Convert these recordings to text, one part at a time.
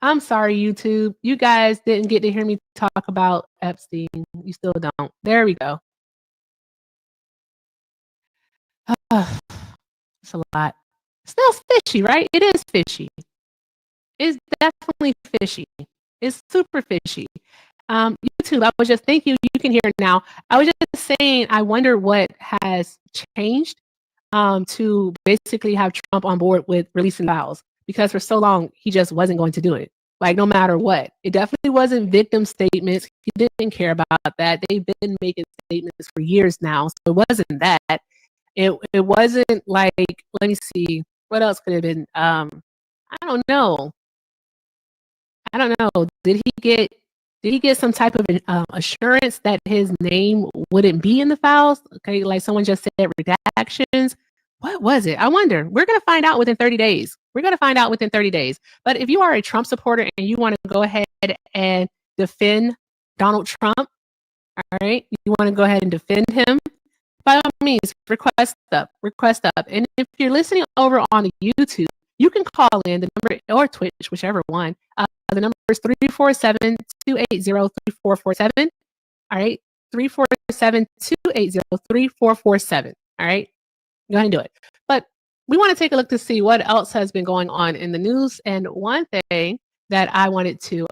I'm sorry, YouTube. You guys didn't get to hear me talk about Epstein. You still don't. There we go. It's a lot. It smells fishy, right? It is fishy. It's definitely fishy. It's super fishy. YouTube, I was just, thank you. You can hear it now. I was just saying, I wonder what has changed to basically have Trump on board with releasing files, because for so long he just wasn't going to do it. Like no matter what, it definitely wasn't victim statements. He didn't care about that. They've been making statements for years now, so it wasn't that. It wasn't like, let me see, what else could have been? I don't know. I don't know. Did he get some type of assurance that his name wouldn't be in the files? Okay, like someone just said redactions. What was it? I wonder. We're gonna find out within 30 days. We're gonna find out within 30 days. But if you are a Trump supporter and you want to go ahead and defend Donald Trump, all right, you want to go ahead and defend him, by all means, request up. And if you're listening over on YouTube, you can call in the number, or Twitch, whichever one. The number is 347-280-3447. All right, 347-280-3447. All right, go ahead and do it. But we want to take a look to see what else has been going on in the news. And one thing that I wanted to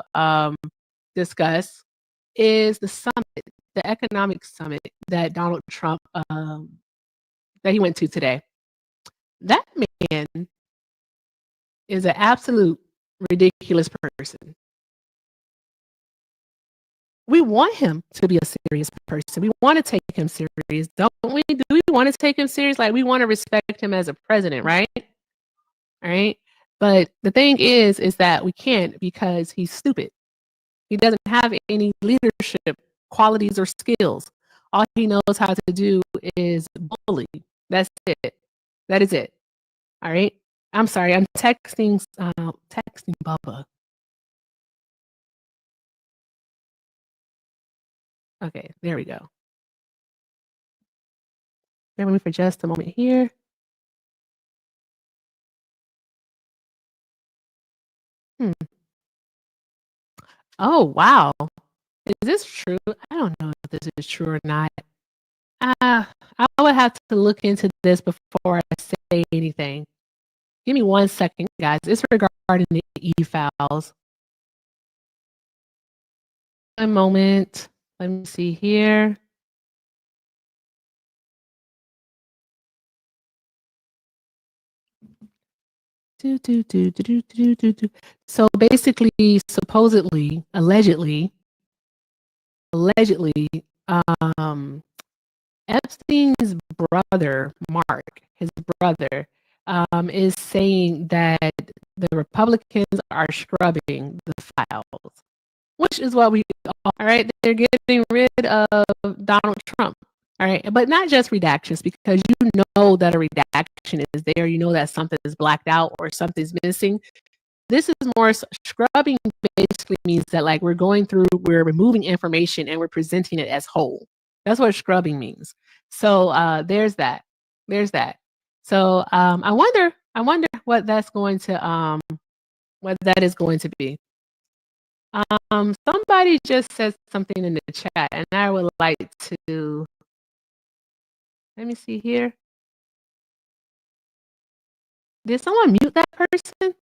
discuss is the summit, the economic summit that Donald Trump that he went to today. That man is an absolute ridiculous person. We want him to be a serious person. We want to take him serious, don't we? Do we want to take him serious? Like, we want to respect him as a president, right? All right. But the thing is that we can't, because he's stupid. He doesn't have any leadership qualities or skills. All he knows how to do is bully. That's it. That is it. All right. I'm sorry. I'm texting Bubba. Okay, there we go. Bear with me for just a moment here. Oh, wow. Is this true? I don't know if this is true or not. I would have to look into this before I say anything. Give me 1 second, guys. It's regarding the e-files. A moment. Let me see here. So basically, supposedly, allegedly, Epstein's brother, Mark, his brother, is saying that the Republicans are scrubbing the files, which is what we all right. They're getting rid of Donald Trump. All right, but not just redactions, because you know that a redaction is there. You know that something is blacked out or something's missing. This is more scrubbing. Basically means that, like, we're going through, we're removing information and we're presenting it as whole. That's what scrubbing means. So there's that. There's that. So I wonder what that's going to what that is going to be. Somebody just said something in the chat, and I would like to, let me see here. Did someone mute that person?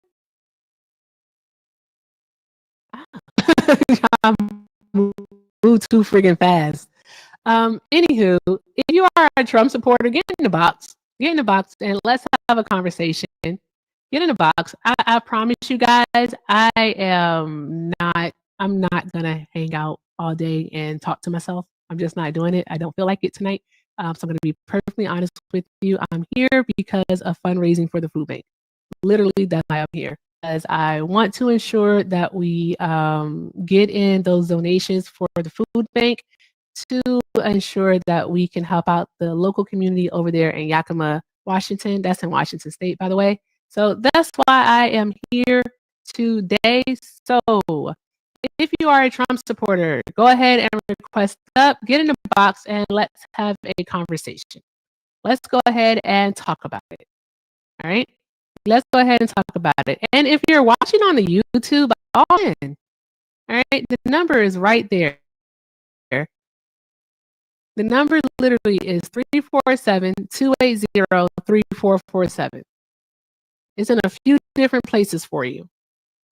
I moved too friggin' fast. Anywho, if you are a Trump supporter, get in the box. Get in the box and let's have a conversation. Get in the box. I promise you guys, I'm not gonna hang out all day and talk to myself. I'm just not doing it. I don't feel like it tonight. So I'm gonna be perfectly honest with you. I'm here because of fundraising for the food bank. Literally, that's why I'm here. As I want to ensure that we get in those donations for the food bank to ensure that we can help out the local community over there in Yakima, Washington. That's in Washington State, by the way. So that's why I am here today. So if you are a Trump supporter, go ahead and request up, get in the box, and let's have a conversation. Let's go ahead and talk about it. All right. Let's go ahead and talk about it. And if you're watching on the YouTube, all in. All right, the number is right there. The number literally is 347-280-3447. It's in a few different places for you.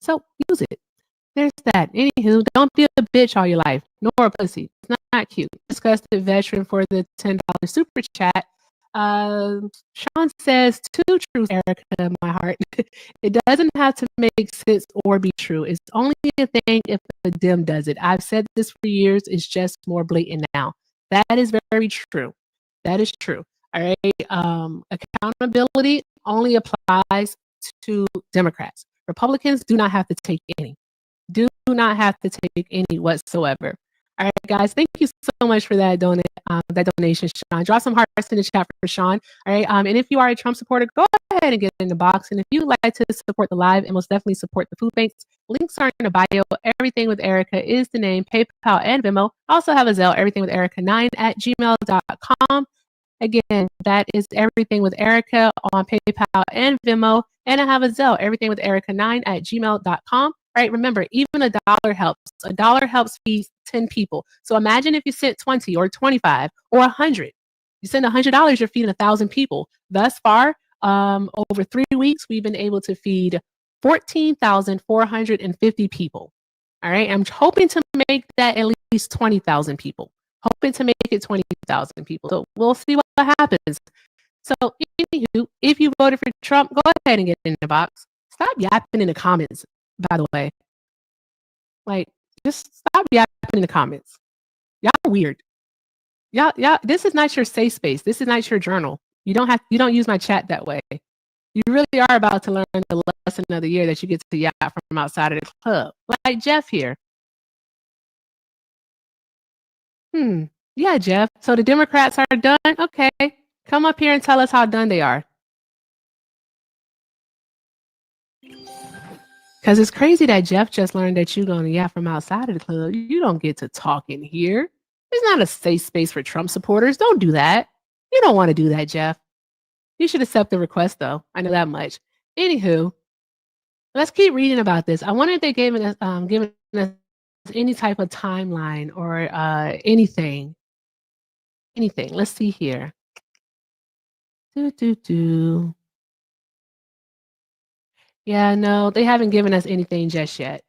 So use it. There's that. Anywho, don't be a bitch all your life, nor a pussy. It's not cute. Disgusted veteran for the $10 super chat. Sean says, two truths, Erica, in my heart. It doesn't have to make sense or be true. It's only a thing if a dim does it. I've said this for years. It's just more blatant now. That is very true. That is true. All right. Accountability only applies to Democrats. Republicans do not have to take any. Do not have to take any whatsoever. All right, guys, thank you so much for that donation, Sean. Drop some hearts in the chat for Sean. All right, and if you are a Trump supporter, go ahead and get in the box. And if you would like to support the live and most definitely support the food banks, links are in the bio. Everything with Erica is the name, PayPal and Venmo. Also have a Zelle, everythingwitherica9@gmail.com. Again, that is Everything with Erica on PayPal and Venmo. And I have a Zelle, everythingwitherica9@gmail.com. Right? Remember, even a dollar helps. A dollar helps feed 10 people. So imagine if you sent 20 or 25 or 100. You send $100, you're feeding 1,000 people. Thus far, over 3 weeks, we've been able to feed 14,450 people. All right. I'm hoping to make that at least 20,000 people. Hoping to make it 20,000 people. So we'll see what happens. So, anywho, if you voted for Trump, go ahead and get in the box. Stop yapping in the comments, by the way. Like, just stop yapping in the comments. Y'all are weird. Y'all, this is not your safe space. This is not your journal. You don't use my chat that way. You really are about to learn the lesson of the year that you get to yap from outside of the club. Like Jeff here. Yeah, Jeff. So the Democrats are done? Okay. Come up here and tell us how done they are. Because it's crazy that Jeff just learned that you're going to yap from outside of the club. You don't get to talk in here. It's not a safe space for Trump supporters. Don't do that. You don't want to do that, Jeff. You should accept the request, though. I know that much. Anywho, let's keep reading about this. I wonder if they gave us any type of timeline or anything. Anything. Let's see here. Yeah, no, they haven't given us anything just yet.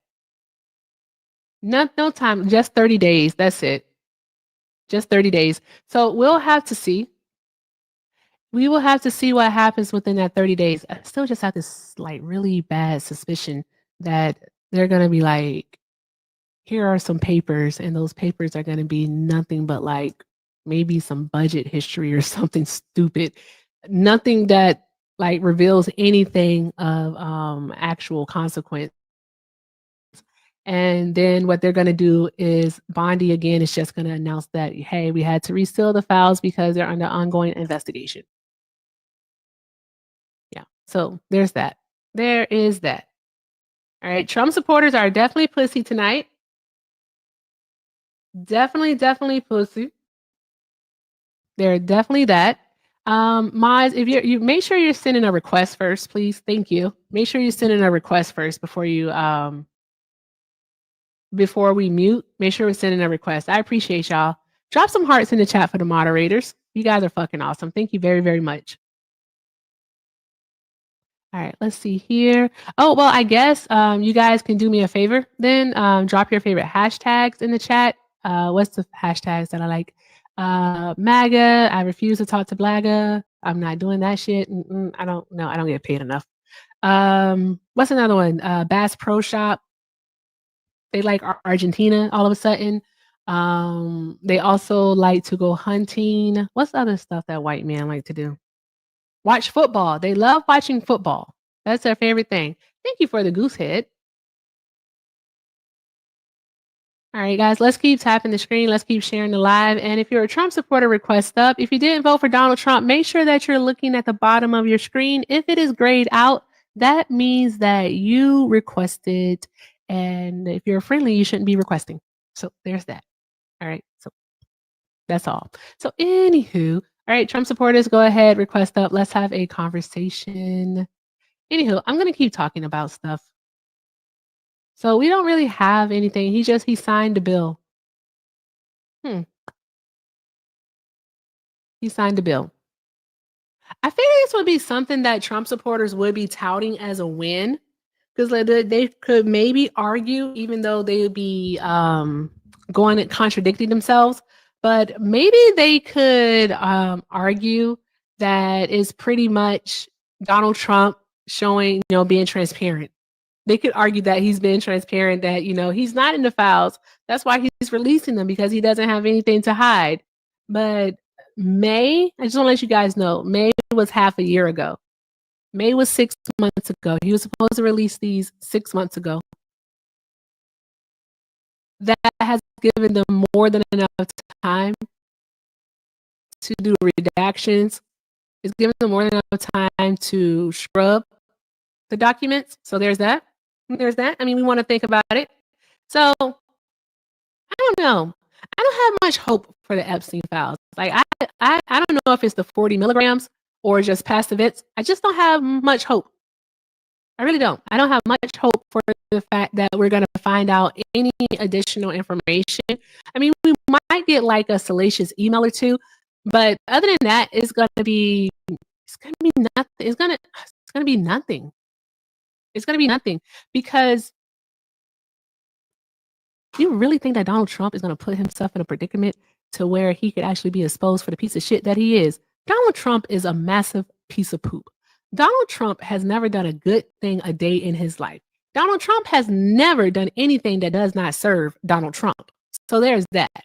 No time, just 30 days. That's it. Just 30 days. So we'll have to see. We will have to see what happens within that 30 days. I still just have this like really bad suspicion that they're going to be like, here are some papers, and those papers are going to be nothing but like maybe some budget history or something stupid. Nothing that like reveals anything of actual consequence. And then what they're going to do is Bondi again is just going to announce that, hey, we had to reseal the files because they're under ongoing investigation. Yeah. So there's that. There is that. All right. Trump supporters are definitely pussy tonight. Definitely pussy. They're definitely that. Maz, if you make sure you're sending a request first, please. Thank you. Make sure you're sending a request first before you before we mute. Make sure we're sending a request. I appreciate y'all. Drop some hearts in the chat for the moderators. You guys are fucking awesome. Thank you very, very much. All right, let's see here. Oh, well, I guess you guys can do me a favor then. Drop your favorite hashtags in the chat. What's the hashtags that I like? MAGA, I refuse to talk to Blaga. I'm not doing that shit. I don't know. I don't get paid enough. What's another one? Bass Pro Shop. They like Argentina all of a sudden. They also like to go hunting. What's the other stuff that white men like to do? Watch football. They love watching football. That's their favorite thing. Thank you for the goose head. All right, guys, let's keep tapping the screen. Let's keep sharing the live. And if you're a Trump supporter, request up. If you didn't vote for Donald Trump, make sure that you're looking at the bottom of your screen. If it is grayed out, that means that you requested. And if you're friendly, you shouldn't be requesting. So there's that. All right. So that's all. So anywho, all right, Trump supporters, go ahead, request up. Let's have a conversation. Anywho, I'm gonna keep talking about stuff. So we don't really have anything. He signed the bill. Hmm. He signed the bill. I figured this would be something that Trump supporters would be touting as a win, because like, they could maybe argue, even though they would be going and contradicting themselves, but maybe they could argue that it's pretty much Donald Trump showing, being transparent. They could argue that he's been transparent, that, he's not in the files. That's why he's releasing them, because he doesn't have anything to hide. But I just want to let you guys know, May was half a year ago. May was 6 months ago. He was supposed to release these 6 months ago. That has given them more than enough time to do redactions. It's given them more than enough time to scrub the documents. So there's that. I mean, we want to think about it. So I don't know. I don't have much hope for the Epstein files. Like I don't know if it's the 40 milligrams or just past events. I just don't have much hope. I really don't. I don't have much hope for the fact that we're going to find out any additional information. I mean, we might get like a salacious email or two, but other than that, it's going to be nothing. It's going to be nothing. It's going to be nothing, because you really think that Donald Trump is going to put himself in a predicament to where he could actually be exposed for the piece of shit that he is? Donald Trump is a massive piece of poop. Donald Trump has never done a good thing a day in his life. Donald Trump has never done anything that does not serve Donald Trump. So there's that.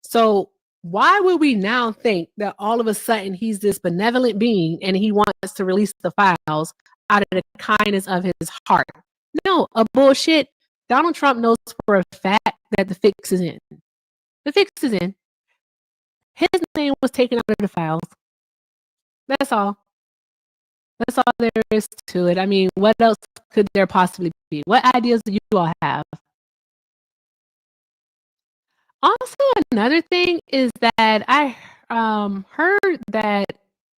So why would we now think that all of a sudden he's this benevolent being and he wants to release the files out of the kindness of his heart? No, a bullshit. Donald Trump knows for a fact that the fix is in. The fix is in. His name was taken out of the files. That's all. That's all there is to it. I mean, what else could there possibly be? What ideas do you all have? Also, another thing is that I heard that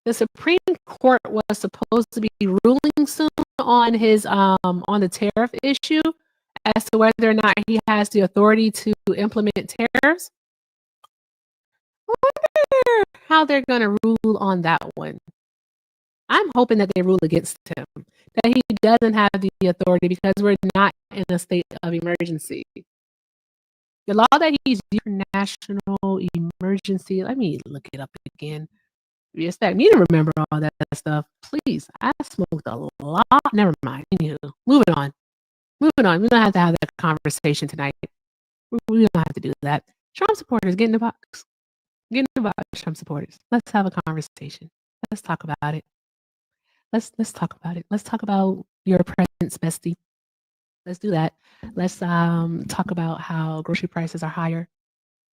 the Supreme Court was supposed to be ruling soon on his on the tariff issue, as to whether or not he has the authority to implement tariffs. I wonder how they're going to rule on that one. I'm hoping that they rule against him, that he doesn't have the authority, because we're not in a state of emergency. The law that he's using, national emergency, let me look it up again. Yes, that need to remember all that stuff. Please, I smoked a lot. Never mind. Anywho, moving on. We don't have to have that conversation tonight. We don't have to do that. Trump supporters, get in the box. Get in the box, Trump supporters. Let's have a conversation. Let's talk about it. Let's talk about it. Let's talk about your presence, bestie. Let's do that. Let's talk about how grocery prices are higher,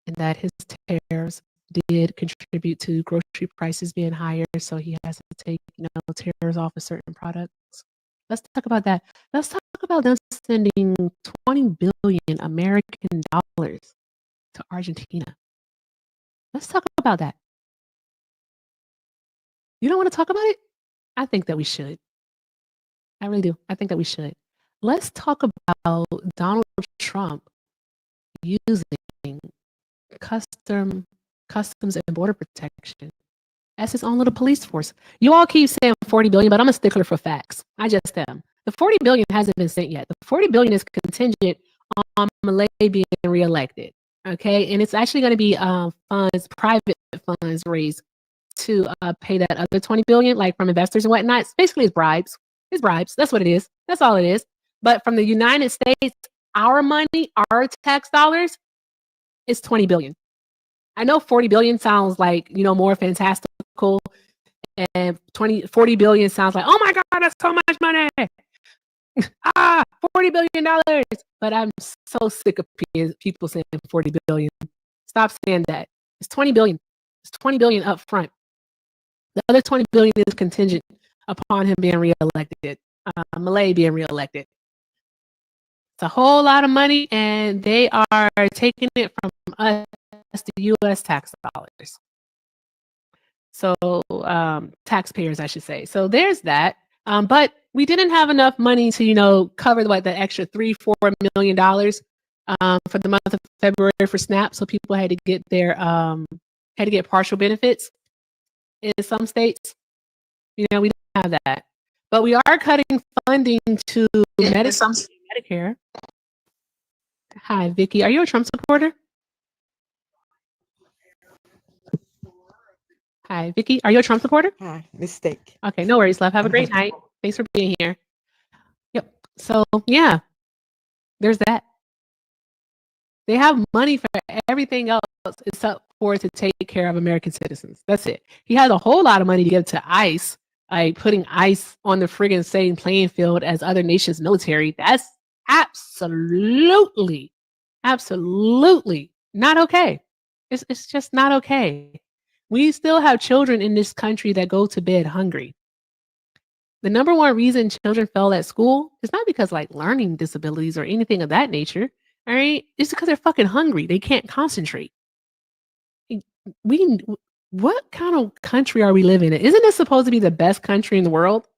and that his tariffs did contribute to grocery prices being higher. So he has to take, tariffs off of certain products. Let's talk about that. Let's talk about them sending 20 billion American dollars to Argentina. Let's talk about that. You don't want to talk about it? I think that we should. I really do. I think that we should. Let's talk about Donald Trump using customs and border protection as his own little police force. You all keep saying 40 billion, but I'm a stickler for facts. I just am. The 40 billion hasn't been sent yet. The 40 billion is contingent on Malay being reelected. Okay, and it's actually going to be private funds raised to pay that other 20 billion, like from investors and whatnot. Basically, it's bribes. It's bribes. That's what it is. That's all it is. But from the United States, our money, our tax dollars, is 20 billion. I know 40 billion sounds like, more fantastical, and 40 billion sounds like, oh my God, that's so much money. $40 billion. But I'm so sick of people saying 40 billion. Stop saying that. It's 20 billion. It's 20 billion up front. The other 20 billion is contingent upon him being reelected, Malay being reelected. It's a whole lot of money, and they are taking it from us, the U.S. tax dollars. So taxpayers, I should say. So there's that. But we didn't have enough money to, you know, cover like the extra $3-4 million for the month of February for SNAP. So people had to get their had to get partial benefits in some states. You know, we don't have that, but we are cutting funding to Medicare. Hi, Vicky. Are you a Trump supporter? Hi, Vicky. Are you a Trump supporter? Hi, mistake. Okay, no worries, love. Have a great night. Thanks for being here. Yep. So yeah, there's that. They have money for everything else except for to take care of American citizens. That's it. He has a whole lot of money to give to ICE, like putting ICE on the friggin' same playing field as other nations' military. That's absolutely, absolutely not okay. It's just not okay. We still have children in this country that go to bed hungry. The number one reason children fail at school is not because like learning disabilities or anything of that nature. All right, it's because they're fucking hungry. They can't concentrate. We, what kind of country are we living in? Isn't this supposed to be the best country in the world?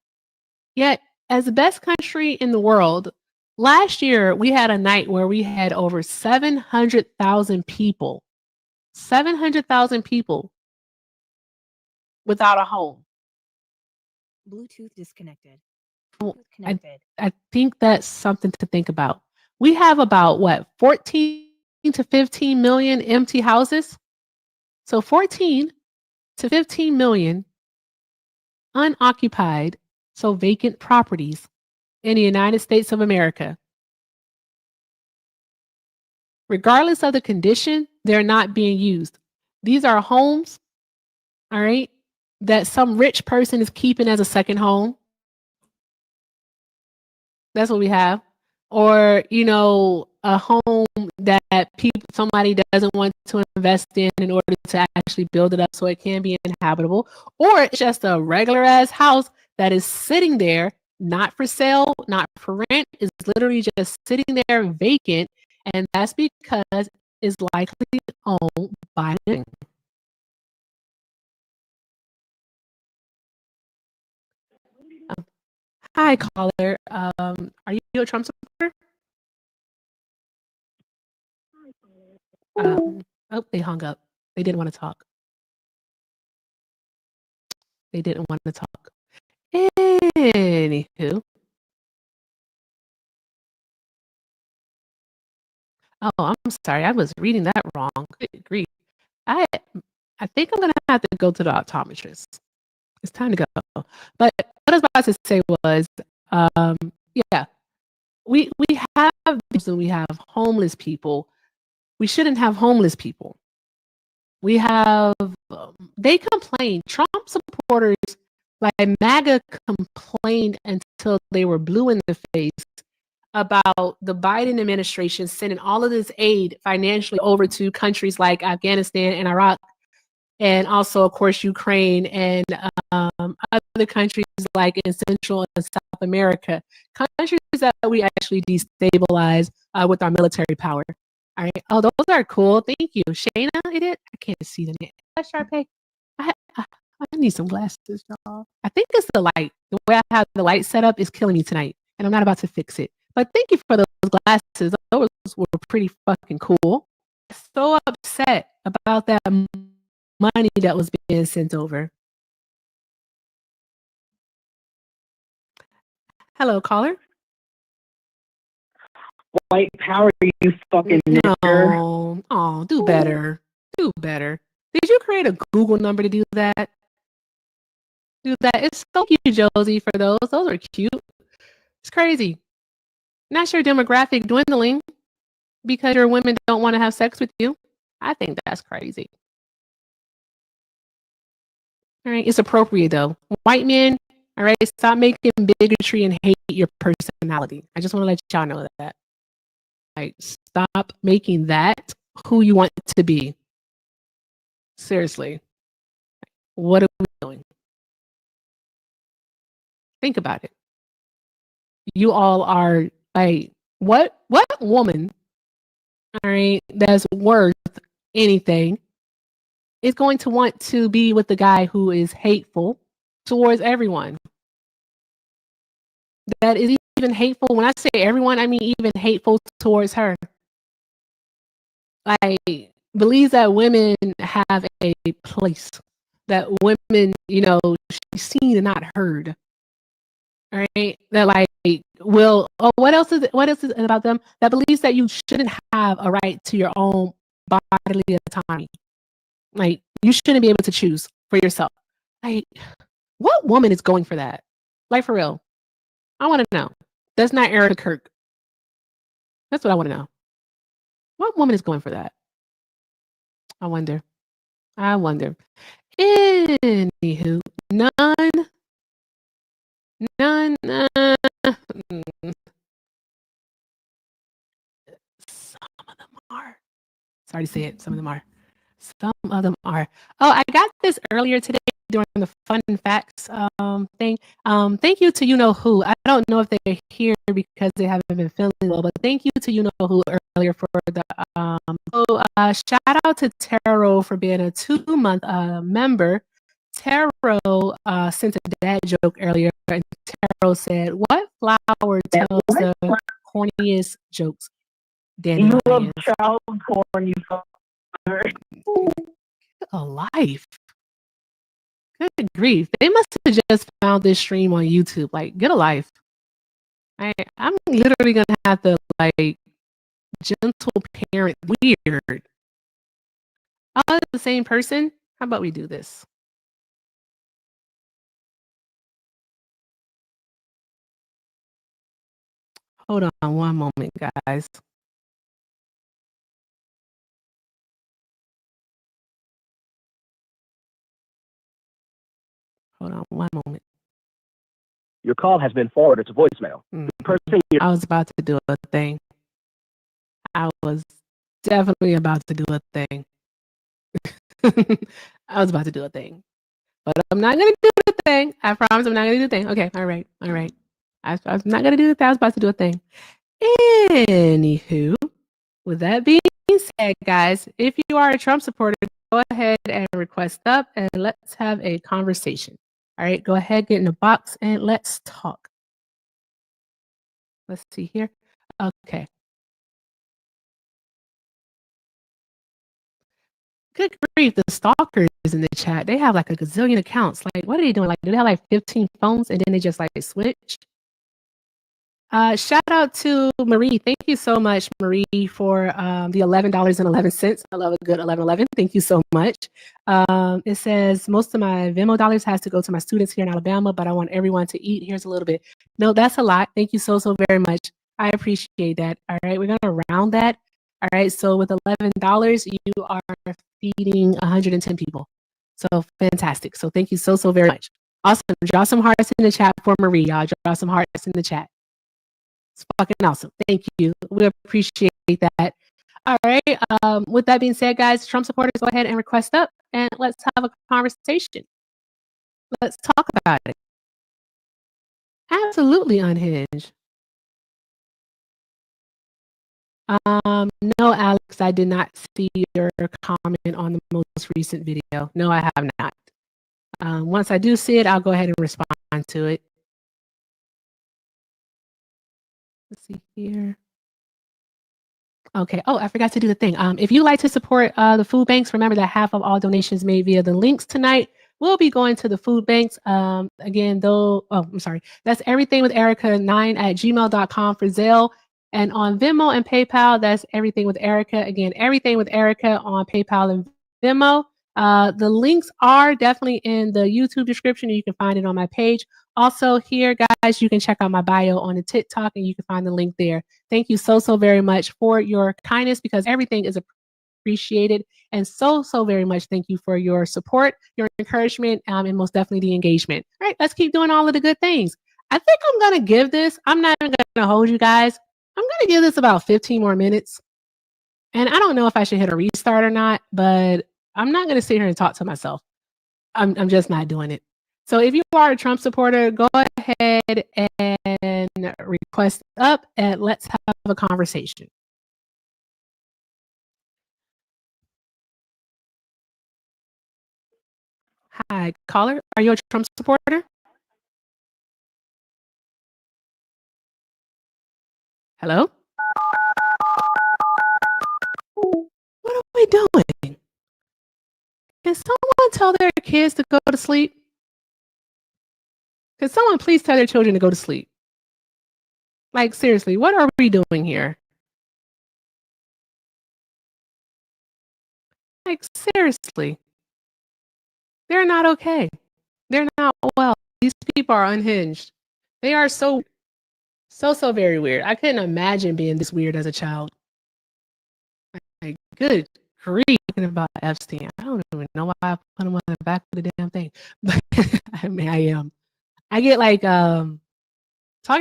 Yet, as the best country in the world, last year we had a night where we had over 700,000 people, 700,000 people without a home. Bluetooth disconnected. I think that's something to think about. We have about what, 14 to 15 million empty houses? So 14 to 15 million unoccupied, so vacant properties in the United States of America. Regardless of the condition, they're not being used. These are homes, all right, that some rich person is keeping as a second home. That's what we have. Or, you know, a home that somebody doesn't want to invest in order to actually build it up so it can be inhabitable. Or it's just a regular ass house that is sitting there, not for sale, not for rent, is literally just sitting there vacant. And that's because it's likely owned by them. Hi, caller. Are you a Trump supporter? Oh, they hung up. They didn't want to talk. They didn't want to talk. Anywho. Oh, I'm sorry. I was reading that wrong. Good grief. I I think I'm gonna have to go to the optometrist. It's time to go. But what I was about to say was, um, yeah, we have these and we have homeless people. We shouldn't have homeless people. We have they complain. Trump supporters like MAGA complained until they were blue in the face about the Biden administration sending all of this aid financially over to countries like Afghanistan and Iraq, and also, of course, Ukraine and other countries like in Central and South America, countries that we actually destabilize with our military power. All right. Oh, those are cool. Thank you, Shayna. I can't see the name. Sharpay. I need some glasses, y'all. I think it's the light. The way I have the light set up is killing me tonight, and I'm not about to fix it. But thank you for those glasses. Those were pretty fucking cool. So upset about that money that was being sent over. Hello, caller. White power, you fucking nigger. No. Oh, do better. Do better. Did you create a Google number to do that? Do that. It's thank you, Josie, for those. Those are cute. It's crazy. Not your demographic dwindling because your women don't want to have sex with you. I think that's crazy. All right, it's appropriate though. White men, all right, stop making bigotry and hate your personality. I just want to let y'all know that. Like, stop making that who you want to be. Seriously, what are we doing? Think about it. You all are like, what woman, all right, that's worth anything is going to want to be with the guy who is hateful towards everyone? that is even hateful. When I say everyone, I mean even hateful towards her. Like, believes that women have a place, that women, she's seen and not heard. Right? That like what else is it about them that believes that you shouldn't have a right to your own bodily autonomy? Like, you shouldn't be able to choose for yourself. Like, what woman is going for that? Like, for real. I want to know. That's not Erica Kirk. That's what I want to know. What woman is going for that? I wonder. I wonder. Anywho, none. Some of them are. Sorry to say it. Some of them are. Some of them are. Oh, I got this earlier today during the fun facts thing. Thank you to you know who. I don't know if they're here because they haven't been feeling well, but thank you to you know who earlier for the shout out to Taro for being a 2-month member. Taro sent a dad joke earlier, and Taro said, "What flower tells the corniest jokes?" Danny, you love child porn, you a life. Good grief. They must have just found this stream on YouTube. Like, get a life. I'm literally going to have to, like, gentle parent weird. Oh, the same person? How about we do this? Hold on one moment, guys. Hold on one moment. Your call has been forwarded to voicemail. The person I was about to do a thing. I was definitely about to do a thing. I was about to do a thing. But I'm not going to do the thing. I promise I'm not going to do the thing. Okay, all right. I'm not going to do the thing. I was about to do a thing. Anywho, with that being said, guys, if you are a Trump supporter, go ahead and request up and let's have a conversation. All right, go ahead, get in the box and let's talk. Let's see here. Okay. Good grief, the stalkers in the chat, they have like a gazillion accounts. Like, what are they doing? Like, do they have like 15 phones and then they just like switch? Shout out to Marie. Thank you so much, Marie, for the $11.11. I love a good 11.11. Thank you so much. It says most of my Venmo dollars has to go to my students here in Alabama, but I want everyone to eat. Here's a little bit. No, that's a lot. Thank you so very much. I appreciate that. All right, we're gonna round that. All right, so with $11, you are feeding 110 people. So fantastic. So thank you so very much. Awesome. Draw some hearts in the chat for Marie, y'all. Draw some hearts in the chat. It's fucking awesome. Thank you. We appreciate that. All right. With that being said, guys, Trump supporters, go ahead and request up and let's have a conversation. Let's talk about it. Absolutely unhinged. No, Alex, I did not see your comment on the most recent video. No, I have not. Once I do see it, I'll go ahead and respond to it. Let's see here. Okay. Oh, I forgot to do the thing. If you like to support the food banks, remember that half of all donations made via the links tonight will be going to the food banks. Again, though, I'm sorry. That's everything with Erica9@gmail.com for Zelle. And on Venmo and PayPal, that's everything with Erica. Again, everything with Erica on PayPal and Venmo. The links are definitely in the YouTube description. You can find it on my page. Also, here, guys, you can check out my bio on the TikTok and you can find the link there. Thank you so very much for your kindness because everything is appreciated. And so very much thank you for your support, your encouragement, and most definitely the engagement. All right, let's keep doing all of the good things. I think I'm going to give this, I'm not even going to hold you guys. I'm going to give this about 15 more minutes. And I don't know if I should hit a restart or not, but I'm not going to sit here and talk to myself. I'm just not doing it. So if you are a Trump supporter, go ahead and request up and let's have a conversation. Hi, caller. Are you a Trump supporter? Hello? What are we doing? Can someone tell their kids to go to sleep? Can someone please tell their children to go to sleep? Like, seriously, what are we doing here? Like, seriously, they're not okay. They're not well. These people are unhinged. They are so very weird. I couldn't imagine being this weird as a child. Like, good grief, talking about Epstein. I don't even know why I put him on the back of the damn thing. But I mean, I am. I get like, talking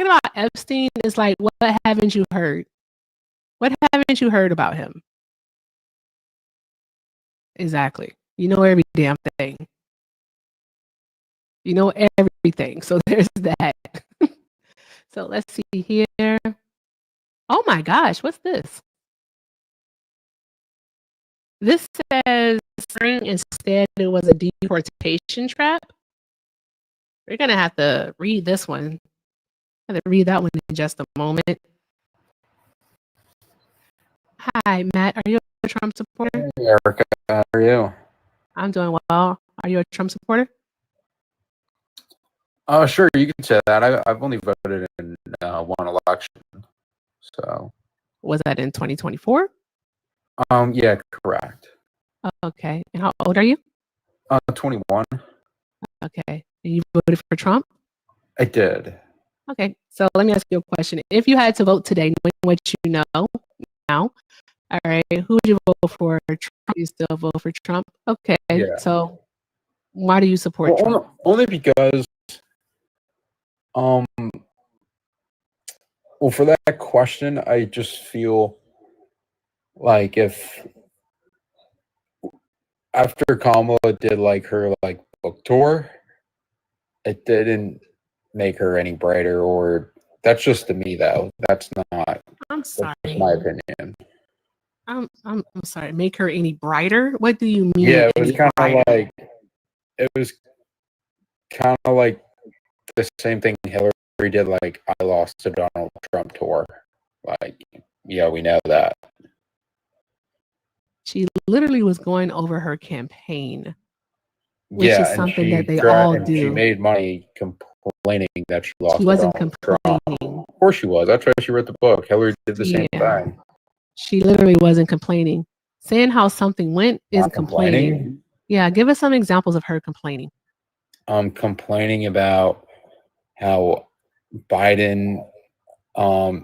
about Epstein is like, what haven't you heard? What haven't you heard about him? Exactly. You know every damn thing. You know everything. So there's that. So let's see here. Oh my gosh, what's this? This says instead it was a deportation trap. We're gonna have to read this one. I have to read that one in just a moment. Hi, Matt. Are you a Trump supporter? Hey, Erica, how are you? I'm doing well. Are you a Trump supporter? Oh, sure, you can say that. I've only voted in one election, so Was that in 2024? yeah, correct. Okay. And how old are you? 21. Okay. And you voted for Trump? I did. Okay. So let me ask you a question. If you had to vote today, knowing what you know now, all right, who would you vote for? Trump? You still vote for Trump? Okay. Yeah. So why do you support Well, Trump? only because, well, for that question, I just feel like if after Kamala did like her like book tour, it didn't make her any brighter, or that's just to me though. That's not. I'm That's sorry. just my opinion. I'm sorry. Make her any brighter? What do you mean? Yeah, it was any kind of brighter? like it was kind of like the same thing Hillary did, like I lost to Donald Trump tour. Like, yeah, we know that. She literally was going over her campaign, which Yeah, is and something that they she all and she do. made money complaining that she lost She to wasn't Donald Trump. complaining. Of course she was. That's why she wrote the book. Hillary did the same Yeah. thing. She literally wasn't complaining. Saying how something went is Not complaining. Yeah, give us some examples of her complaining. Complaining about how Biden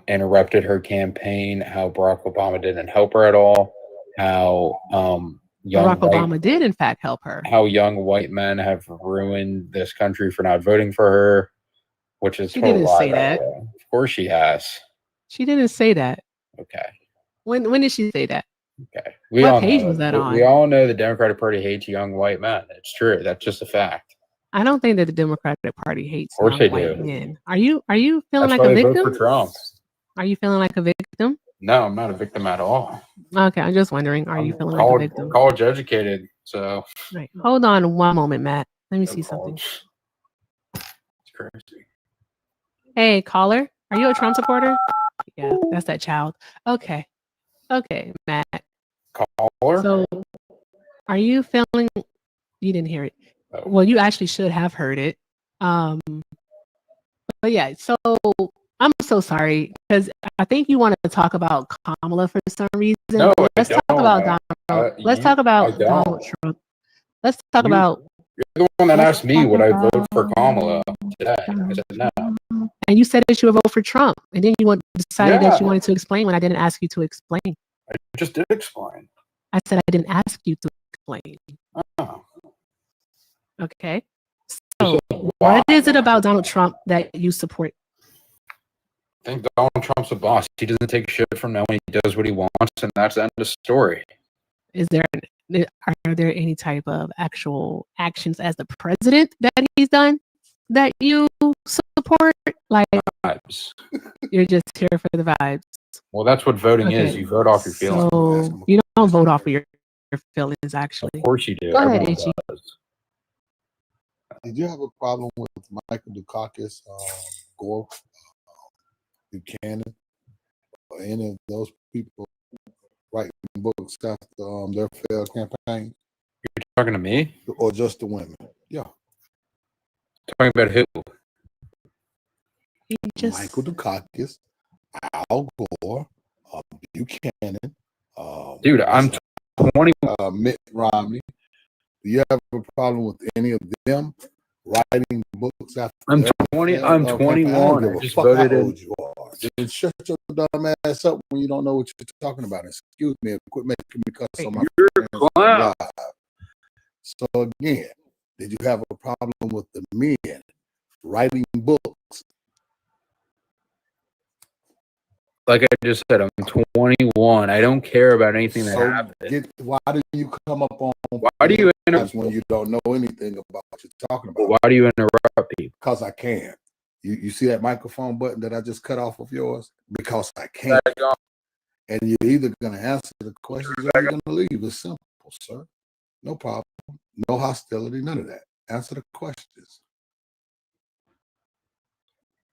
interrupted her campaign, how Barack Obama didn't help her at all, how Barack Obama did, in fact, help her. how young white men have ruined this country for not voting for her, which is She total didn't lie, say by the that. way. Of course she has. She didn't say that. Okay. When did she say that? Okay. What page was that We on? all know the Democratic Party hates young white men. It's true. That's just a fact. I don't think that the Democratic Party hates Of course young they white do. men. Are you feeling That's like why a they vote victim? for Trump. Are you feeling like a victim? No, I'm not a victim at all. Okay, I'm just wondering, are you I'm feeling like a victim? college educated, so Right. Hold on one moment, Matt. Let me no see something. college. It's crazy. Hey, caller, are you a Trump supporter? Yeah, that's that child. Okay. Okay, Matt. Caller? So are you feeling you didn't hear it? Oh. Well, you actually should have heard it. But yeah, so I'm so sorry because I think you want to talk about Kamala for some reason. No, Let's talk about Donald. Let's talk about Donald Trump. Let's talk about. You're the one that let's asked me talk would I vote about for Kamala today. I said no. And you said that you would vote for Trump, and then you decided that you Yeah. wanted to explain when I didn't ask you to explain. I just did explain. I said I didn't ask you to explain. Oh. Okay. You So said why? what is it about Donald Trump that you support? I think Donald Trump's a boss. He doesn't take shit from no one. He does what he wants, and that's the end of the story. Is there are there any type of actual actions as the president that he's done that you support? Like Vibes. you're just here for the vibes. Well, that's what voting is. Okay. You vote off your feelings. So you don't vote off of your feelings, actually. Of course you do. Go ahead, Everyone Itchy. does. Did you have a problem with Michael Dukakis, Gore, Buchanan? any of those people writing books after their failed campaign, You're talking to me? or just the women? Yeah, Talking about who? He just Michael Dukakis, Al Gore, Buchanan, Dude, I'm 20. Mitt Romney. Do you have a problem with any of them writing books after? I'm their 20. failed I'm campaign? 21. I don't give I a just fuck voted how in. old you are. Just shut your dumb ass up when you don't know what you're talking about. Excuse me and quit making me cuss on my You're a friends clown. live. So again, did you have a problem with the men writing books? Like I just said, I'm 21. I don't care about anything that So happened. why do you come up on Why do you interrupt? when you don't know anything about what you're talking about? Why do you interrupt people? Because I can. You see that microphone button that I just cut off of yours? Because I can. And you're either going to answer the questions or you're going to leave. It's simple, sir. No problem. No hostility, none of that. Answer the questions.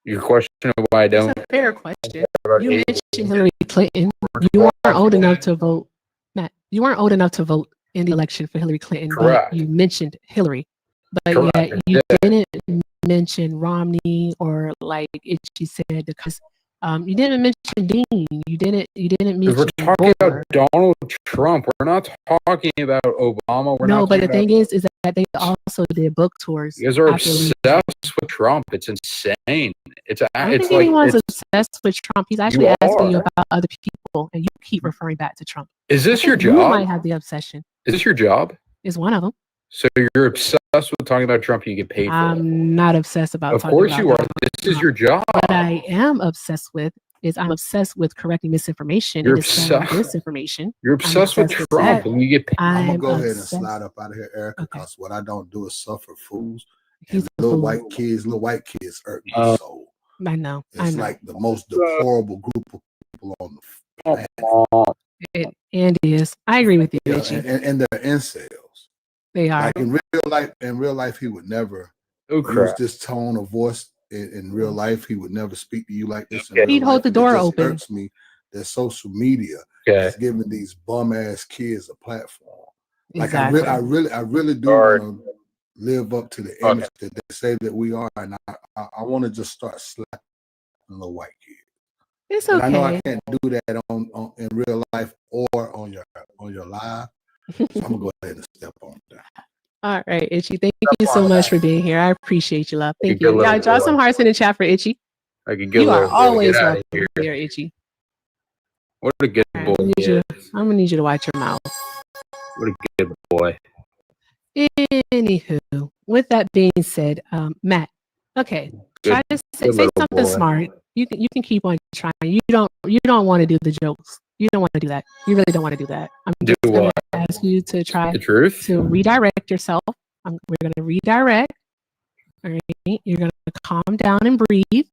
Your question of why I don't. It's a fair question. You mentioned Hillary Clinton. You weren't old enough to vote. Matt, you weren't old enough to vote in the election for Hillary Clinton, Correct. but you mentioned Hillary. But Correct. yet you didn't mention Romney or like Itchy said because you didn't mention Dean. You didn't mention. We're talking Gore. about Donald Trump. We're not talking about Obama. We're No, not but the talking thing is that they also did book tours. you guys are after we- obsessed with Trump. It's insane. It's I don't it's think like anyone's it's, obsessed with Trump. He's actually You asking you are. about other people, and you keep referring back to Trump. is I this think your you job? might have the obsession. Is this your job? Is one of them. So you're obsessed with talking about Trump. You get paid for it. I'm not obsessed about. Of talking course about you are. Donald This is Trump. your job. What I am obsessed with is I'm obsessed with correcting misinformation You're and dispelling obsessed. disinformation. You're obsessed with obsessed with Trump, that. and you get paid. I'm going I'm to go ahead and obsessed. slide up out of here, Erica, Okay. because what I don't do is suffer fools. He's And a little fool. white kids hurt me so. I know. I It's know. like the most deplorable group of people on the planet. It is. I agree with you, Yeah, Richie. and they're incels. They are. Like in real life, he would never Oh use crap! this tone of voice. In real life, he would never speak to you like this. In Okay. real He'd hold life, the and door it just open. irks me that social media Okay. is giving these bum ass kids a platform. Like Exactly. I really do Sorry. want to live up to the Okay. image that they say that we are, and I want to just start slapping little white kids. It's And I know I okay. can't do that on in real life or on your live. So I'm gonna go ahead and step on that. All right, Itchy. Thank you so much for being here. I appreciate you, love. Thank Good you. Yeah, little draw boy. some hearts in the chat for Itchy. Like a good You are little boy. always Get out welcome of here. here, Itchy. What a good All right, boy. I'm gonna need you to watch your mouth. What a good boy. Anywho, with that being said, Matt, okay, try to say little something boy. smart. You can keep on trying. You don't want to do the jokes. You don't want to do that. You really don't want to do that. I'm Do just gonna what? ask you to try The truth? to redirect yourself. We're gonna redirect. All right, you're gonna calm down and breathe.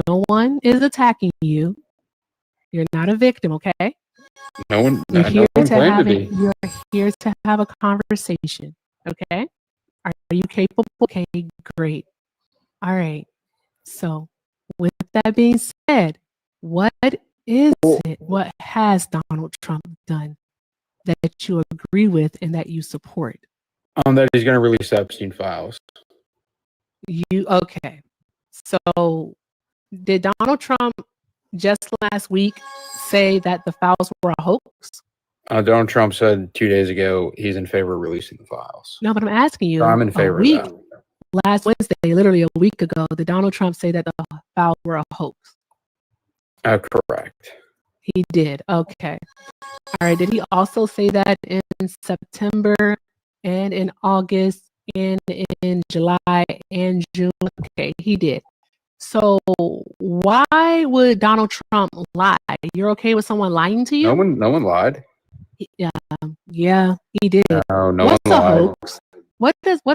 No one is attacking you. You're not a victim, okay? No one. You're No here one to claimed have to it. be. You're here to have a conversation. Okay? Are you capable? Okay, great. All right. So, with that being said, what is it? What has Donald Trump done that you agree with and that you support? That he's going to release the Epstein files. Okay? So, did Donald Trump just last week say that the files were a hoax? Donald Trump said 2 days ago he's in favor of releasing the files. No, but I'm asking you. So I'm in favor of that. Last Wednesday, literally a week ago, did Donald Trump say that the files were a hoax? Correct. He did. Okay. All right. Did he also say that in September and in August and in July and June? Okay, he did. So why would Donald Trump lie? You're okay with someone lying to you? No one lied. Yeah, he did. No What's one a lied. hoax? What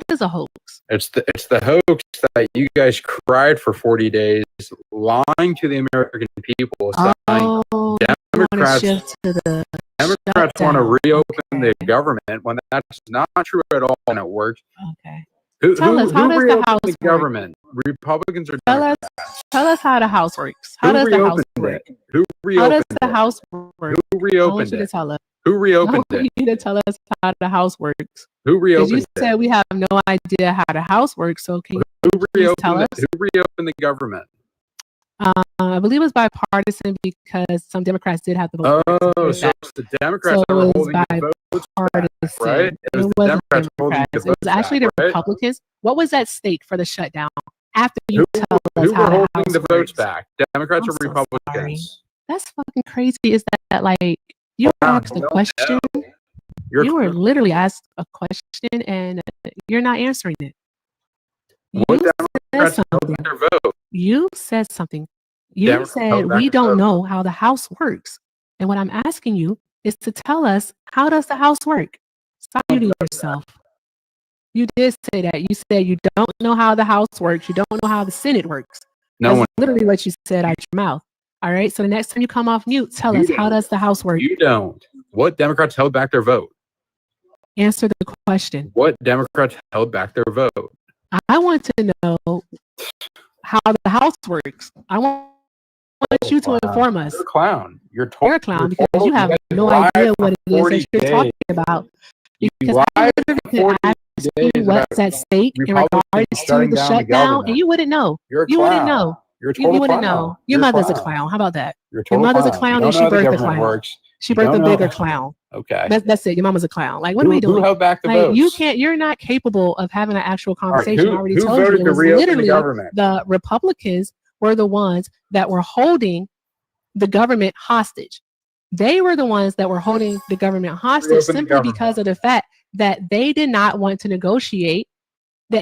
is a hoax? It's the hoax that you guys cried for 40 days, lying to the American people, saying Oh, Democrats shift to the want to shutdown. reopen Okay. the government when that's not true at all, and it works. Okay. Tell us, how does the reopened House the work? government? Republicans or Tell us, Democrats? tell us how the House works. How Who does the House reopened work? it? Who How reopened does the it? House work? Who I want reopened you to it? tell us. Who I reopened want it? you to tell us how the House works. Who Because you reopened said it? we have no idea how the House works. So can you Who please tell reopened us? it? Who reopened the government? I believe it was bipartisan because some Democrats did have to vote for it. So Oh, there's so that. it's the Democrats So that it were was holding the votes back, bipartisan. right? It was It the wasn't Democrats holding the Democrats. It votes was actually back, the right? Republicans. What was at stake for the shutdown? After you Who, tell us who how were the holding House the votes works. back? Democrats I'm or so Republicans? That's fucking crazy. Is that like you Wow, asked a you don't question? know. You're You were literally asked a question and you're not answering it. You what said Democrats held something. back their vote? You said something. You Democrats said held back we their don't vote. know how the House works. And what I'm asking you is to tell us, how does the House work? Stop muting yourself. You did say that. You said you don't know how the House works. You don't know how the Senate works. No That's one. literally what you said out your mouth. All right. So the next time you come off mute, tell You us, how don't. does the House work? You don't. What Democrats held back their vote? Answer the question. What Democrats held back their vote? I want to know how the House works. I want you to inform us. You're a clown. You're You're a clown because you have no idea what it is that you're talking about. Because I literally could ask you what's at stake in regards to the shutdown, and you wouldn't know. You're a You wouldn't clown. know. You're a You total wouldn't clown. know. Your You're a mother's a clown. clown. How about that? You're a Your total mother's a clown. clown You and don't she know how the birthed a government clown. works. She You don't birthed a know. bigger clown. Okay. That's it. Your mama's a clown. Like, what are we doing? Who held back the Like, votes? you can't. You're not capable of having an actual All right, conversation. I already who told you. voted It to was reopen the literally government? the Republicans were the ones that were holding the government hostage. They were the ones that were holding the government hostage Reopen the simply government. because of the fact that they did not want to negotiate the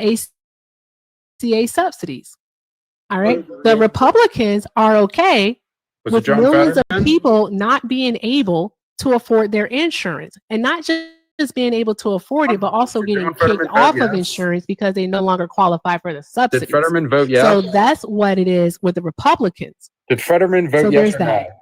ACA subsidies. All right. The Republicans are okay Was it with John millions of Fetterman? people not being able to afford their insurance, and not just being able to afford it, but also Did getting John kicked Fetterman vote off of yes? insurance because they no longer qualify for the Did subsidies. Fetterman vote yes? So that's what it is with the Republicans. Did Fetterman vote So yes there's or that. no?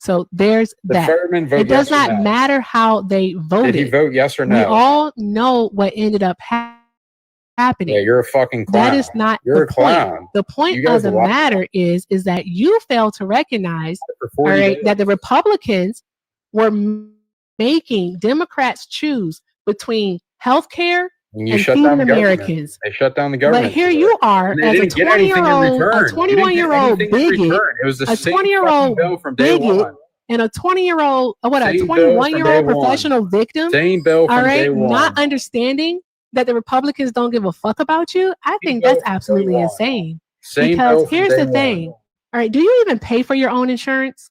So there's Did that. Fetterman vote It does yes or not no? matter how they voted. Did he vote yes or We no? all know what ended up happening. Yeah, you're a fucking clown. That is not You're the a point. clown. The point You guys of the lied matter is that you fail to recognize, for all 40 right, days. that the Republicans were making Democrats choose between health care And you and shut down feeding the government. Americans. They shut down the government. But here for you it. are And they as a didn't get anything in 20-year-old, return. a 21-year-old bigot, It was the a same 20-year-old fucking bill from day bigot, one. and a 20-year-old, a Same bill from 21-year-old day one. professional victim, Same bill all from day right, one. not understanding that the Republicans don't give a fuck about you. I Same think bill that's from day absolutely one. insane. Same Because bill from here's day the thing. one. All right, do you even pay for your own insurance?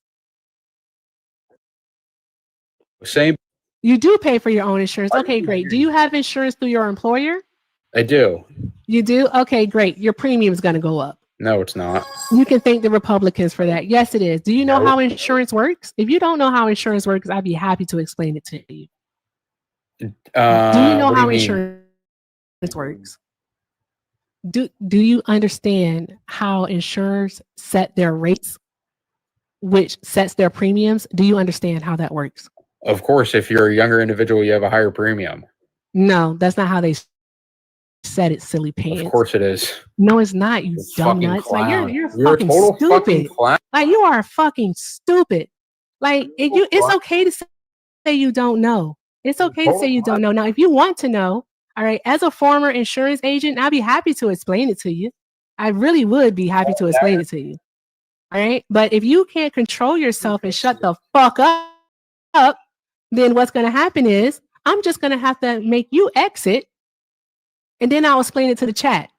Same. You do pay for your own insurance. I Okay, do. great. Do you have insurance through your employer? I do. You do? Okay, great. Your premium is going to go up. No, it's not. You can thank the Republicans for that. Yes, it is. Do you know No. how insurance works? If you don't know how insurance works, I'd be happy to explain it to you. Do you know What do how you mean? insurance works? Do you understand how insurers set their rates, which sets their premiums? Do you understand how that works? Of course, if you're a younger individual, you have a higher premium. No, that's not how they set it, silly pants. Of course it is. No, it's not, you You dumb fucking nuts. Like clown. you're You're a fucking total fucking stupid. clown. Like you are fucking stupid. Like it's okay to say you don't know. It's okay to say you don't know. Now, if you want to know, all right, as a former insurance agent, I'd be happy to explain it to you. I really would be happy to explain it to you. All right. But if you can't control yourself and shut the fuck up, then what's going to happen is I'm just going to have to make you exit, and then I'll explain it to the chat.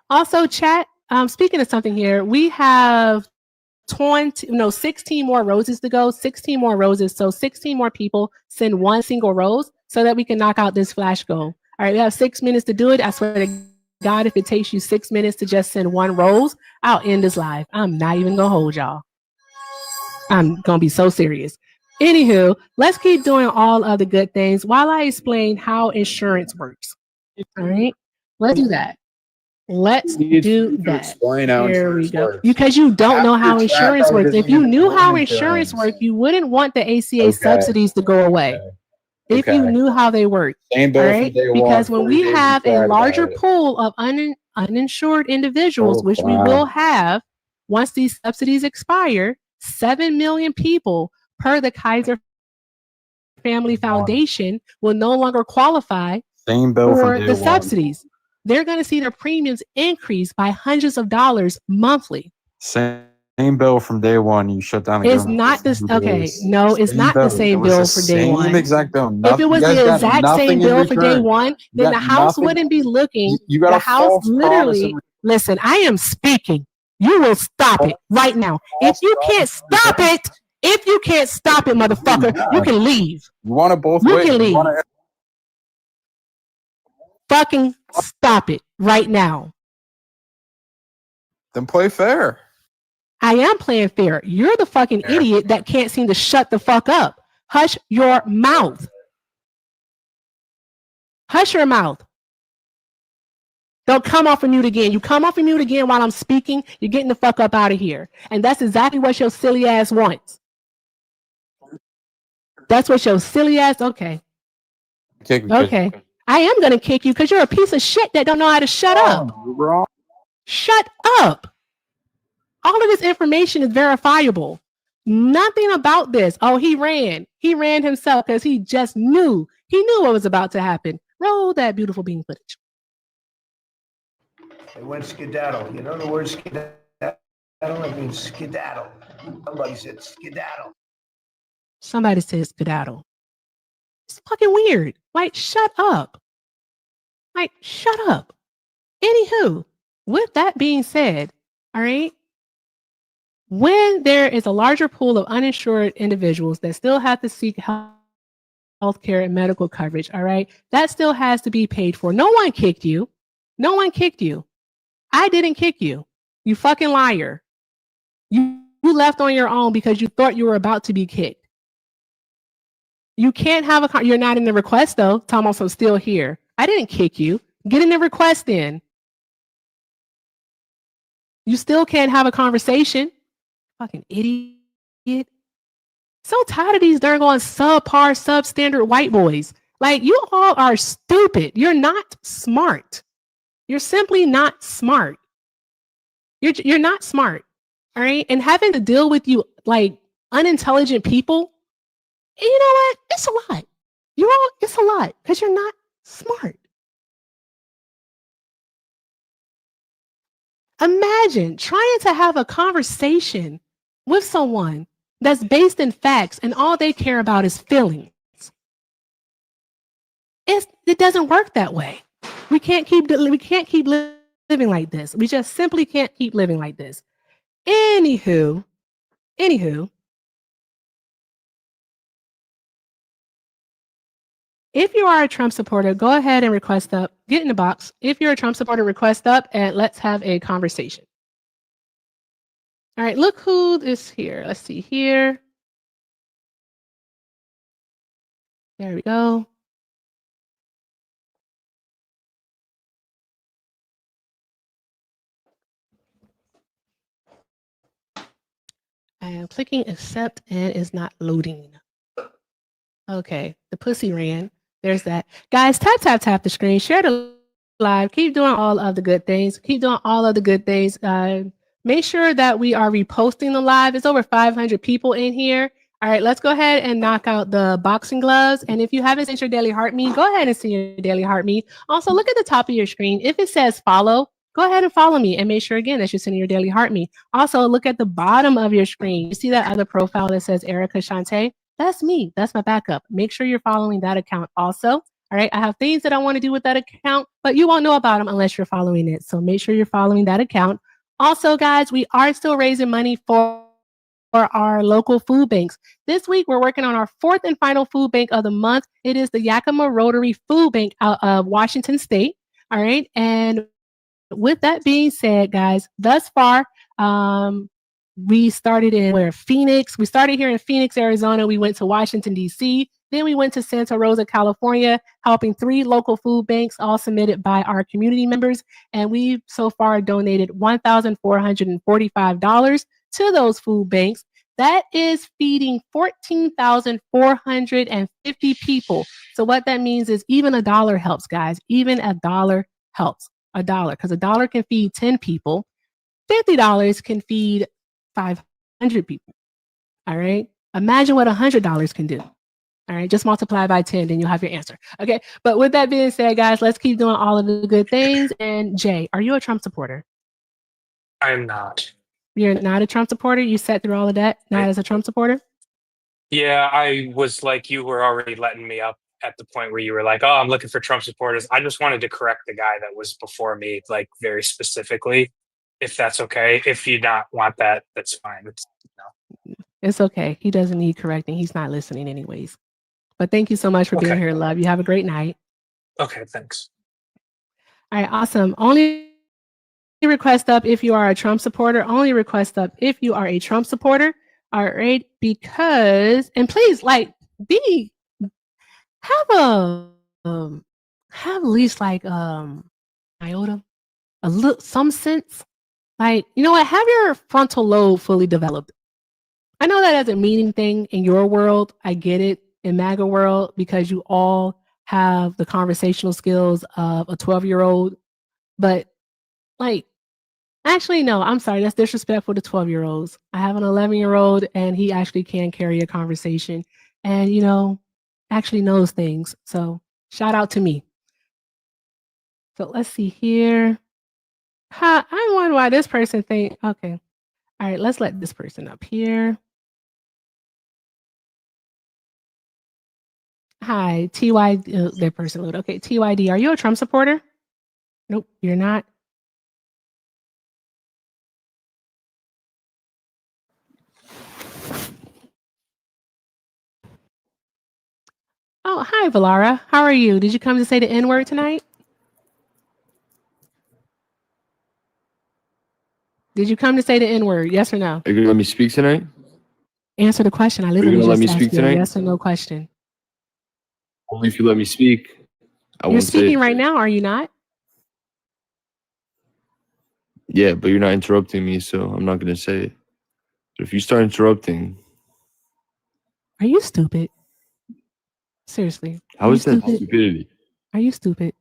Also, chat, speaking of something here, we have 16 more roses to go, 16 more roses. So 16 more people send one single rose so that we can knock out this flash goal. All right, we have 6 minutes to do it. I swear to God, if it takes you 6 minutes to just send one rose, I'll end this live. I'm not even gonna hold y'all. I'm gonna be so serious. Anywho, let's keep doing all of the good things while I explain how insurance works. All right, let's do that. Let's do that. Explain how Here we insurance go. works. Because you don't know how After chat insurance probably works. doesn't If you even knew how know insurance insurance. worked, you wouldn't want the ACA Okay. subsidies to go away. Okay. if you Okay. knew how they work. Same All bill right? from day Because one. when we 40 days have you a cried larger about it. pool of uninsured individuals, Oh, which we wow. will have once these subsidies expire, 7 million people per the Kaiser Family Foundation will no longer qualify Same bill from for day the one. subsidies. They're going to see their premiums increase by hundreds of dollars monthly. Same bill from day one. You shut down the It's government. not this. Okay, no, it's Same not the bill. same It was bill the for day same one. exact bill. If it You was guys the got exact nothing same in bill for day return. one, You then got the House nothing. wouldn't be looking. You got The a House false promise. literally, listen, I am speaking. You will stop it right now. If you can't stop it, motherfucker, you can leave. You want it both You ways. can You leave. want it. Fucking stop it right now. Then play fair. I am playing fair. You're the fucking idiot that can't seem to shut the fuck up. Hush your mouth. Hush your mouth. Don't come off of mute again. You come off of mute again while I'm speaking, you're getting the fuck up out of here. And that's exactly what your silly ass wants. That's what your silly ass, okay. Okay. I am going to kick you because you're a piece of shit that don't know how to shut up. Wrong. Shut up. All of this information is verifiable. Nothing about this. Oh, he ran. He ran himself because he just knew. He knew what was about to happen. Roll that beautiful bean footage. They went skedaddle. You know the word skedaddle? It means skedaddle. Somebody said skedaddle. Somebody says skedaddle. It's fucking weird. Like, shut up. Like, shut up. Anywho, with that being said, all right, when there is a larger pool of uninsured individuals that still have to seek health care and medical coverage, all right, that still has to be paid for. No one kicked you. No one kicked you. I didn't kick you. You fucking liar. You left on your own because you thought you were about to be kicked. You can't have you're not in the request though. Thomas, I'm still here. I didn't kick you. Get in the request in. You still can't have a conversation. Fucking idiot. So tired of these darn going subpar, substandard white boys. Like, you all are stupid. You're not smart. You're simply not smart. You're not smart. All right. And having to deal with you like unintelligent people, you know what? It's a lot. It's a lot because you're not smart. Imagine trying to have a conversation with someone that's based in facts and all they care about is feelings. It doesn't work that way. We can't keep living like this. We just simply can't keep living like this. Anywho, if you are a Trump supporter, go ahead and request up. Get in the box. If you're a Trump supporter, request up and let's have a conversation. All right, look who is here. Let's see here. There we go. I am clicking accept and it's not loading. Okay, the pussy ran. There's that. Guys, tap the screen. Share the live. Keep doing all of the good things. Keep doing all of the good things. Make sure that we are reposting the live. It's over 500 people in here. All right, let's go ahead and knock out the boxing gloves. And if you haven't sent your daily heart me, go ahead and send your daily heart me. Also, look at the top of your screen. If it says follow, go ahead and follow me and make sure again that you're sending your daily heart me. Also, look at the bottom of your screen. You see that other profile that says Erica Shante? That's me. That's my backup. Make sure you're following that account also. All right. I have things that I want to do with that account, but you won't know about them unless you're following it. So make sure you're following that account. Also, guys, we are still raising money for our local food banks. This week, we're working on our fourth and final food bank of the month. It is the Yakima Rotary Food Bank out of Washington State. All right. And with that being said, guys, thus far, we started in Phoenix. We started here in Phoenix, Arizona. We went to Washington, D.C. Then we went to Santa Rosa, California, helping 3 local food banks, all submitted by our community members. And we've so far donated $1,445 to those food banks. That is feeding 14,450 people. So what that means is even $1 helps, guys. Even $1 helps. $1, because $1 can feed 10 people. $50 can feed 500 people. All right. Imagine what $100 can do. All right. Just multiply by 10, then you'll have your answer. Okay. But with that being said, guys, let's keep doing all of the good things. And Jay, are you a Trump supporter? I am not. You're not a Trump supporter? You sat through all of that, not as a Trump supporter? Yeah, I was like, you were already letting me up at the point where you were like, oh, I'm looking for Trump supporters. I just wanted to correct the guy that was before me, like very specifically, if that's okay. If you not want that, that's fine. It's okay. He doesn't need correcting. He's not listening anyways. But thank you so much for being Okay. here, love. You have a great night. Okay, thanks. All right, awesome. Only request up if you are a Trump supporter. Only request up if you are a Trump supporter. All right, because, and please, like, have at least like iota, a little, some sense. Like, you know what? Have your frontal lobe fully developed. I know that doesn't mean anything in your world. I get it in MAGA world because you all have the conversational skills of a 12-year-old. But like, actually, no, I'm sorry. That's disrespectful to 12-year-olds. I have an 11-year-old and he actually can carry a conversation and, you know, actually knows things. So shout out to me. So let's see here. I wonder why this person think, okay. All right, let's let this person up here. Hi, TY, their person load. Okay, TYD, are you a Trump supporter? Nope, you're not. Oh, hi, Valara. How are you? Did you come to say the N-word tonight? Did you come to say the N-word? Yes or no? Are you gonna let me speak tonight? Answer the question. I you literally gonna let just me asked speak you a tonight? yes or no question. Only if you let me speak. I You're won't say speaking it. right now, are you not? Yeah, but you're not interrupting me, so I'm not gonna say it. But if you start interrupting, Are you stupid? Seriously. how Are you is that stupid? stupidity? Are you stupid?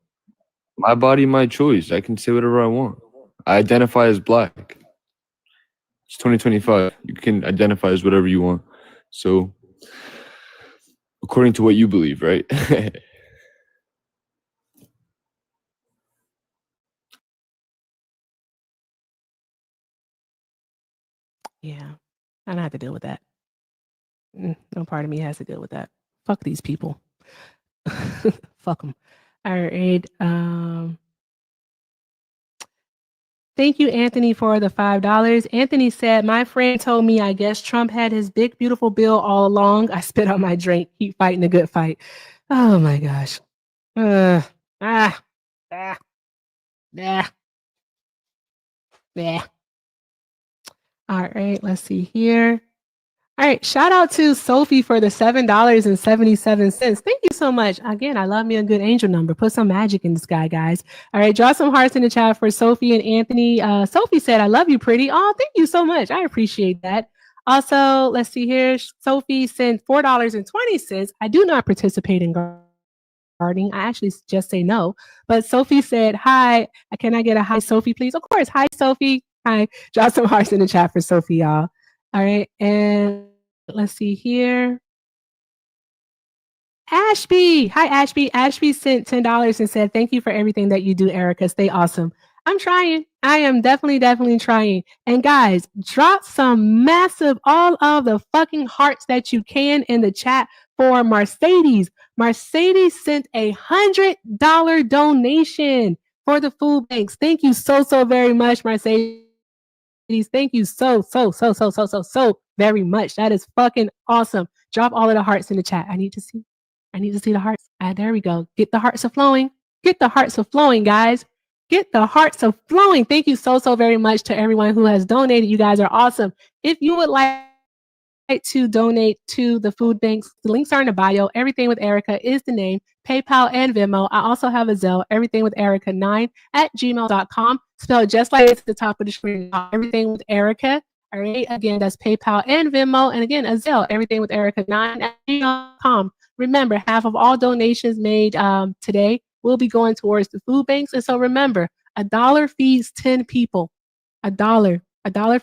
My body, my choice. I can say whatever I want. I identify as black. It's 2025. You can identify as whatever you want. So, according to what you believe, right? Yeah, I don't have to deal with that. No part of me has to deal with that. Fuck these people. Fuck them. All right. Thank you, Anthony, for the $5. Anthony said, my friend told me, I guess Trump had his big, beautiful bill all along. I spit out my drink. Keep fighting a good fight. Oh my gosh. Yeah. All right, let's see here. All right, shout out to Sophie for the $7.77. Thank you so much. Again, I love me a good angel number. Put some magic in the sky, guys. All right, draw some hearts in the chat for Sophie and Anthony. Sophie said, I love you, pretty. Oh, thank you so much. I appreciate that. Also, let's see here. Sophie sent $4.20. I do not participate in gardening. I actually just say no. But Sophie said, hi, can I get a hi, Sophie, please? Of course. Hi, Sophie. Hi. Draw some hearts in the chat for Sophie, y'all. All right. And let's see here. Ashby. Hi, Ashby. Ashby sent $10 and said, thank you for everything that you do, Erica. Stay awesome. I'm trying. I am definitely trying. And guys, drop some massive, all of the fucking hearts that you can in the chat for Mercedes. Mercedes sent $100 donation for the food banks. Thank you so very much, Mercedes. Thank you so very much. That is fucking awesome. Drop all of the hearts in the chat. I need to see the hearts. There we go. Get the hearts a flowing. Get the hearts a flowing, guys. Get the hearts a flowing. Thank you so very much to everyone who has donated. You guys are awesome. If you would like to donate to the food banks, the links are in the bio. Everything with Erica is the name. PayPal and Venmo. I also have a Zelle, everything with Erica 9 at gmail.com. Spelled just like it's at the top of the screen. Everything with Erica All right. Again, that's PayPal and Venmo. And again, Azelle, everything with Erica9.com. Remember, half of all donations made today will be going towards the food banks. And so remember, $1 feeds 10 people. $1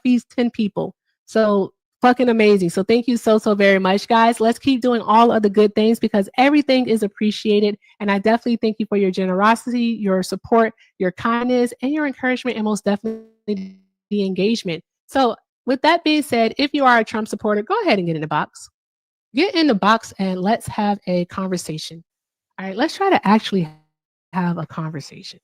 feeds 10 people. So fucking amazing. So thank you so very much, guys. Let's keep doing all of the good things because everything is appreciated. And I definitely thank you for your generosity, your support, your kindness, and your encouragement, and most definitely the engagement. So with that being said, if you are a Trump supporter, go ahead and get in the box. Get in the box and let's have a conversation. All right, let's try to actually have a conversation.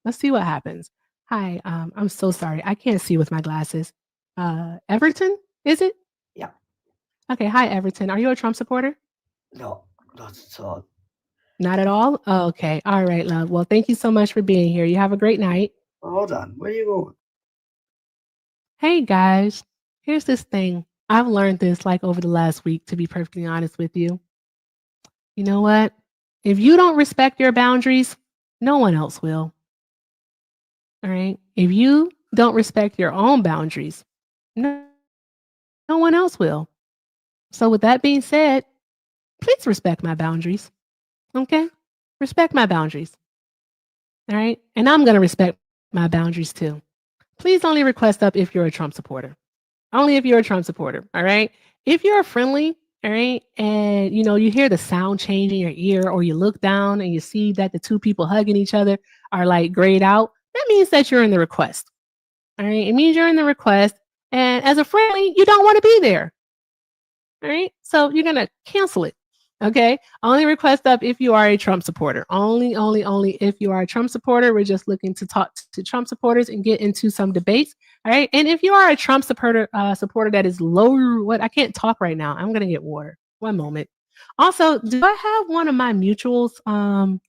Let's see what happens. Hi, I'm so sorry. I can't see with my glasses. Everton, is it? Yeah. Okay, hi, Everton. Are you a Trump supporter? No, not at all. Not at all? Oh, okay. All right, love. Well, thank you so much for being here. You have a great night. Hold on. Where are you going? Hey, guys. Here's this thing. I've learned this like over the last week, to be perfectly honest with you. You know what? If you don't respect your boundaries, no one else will. All right? If you don't respect your own boundaries, no one else will. So, with that being said, please respect my boundaries. Okay? Respect my boundaries. All right? And I'm going to respect my boundaries too. Please only request up if you're a Trump supporter. Only if you're a Trump supporter. All right? If you're friendly, all right, and you hear the sound change in your ear, or you look down and you see that the two people hugging each other are like grayed out, that means that you're in the request. All right? It means you're in the request. And as a friendly, you don't want to be there. All right. So you're going to cancel it. Okay. Only request up if you are a Trump supporter. Only if you are a Trump supporter. We're just looking to talk to Trump supporters and get into some debates. All right. And if you are a Trump supporter that is low, I can't talk right now. I'm going to get water. One moment. Also, do I have one of my mutuals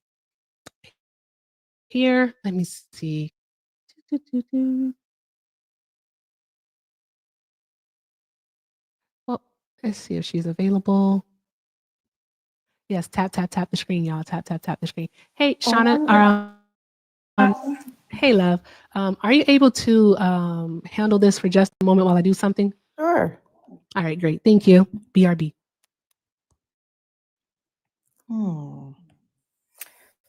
here? Let me see. Well, let's see if she's available. Yes, tap the screen, y'all. Tap the screen. Hey, Shauna. Hey, love. Are you able to handle this for just a moment while I do something? Sure. All right, great. Thank you. BRB.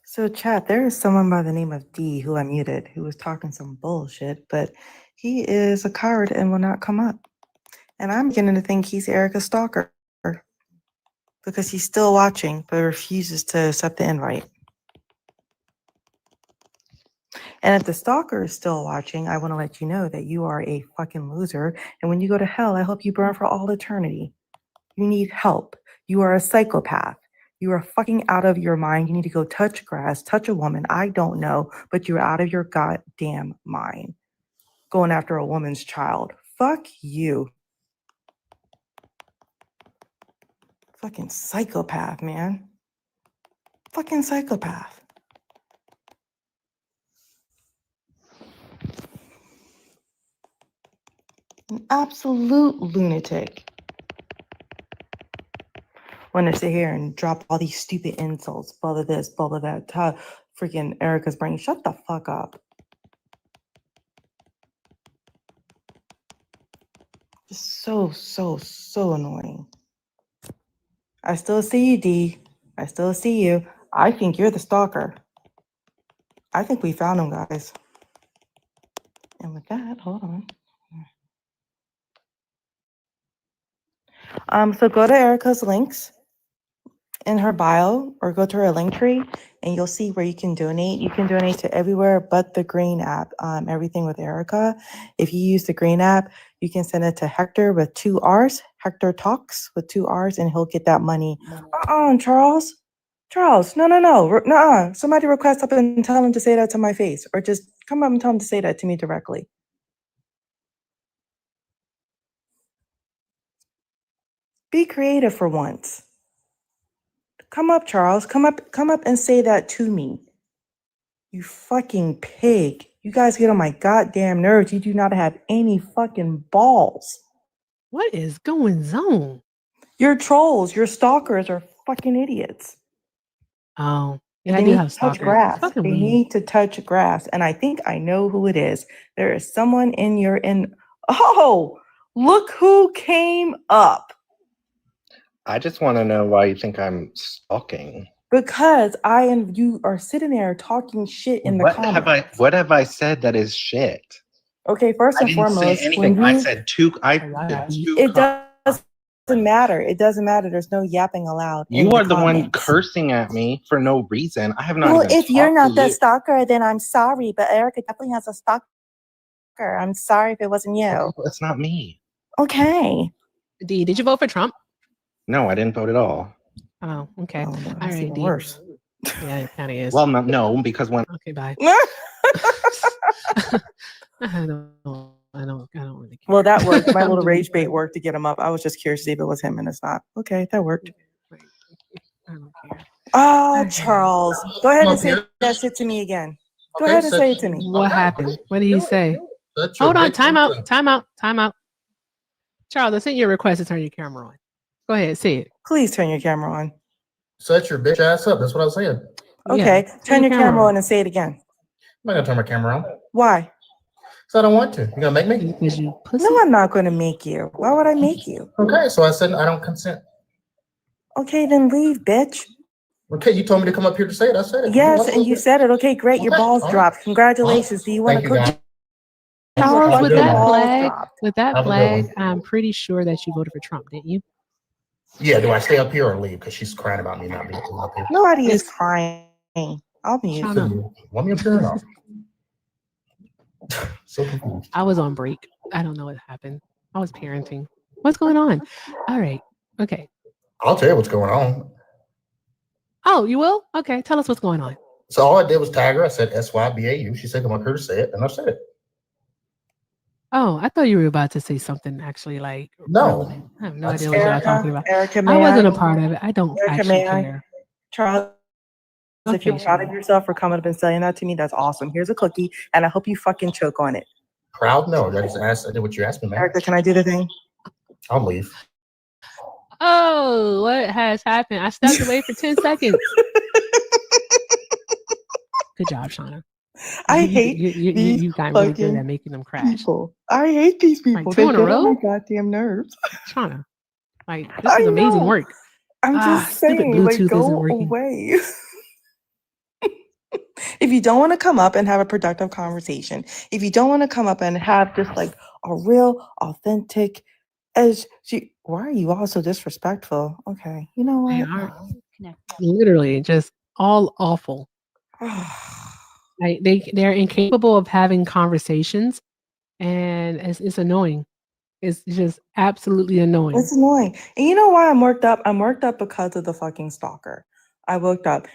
So, chat, there is someone by the name of D who I muted who was talking some bullshit, but he is a coward and will not come up. And I'm beginning to think he's Erica's stalker because he's still watching but refuses to accept the invite. And if the stalker is still watching, I want to let you know that you are a fucking loser. And when you go to hell, I hope you burn for all eternity. You need help. You are a psychopath. You are fucking out of your mind. You need to go touch grass, touch a woman. I don't know, but you're out of your goddamn mind. Going after a woman's child. Fuck you. Fucking psychopath, man. Fucking psychopath. An absolute lunatic. Want to sit here and drop all these stupid insults, blah, blah, this, blah, blah, that. Freaking Erica's brain. Shut the fuck up. Just so annoying. I still see you, D. I still see you. I think you're the stalker. I think we found him, guys. And with that, hold on. So go to Erica's links in her bio or go to her link tree and you'll see where you can donate. You can donate to everywhere but the green app, everything with Erica. If you use the green app, you can send it to Hector with 2 R's, Hector Talks with 2 R's, and he'll get that money. Charles. Charles, no. Somebody request up and tell him to say that to my face, or just come up and tell him to say that to me directly. Be creative for once. Come up, Charles. Come up and say that to me. You fucking pig. You guys get on my goddamn nerves. You do not have any fucking balls. What is going on? Your trolls, your stalkers are fucking idiots. Oh, yeah, They I do need have to touch stalkers. grass. Fucking They weed. need to touch grass. And I think I know who it is. There is someone in Oh, look who came up. I just want to know why you think I'm stalking. Because I and you are sitting there talking shit in the comments. What have I said that is shit? Okay, first I and didn't foremost, say anything. when I you, said two. it doesn't matter. It doesn't matter. There's no yapping allowed. You in are the one comments. cursing at me for no reason. I have not Well, even if you're talked not to the you. stalker, then I'm sorry, but Erica definitely has a stalker. I'm sorry if it wasn't you. Okay, well, it's not me. Okay. D, did you vote for Trump? No, I didn't vote at all. Oh, okay. Oh, no, All that's right, even D. worse. Yeah, it kind of is. Well, no, because when Okay, bye. I don't really care. Well, that worked. My little rage bait worked to get him up. I was just curious to see if it was him, and it's not. Okay, that worked. I don't care. Oh, Charles, go ahead and say that shit to me again. Go ahead and say it to me. What happened? What did he say? Hold on, time out. Charles, I sent you a request to turn your camera on. Go ahead, say it. Please turn your camera on. Shut your bitch ass up. That's what I was saying. Okay, Yeah, turn your camera on and say it again. I'm not gonna turn my camera on. Why? So I don't want to. You gonna make me? Because you pussy. No, I'm not going to make you. Why would I make you? Okay, so I said I don't consent. Okay, then leave, bitch. Okay, you told me to come up here to say it. I said it. Yes, and you said it. Okay, great. Your Okay, balls all right. dropped. Congratulations. Do you want Thank to you, cook? guys. Charles, with good that one. flag, Have a good one. I'm pretty sure that you voted for Trump, didn't you? Yeah, do I stay up here or leave? Because she's crying about me not being up here. Nobody is crying. I'll mute. Shut up. Want me up here or not? So confused. I was on break. I don't know what happened. I was parenting. What's going on? All right. Okay. I'll tell you what's going on. Oh, you will? Okay. Tell us what's going on. So all I did was tag her. I said SYBAU. She said come up here to say it, and I said it. Oh, I thought you were about to say something actually like No. relevant. I have no That's idea what y'all Erica, talking about. Erica, I may wasn't I? a part of it. I don't Erica, actually may I? care. Charles, if you're Okay, proud of Shannon. yourself for coming up and saying that to me, that's awesome. Here's a cookie, and I hope you fucking choke on it. Proud? No. I just asked. I did what you asked me, man. Erica, can I do the thing? I'll leave. Oh, what has happened? I stepped away for 10 seconds. Good job, Shauna. I hate these you got really good fucking at making them crash. people. I hate these people. Like They 2 in a get on my row? goddamn nerves. Shauna, like this I is amazing know. work. I'm just Stupid saying, like, Bluetooth isn't go working. away. If you don't want to come up and have a productive conversation, if you don't want to come up and have just like a real authentic why are you all so disrespectful? Okay, you know They what? are literally just all awful. Like they're incapable of having conversations, and it's annoying. It's just absolutely annoying. It's annoying. And you know why I'm worked up? I'm worked up because of the fucking stalker. I worked up.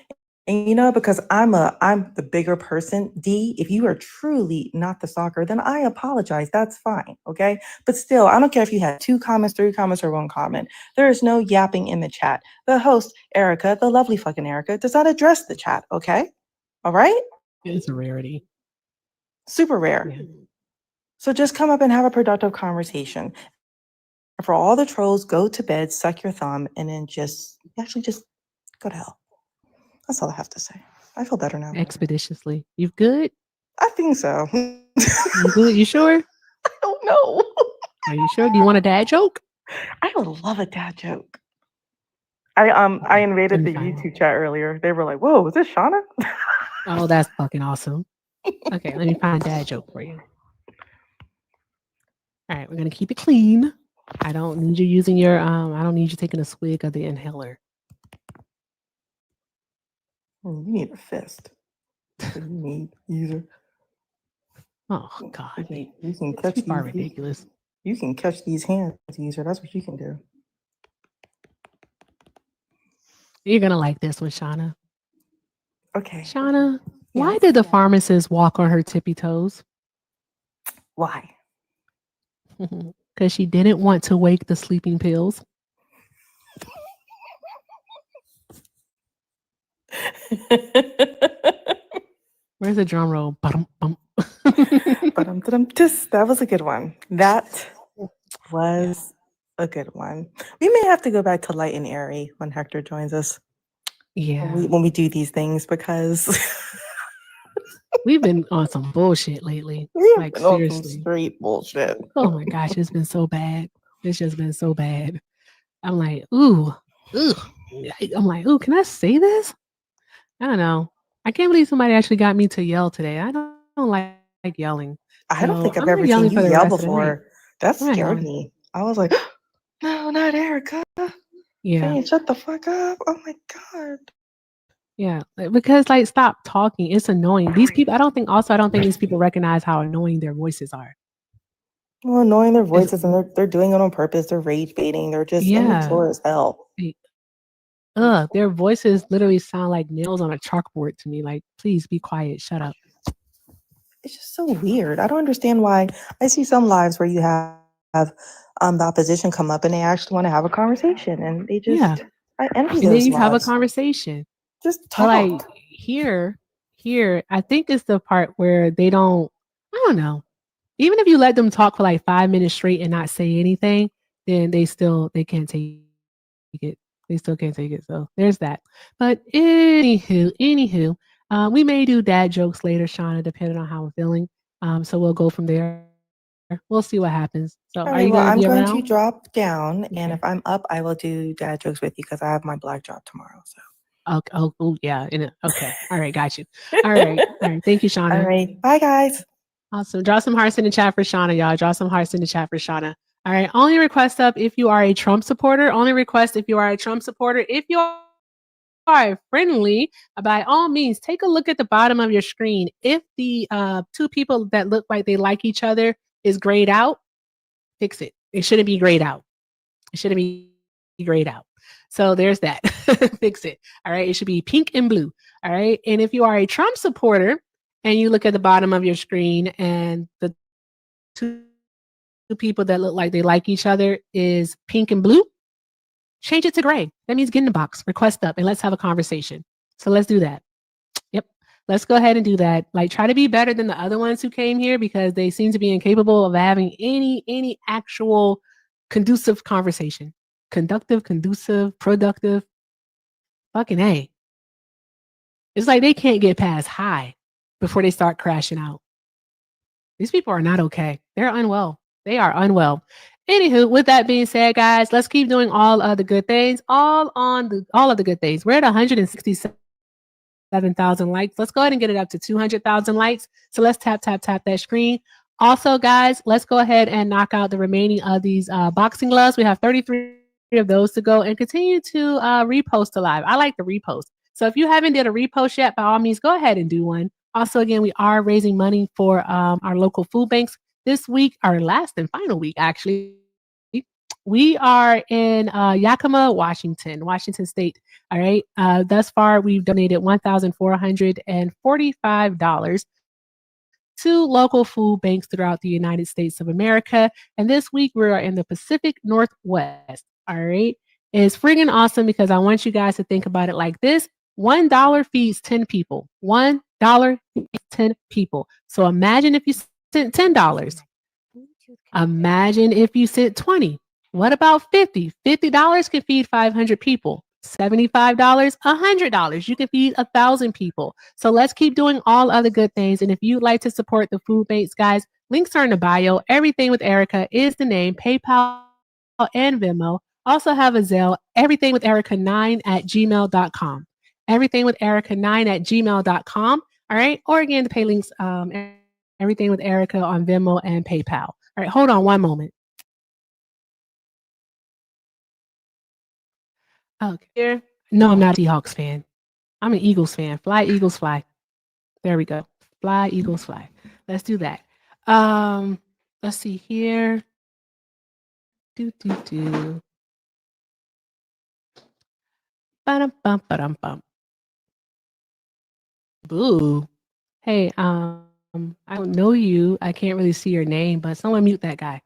And you know, because I'm the bigger person. D, if you are truly not the stalker, then I apologize. That's fine. Okay. But still, I don't care if you had 2 comments, 3 comments, or 1 comment. There is no yapping in the chat. The host, Erica, the lovely fucking Erica, does not address the chat. Okay. All right. It's a rarity. Super rare. Yeah. So just come up and have a productive conversation. And for all the trolls, go to bed, suck your thumb, and then just go to hell. That's all I have to say. I feel better now. Expeditiously. You good? I think so. You good? You sure? I don't know. Are you sure? Do you want a dad joke? I would love a dad joke. I invaded the Fine. YouTube chat earlier. They were like, "Whoa, is this Shauna?" Oh, that's fucking awesome. Okay, let me find a dad joke for you. All right, we're gonna keep it clean. I don't need you using your I don't need you taking a swig of the inhaler. You need a fist. You need user. Oh God, You can catch you are these. ridiculous. You can catch these hands, user. That's what you can do. You're gonna like this one, Shauna. Okay. Shauna, why Yes. did the pharmacist walk on her tippy toes? Why? Because she didn't want to wake the sleeping pills. Where's the drum roll? Bum, bum. That was a good one. That was a good one. We may have to go back to light and airy when Hector joins us. Yeah. When we do these things, because We've been on some bullshit lately. We have Like been on some seriously. straight bullshit. Oh my gosh, it's been so bad. It's just been so bad. I'm like, ooh, I'm like, ooh, can I say this? I don't know. I can't believe somebody actually got me to yell today. I don't like yelling. I don't So think I've I'm not ever seen yelling you for the yell rest of the night. before. That I'm not scared yelling. me. I was like, no, not Erica. Yeah. Saying shut the fuck up. Oh my God. Yeah. Because like stop talking. It's annoying. These people, I don't think these people recognize how annoying their voices are. Well, knowing their It's, voices and they're doing it on purpose. They're rage baiting. They're just yeah. immature as hell. Their voices literally sound like nails on a chalkboard to me. Like, please be quiet. Shut up. It's just so weird. I don't understand why. I see some lives where you have the opposition come up and they actually want to have a conversation and they just Yeah. I envy And then those you have a lives. conversation. Just But like talk. here, I think it's the part where they don't, I don't know. Even if you let them talk for like 5 minutes straight and not say anything, then they can't take it. They still can't take it. So there's that. But anywho, we may do dad jokes later, Shauna, depending on how I'm feeling. So we'll go from there. We'll see what happens. So All are right, you well, gonna I'm be going around? to drop down, and Okay. if I'm up, I will do dad jokes with you because I have my black job tomorrow. So. Oh yeah. Okay. All right. Got you. All right. Thank you, Shauna. All right. Bye, guys. Awesome. Draw some hearts in the chat for Shauna, y'all. Draw some hearts in the chat for Shauna. All right. Only request up if you are a Trump supporter. Only request if you are a Trump supporter. If you are friendly, by all means, take a look at the bottom of your screen. If the two people that look like they like each other is grayed out, fix it. It shouldn't be grayed out. It shouldn't be grayed out. So there's that. Fix it. All right. It should be pink and blue. All right. And if you are a Trump supporter and you look at the bottom of your screen and the two people that look like they like each other is pink and blue, change it to gray. That means get in the box, request up, and let's have a conversation. So let's do that. Yep. Let's go ahead and do that. Like try to be better than the other ones who came here because they seem to be incapable of having any actual conducive conversation. Conductive, conducive, productive. Fucking A. It's like they can't get past high before they start crashing out. These people are not okay. They're unwell. They are unwell. Anywho, with that being said, guys, let's keep doing all of the good things. All of the good things. We're at 167,000 likes. Let's go ahead and get it up to 200,000 likes. So let's tap that screen. Also, guys, let's go ahead and knock out the remaining of these boxing gloves. We have 33 of those to go and continue to repost a live. I like the repost. So if you haven't did a repost yet, by all means, go ahead and do one. Also, again, we are raising money for our local food banks this week, our last and final week, actually. We are in Yakima, Washington State. All right. Thus far, we've donated $1,445 to local food banks throughout the United States of America. And this week, we're in the Pacific Northwest. All right. It's friggin' awesome because I want you guys to think about it like this. $1 feeds 10 people. $1 feeds 10 people. So imagine if you sent $10. Imagine if you sent 20. What about 50? $50 can feed 500 people. $75, $100. You can feed 1,000 people. So let's keep doing all other good things. And if you'd like to support the food banks, guys, links are in the bio. Everything with Erica is the name. PayPal and Venmo. Also have a Zelle. Everything with Erica9@gmail.com. Everything with Erica9@gmail.com. All right. Or again, the pay links. Everything with Erica on Venmo and PayPal. All right. Hold on one moment. Okay. No, I'm not a Seahawks fan. I'm an Eagles fan. Fly, Eagles, fly. There we go. Fly, Eagles, fly. Let's do that. Let's see here. Ba-dum-bum. Boo. Hey, I don't know you. I can't really see your name, but someone mute that guy.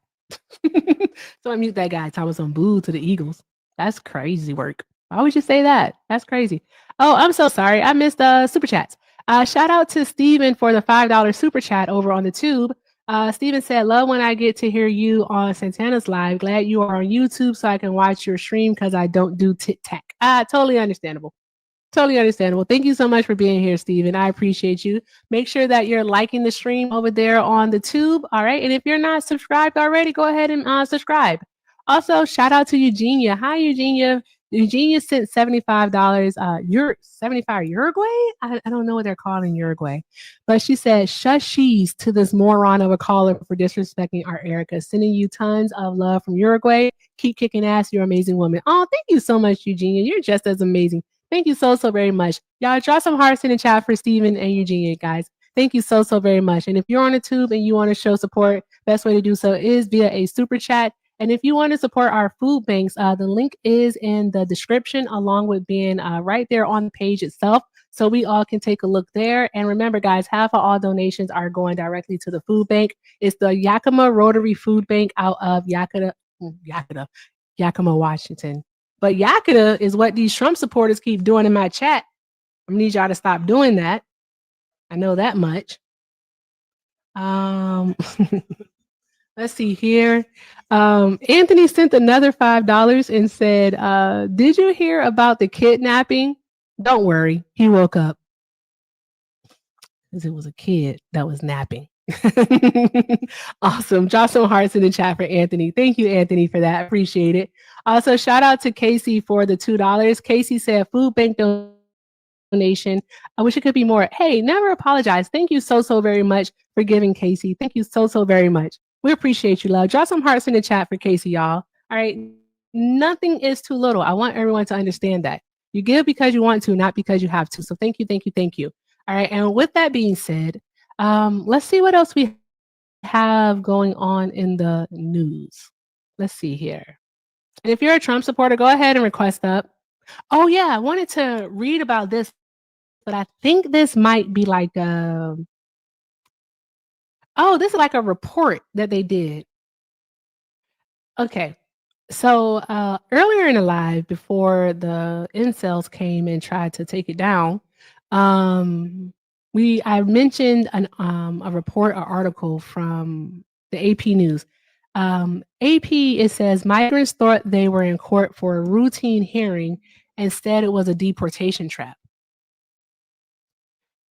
Someone mute that guy. Thomas on boo to the Eagles. That's crazy work. Why would you say that? That's crazy. Oh, I'm so sorry. I missed super chats. Shout out to Steven for the $5 super chat over on the tube. Steven said, love when I get to hear you on Santana's live. Glad you are on YouTube so I can watch your stream because I don't do tic-tac. Totally understandable. Totally understandable. Thank you so much for being here, Steven. I appreciate you. Make sure that you're liking the stream over there on the tube. All right. And if you're not subscribed already, go ahead and subscribe. Also, shout out to Eugenia. Hi, Eugenia. Eugenia sent $75. You're 75 Uruguay? I don't know what they're calling Uruguay. But she said, shushies to this moron of a caller for disrespecting our Erica. Sending you tons of love from Uruguay. Keep kicking ass. You're an amazing woman. Oh, thank you so much, Eugenia. You're just as amazing. Thank you so very much. Y'all drop some hearts in the chat for Steven and Eugenia, guys. Thank you so very much. And if you're on the tube and you want to show support, best way to do so is via a super chat. And if you want to support our food banks, the link is in the description along with being right there on the page itself. So we all can take a look there. And remember, guys, half of all donations are going directly to the food bank. It's the Yakima Rotary Food Bank out of Yakima, Washington. But Yakida is what these Trump supporters keep doing in my chat. I need y'all to stop doing that. I know that much. Let's see here. Anthony sent another $5 and said, did you hear about the kidnapping? Don't worry, he woke up. Because it was a kid that was napping. Awesome. Drop some hearts in the chat for Anthony. Thank you, Anthony, for that. Appreciate it. Also, shout out to Casey for the $2. Casey said, food bank donation. I wish it could be more. Hey, never apologize. Thank you so very much for giving, Casey. Thank you so very much. We appreciate you, love. Drop some hearts in the chat for Casey, y'all. All right. Nothing is too little. I want everyone to understand that. You give because you want to, not because you have to. So thank you, thank you, thank you. All right. And with that being said, let's see what else we have going on in the news. Let's see here. And if you're a Trump supporter, go ahead and request up. Oh yeah, I wanted to read about this, but I think this might be like this is like a report that they did. Okay. So earlier in the live, before the incels came and tried to take it down, I mentioned a report or article from the AP News. AP, it says migrants thought they were in court for a routine hearing. Instead, it was a deportation trap.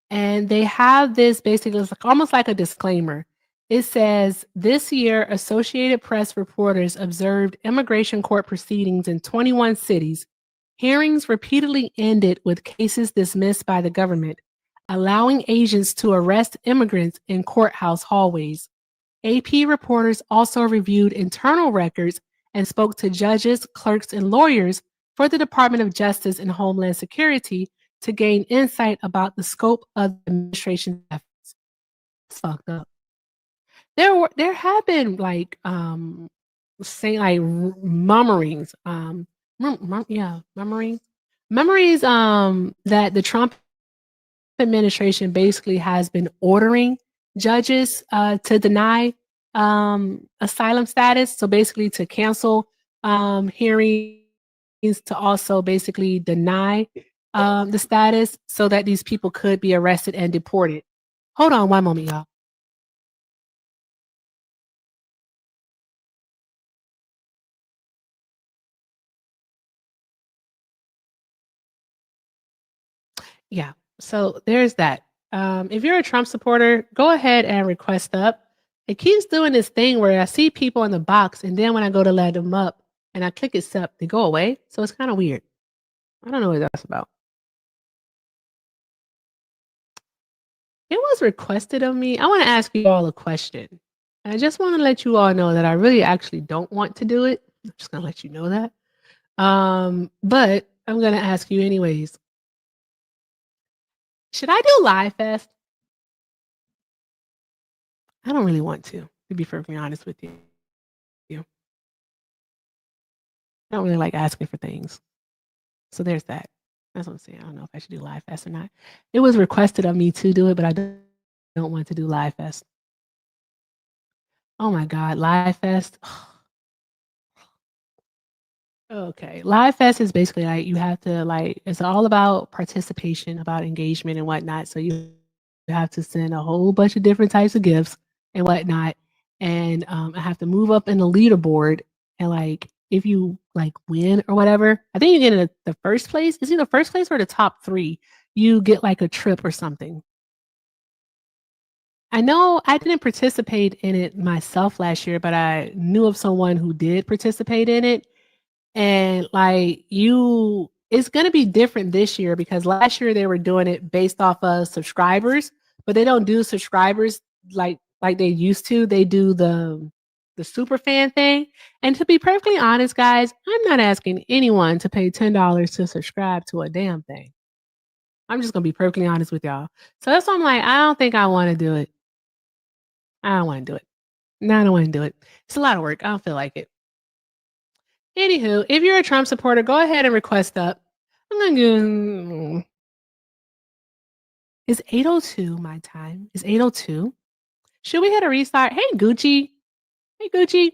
And they have this basically, it's like almost like a disclaimer. It says, this year, Associated Press reporters observed immigration court proceedings in 21 cities. Hearings repeatedly ended with cases dismissed by the government, allowing agents to arrest immigrants in courthouse hallways. AP reporters also reviewed internal records and spoke to judges, clerks, and lawyers for the Department of Justice and Homeland Security to gain insight about the scope of the administration's efforts. It's fucked up. There have been like say like murmurings, memories that the Trump administration basically has been ordering judges to deny asylum status. So basically to cancel hearings, to also basically deny the status so that these people could be arrested and deported. Hold on one moment, y'all. Yeah, so there's that. If you're a Trump supporter, go ahead and request up. It keeps doing this thing where I see people in the box, and then when I go to let them up and I click accept, they go away. So it's kind of weird. I don't know what that's about. It was requested of me. I want to ask you all a question. I just want to let you all know that I really actually don't want to do it. I'm just going to let you know that. But I'm going to ask you anyways. Should I do Live Fest? I don't really want to be perfectly honest with you. I don't really like asking for things. So there's that. That's what I'm saying. I don't know if I should do Live Fest or not. It was requested of me to do it, but I don't want to do Live Fest. Oh my God, Live Fest. Okay, Live Fest is basically like you have to it's all about participation, about engagement and whatnot. So you have to send a whole bunch of different types of gifts and whatnot. And I have to move up in the leaderboard and if you like win or whatever, I think you get in the first place. Is it the first place or the top 3? You get like a trip or something. I know I didn't participate in it myself last year, but I knew of someone who did participate in it. And like it's going to be different this year because last year they were doing it based off of subscribers, but they don't do subscribers like they used to. They do the super fan thing. And to be perfectly honest, guys, I'm not asking anyone to pay $10 to subscribe to a damn thing. I'm just going to be perfectly honest with y'all. So that's why I'm like, I don't think I want to do it. I don't want to do it. No, I don't want to do it. It's a lot of work. I don't feel like it. Anywho, if you're a Trump supporter, go ahead and request up. I'm going to go. It's 8:02 my time. It's 8:02. Should we hit a restart? Hey, Gucci. Hey, Gucci.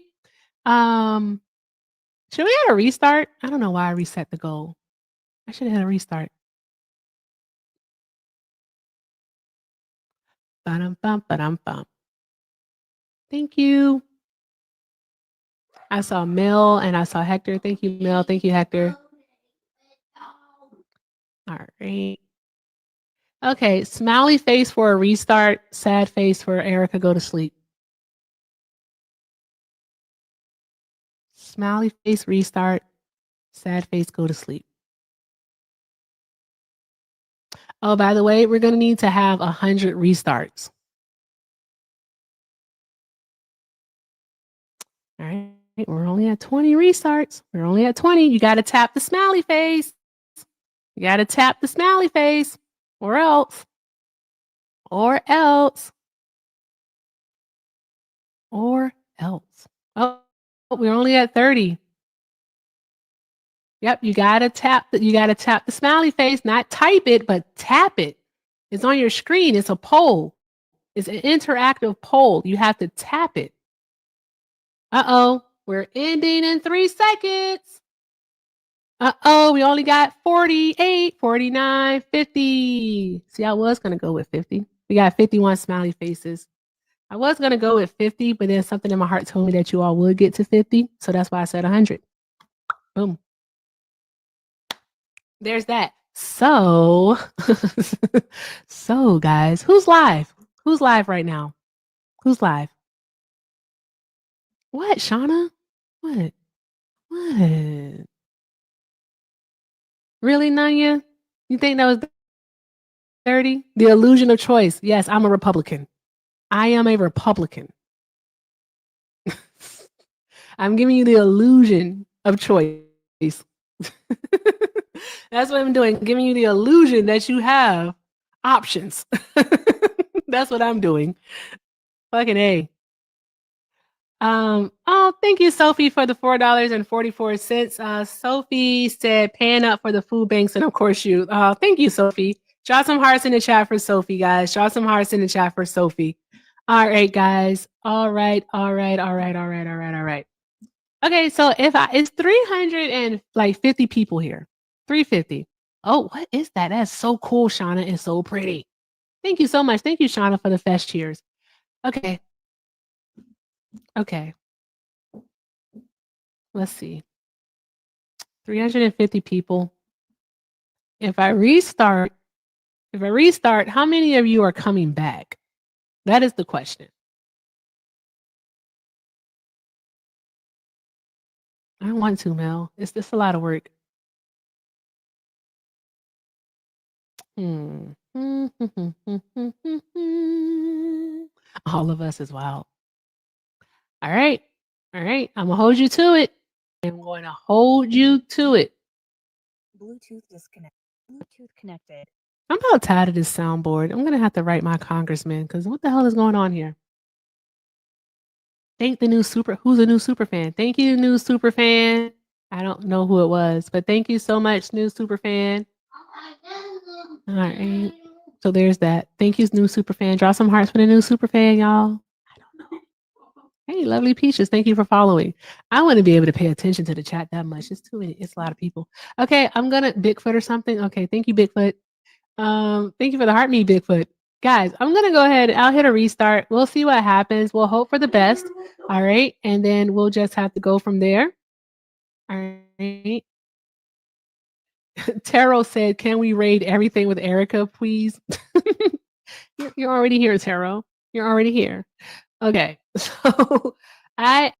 Should we hit a restart? I don't know why I reset the goal. I should have hit a restart. Ba-dum-bum, ba-dum-bum. Thank you. I saw Mel and I saw Hector. Thank you, Mel. Thank you, Hector. All right. Okay, smiley face for a restart, sad face for Erica go to sleep. Smiley face restart, sad face go to sleep. Oh, by the way, we're going to need to have 100 restarts. All right, we're only at 20 restarts. We're only at 20. You got to tap the smiley face. You got to tap the smiley face or else. Or else. Or else. Oh, we're only at 30. Yep, you gotta tap the smiley face, not type it, but tap it. It's on your screen. It's a poll. It's an interactive poll. You have to tap it. Uh-oh, we're ending in 3 seconds. Uh-oh, we only got 48, 49, 50. See, I was gonna go with 50. We got 51 smiley faces. I was gonna go with 50, but then something in my heart told me that you all would get to 50. So that's why I said 100. Boom. There's that. So, so guys, who's live? Who's live right now? Who's live? What, Shauna? What? What? Really, Nanya? You think that was 30? The illusion of choice. Yes, I'm a Republican. I am a Republican. I'm giving you the illusion of choice. That's what I'm doing. Giving you the illusion that you have options. That's what I'm doing. Fucking A. Oh, thank you, Sophie, for the $4.44. Sophie said, "Pan up for the food banks," and of course you. Thank you, Sophie. Drop some hearts in the chat for Sophie, guys. Drop some hearts in the chat for Sophie. All right, guys. All right. Okay, so it's 350 people here. 350. Oh, what is that? That's so cool, Shauna, and so pretty. Thank you so much. Thank you, Shauna, for the fest cheers. Okay. Let's see. 350 people. If I restart, how many of you are coming back? That is the question. I don't want to, Mel. It's just a lot of work. All of us as well. All right. I'm gonna hold you to it. I'm going to hold you to it. Bluetooth disconnected. Bluetooth connected. I'm about tired of this soundboard. I'm gonna have to write my congressman because what the hell is going on here? Thank the new who's a new super fan? Thank you, new super fan. I don't know who it was, but thank you so much, new super fan. All right. So there's that. Thank you, new super fan. Draw some hearts for the new super fan, y'all. I don't know. Hey, lovely peaches. Thank you for following. I want to be able to pay attention to the chat that much. It's too many. It's a lot of people. Okay, I'm gonna Bigfoot or something. Okay, thank you, Bigfoot. Thank you for the heart me, Bigfoot. Guys, I'm gonna go ahead. I'll hit a restart. We'll see what happens. We'll hope for the best. All right, and then we'll just have to go from there. All right. Taro said, "Can we raid everything with Erica, please?" You're already here, Taro. You're already here. Okay, so I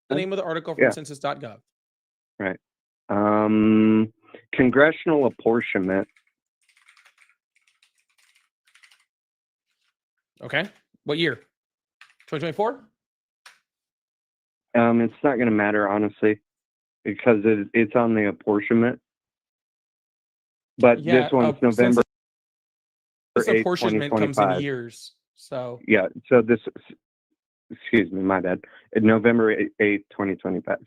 The name of the article from Yeah. census.gov. Right. Congressional apportionment. Okay. What year? 2024? It's not going to matter, honestly, because it's on the apportionment. But Yeah, this one's November this 8th, apportionment comes in 2025. years. So Yeah, so this, excuse me, my bad. November 8th, 2025.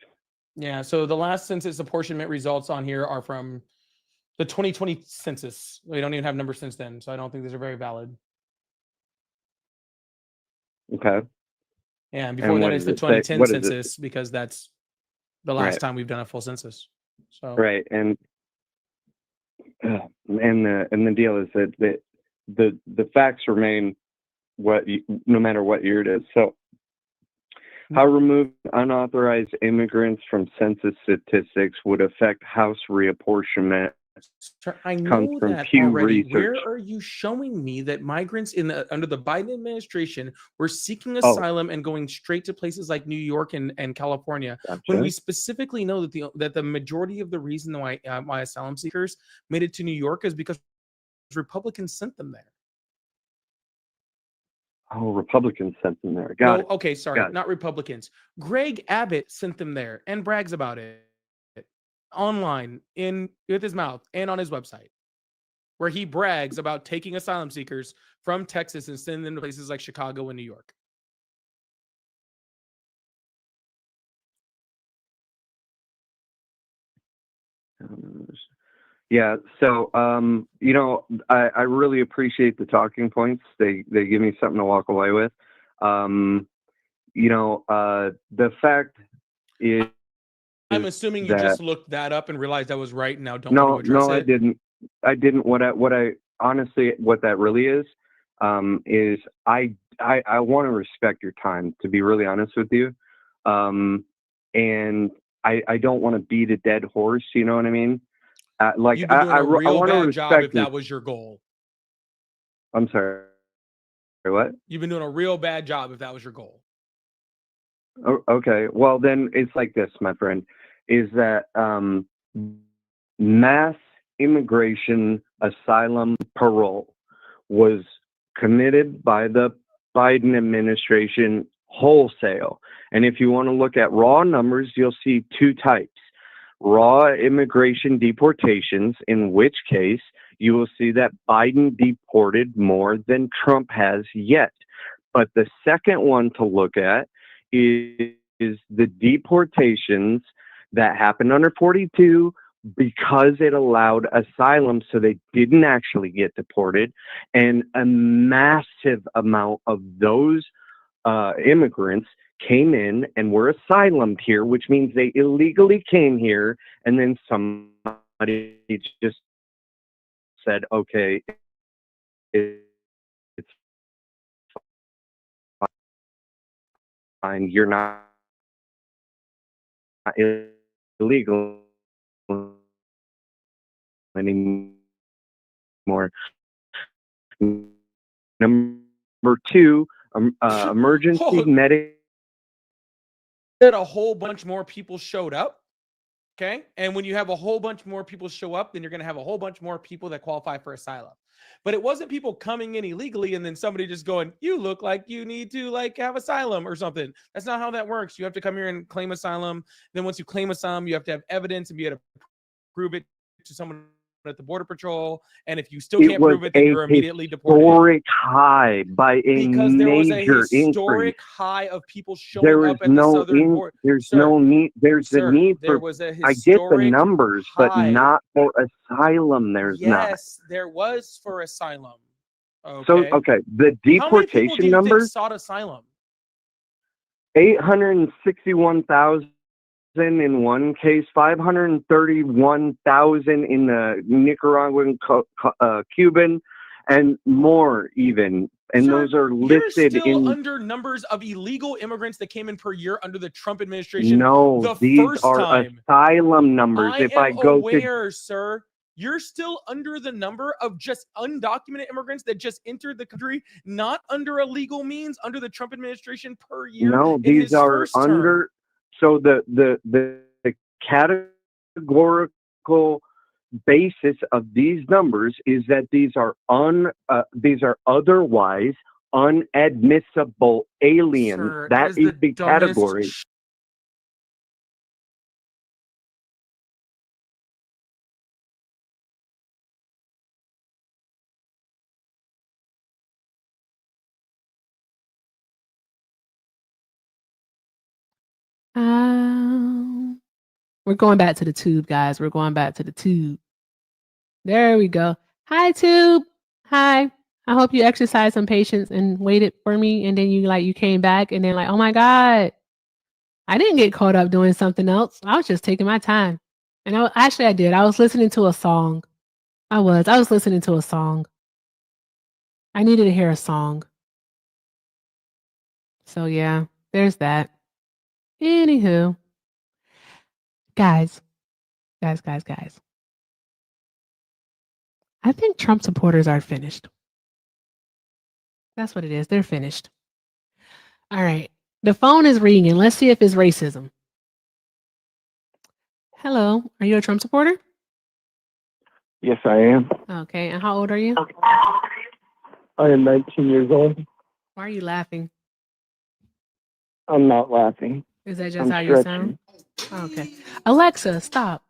yeah, so the last census apportionment results on here are from the 2020 census. We don't even have numbers since then, so I don't think these are very valid. Okay. Yeah, and before And that what is does the it say? 2010 What is it? census because that's the last Right. time we've done a full census. So Right, and the deal is that the facts remain no matter what year it is. So, how removing unauthorized immigrants from census statistics would affect House reapportionment Sir, I comes know from that Pew already. Research. Where are you showing me that migrants under the Biden administration were seeking Oh. asylum and going straight to places like New York and California, when Gotcha. we specifically know that the majority of the reason why asylum seekers made it to New York is because Republicans sent them there. Oh, Republicans sent them there. No, Got it. okay, sorry, Got it. not Republicans. Greg Abbott sent them there and brags about it online with his mouth and on his website, where he brags about taking asylum seekers from Texas and sending them to places like Chicago and New York. Yeah, so I really appreciate the talking points. They give me something to walk away with. The fact is I'm assuming you that just looked that up and realized I was right and now don't want to address no, it. I didn't. What I honestly, what that really is I want to respect your time, to be really honest with you, and I don't want to beat a dead horse. You know what I mean? You've been doing a real want to bad job if respect your. that was your goal. I'm sorry. What? You've been doing a real bad job if that was your goal. Oh, okay. Well, then it's like this, my friend, is that mass immigration, asylum, parole was committed by the Biden administration wholesale. And if you want to look at raw numbers, you'll see two types. Raw immigration deportations, in which case you will see that Biden deported more than Trump has yet. But the second one to look at is the deportations that happened under 42 because it allowed asylum, so they didn't actually get deported. And a massive amount of those immigrants came in and were asylumed here, which means they illegally came here, and then somebody just said, okay, it's fine, you're not illegal anymore. Number two, emergency medic. That a whole bunch more people showed up. Okay. And when you have a whole bunch more people show up, then you're going to have a whole bunch more people that qualify for asylum. But it wasn't people coming in illegally and then somebody just going, you look like you need to have asylum or something. That's not how that works. You have to come here and claim asylum. Then once you claim asylum, you have to have evidence and be able to prove it to someone at the border patrol, and if you still It can't was prove it, then a you're immediately deported. historic high by a Because there was a major increase. historic high of people showing There is up at the no southern border. there's Sir, no need. There's the sir, need there for. was a I get the historic numbers, but high. not for asylum. There's not. Yes, there was for asylum. So Okay. okay, the How many people do deportation you think numbers sought asylum? 861,000 in one case, 531,000 in the Nicaraguan, Cuban, and more even. And Sir, those are you're listed still in. under numbers of illegal immigrants that came in per year under the Trump administration. No, the these first are time. asylum numbers. I If I am go to aware, sir. You're still under the number of just undocumented immigrants that just entered the country, not under illegal means, under the Trump administration per year. no, in these his are first term. under. So the categorical basis of these numbers is that these are otherwise unadmissible aliens. Sir, That is the dumbest category. We're going back to the tube, guys. We're going back to the tube. There we go. Hi, tube. Hi. I hope you exercised some patience and waited for me, and then you came back, and then oh my God, I didn't get caught up doing something else. I was just taking my time, and actually I did. I was listening to a song. I was listening to a song. I needed to hear a song. So yeah, there's that. Anywho, guys. I think Trump supporters are finished. That's what it is. They're finished. All right. The phone is ringing. Let's see if it's racism. Hello. Are you a Trump supporter? Yes, I am. Okay. And how old are you? I am 19 years old. Why are you laughing? I'm not laughing. Is that just I'm how you stretching. sound? Okay. Alexa, stop.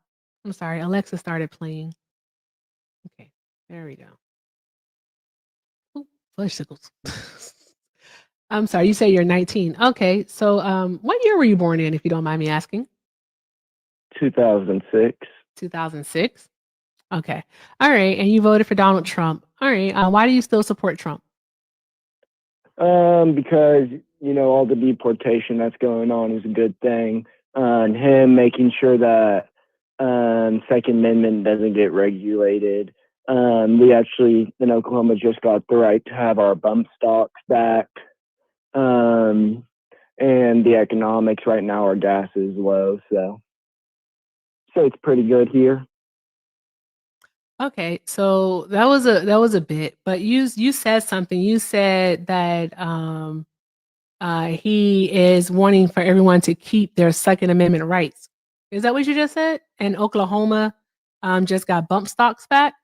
I'm sorry. Alexa started playing. Okay. There we go. Ooh, fudgesicles. I'm sorry. You say you're 19. Okay. So what year were you born in, if you don't mind me asking? 2006. 2006? Okay. All right. And you voted for Donald Trump. All right. Why do you still support Trump? Because, all the deportation that's going on is a good thing. And him making sure that Second Amendment doesn't get regulated. We actually, in Oklahoma, just got the right to have our bump stocks back. And the economics right now, our gas is low. So it's pretty good here. Okay, so that was a bit, but you said something. You said that he is wanting for everyone to keep their Second Amendment rights. Is that what you just said? And Oklahoma just got bump stocks back?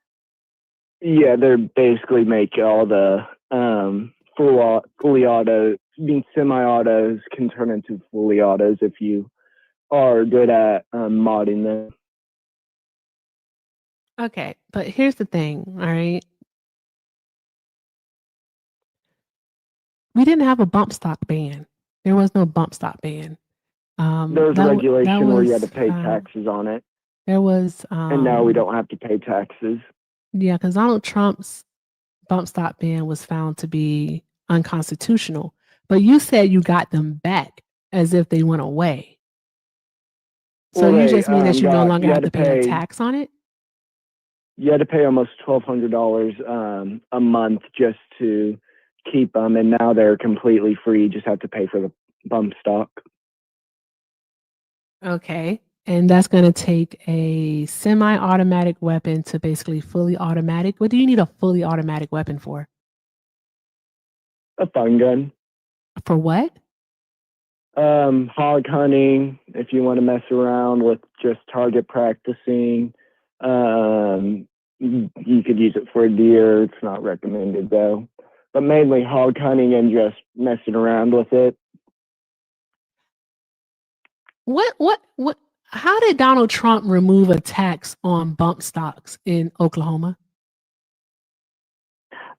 Yeah, they're basically make all the fully auto, semi-autos can turn into fully autos if you are good at modding them. Okay, but here's the thing, all right? We didn't have a bump stock ban. There was no bump stock ban. There was regulation where you had to pay taxes on it. There was, and now we don't have to pay taxes. Yeah, because Donald Trump's bump stock ban was found to be unconstitutional. But you said you got them back as if they went away. So Well, you just mean that you no longer you have had to pay a tax on it? You had to pay almost $1,200 a month just to keep them, and now they're completely free. You just have to pay for the bump stock. Okay. And that's going to take a semi-automatic weapon to basically fully automatic. What do you need a fully automatic weapon for? A fun gun. For what? Hog hunting, if you want to mess around with just target practicing. You could use it for a deer. It's not recommended though. But mainly hog hunting and just messing around with it. What? how did Donald Trump remove a tax on bump stocks in Oklahoma?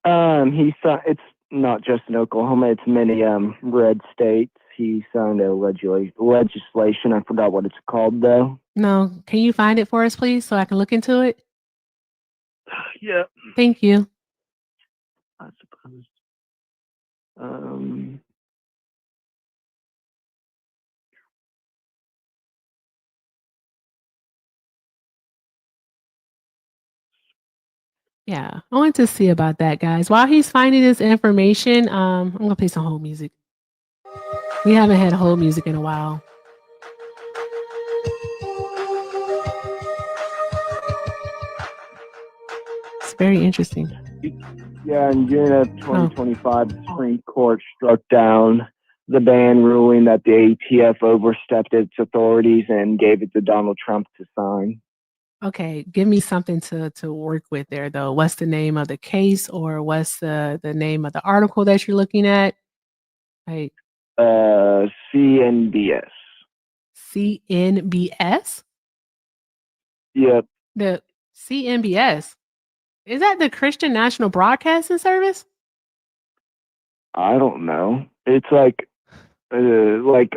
It's not just in Oklahoma, it's many red states. He signed a legislation. I forgot what it's called though. No, can you find it for us, please, so I can look into it? Yeah. Thank you. I suppose. Yeah, I want to see about that, guys. While he's finding this information, I'm gonna play some whole music. We haven't had whole music in a while. It's very interesting. Yeah, in June of 2025, the Supreme Court struck down the ban, ruling that the ATF overstepped its authorities and gave it to Donald Trump to sign. Okay, give me something to work with there, though. What's the name of the case, or what's the name of the article that you're looking at? Like CNBS. CNBS? Yep. The CNBS. Is that the Christian National Broadcasting Service? I don't know. It's like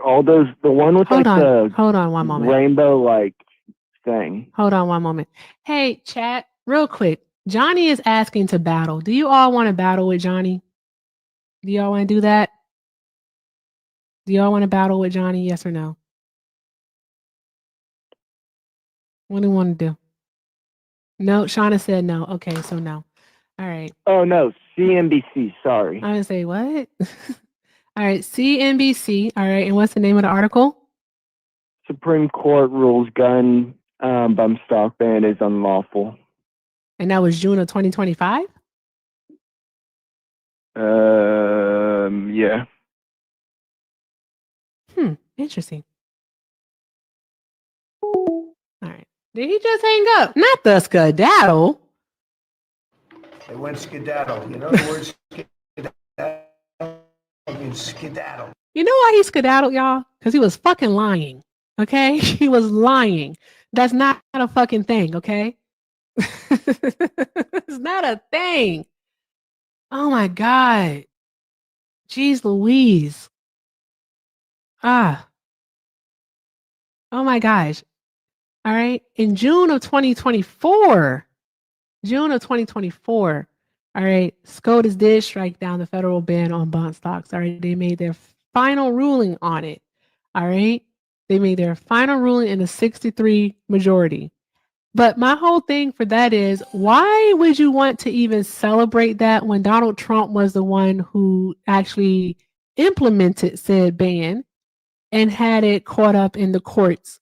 all those, the one with Hold on. the Hold on one moment. rainbow thing. Hold on one moment. Hey, chat, real quick. Johnny is asking to battle. Do you all want to battle with Johnny? Do y'all want to do that? Do y'all want to battle with Johnny? Yes or no? What do you want to do? No, Shauna said no. Okay, so no. All right. Oh no, CNBC. Sorry. I'm gonna say what? All right, CNBC. All right, and what's the name of the article? Supreme Court rules gun bump stock ban is unlawful. And that was June of 2025? Yeah. Interesting. All right. Did he just hang up? Not the skedaddle. They went skedaddle. You know the word skedaddle? It means skedaddle. You know why he skedaddled, y'all? Because he was fucking lying. Okay? He was lying. That's not a fucking thing, okay? It's not a thing. Oh my God. Jeez Louise. Ah. Oh my gosh. All right. In June of 2024, all right, SCOTUS did strike down the federal ban on bond stocks. All right. They made their final ruling on it. All right. They made their final ruling in a 63 majority. But my whole thing for that is, why would you want to even celebrate that when Donald Trump was the one who actually implemented said ban and had it caught up in the courts?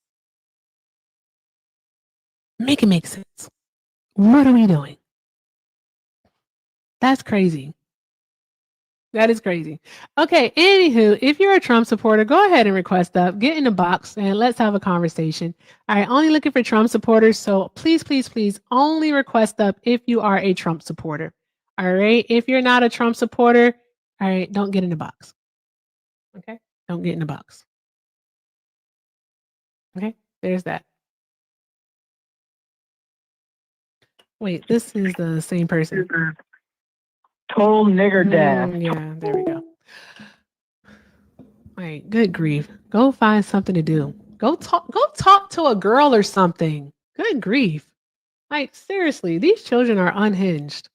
Make it make sense. What are we doing? That's crazy. That is crazy. Okay, anywho, if you're a Trump supporter, go ahead and request up. Get in the box and let's have a conversation. All right, only looking for Trump supporters. So please, please, please only request up if you are a Trump supporter. All right, if you're not a Trump supporter, all right, don't get in the box. Okay, don't get in the box. Okay, there's that. Wait, this is the same person. Total nigger dad. Yeah, there we go. Wait, good grief. Go find something to do. Go talk to a girl or something. Good grief. Like, seriously, these children are unhinged.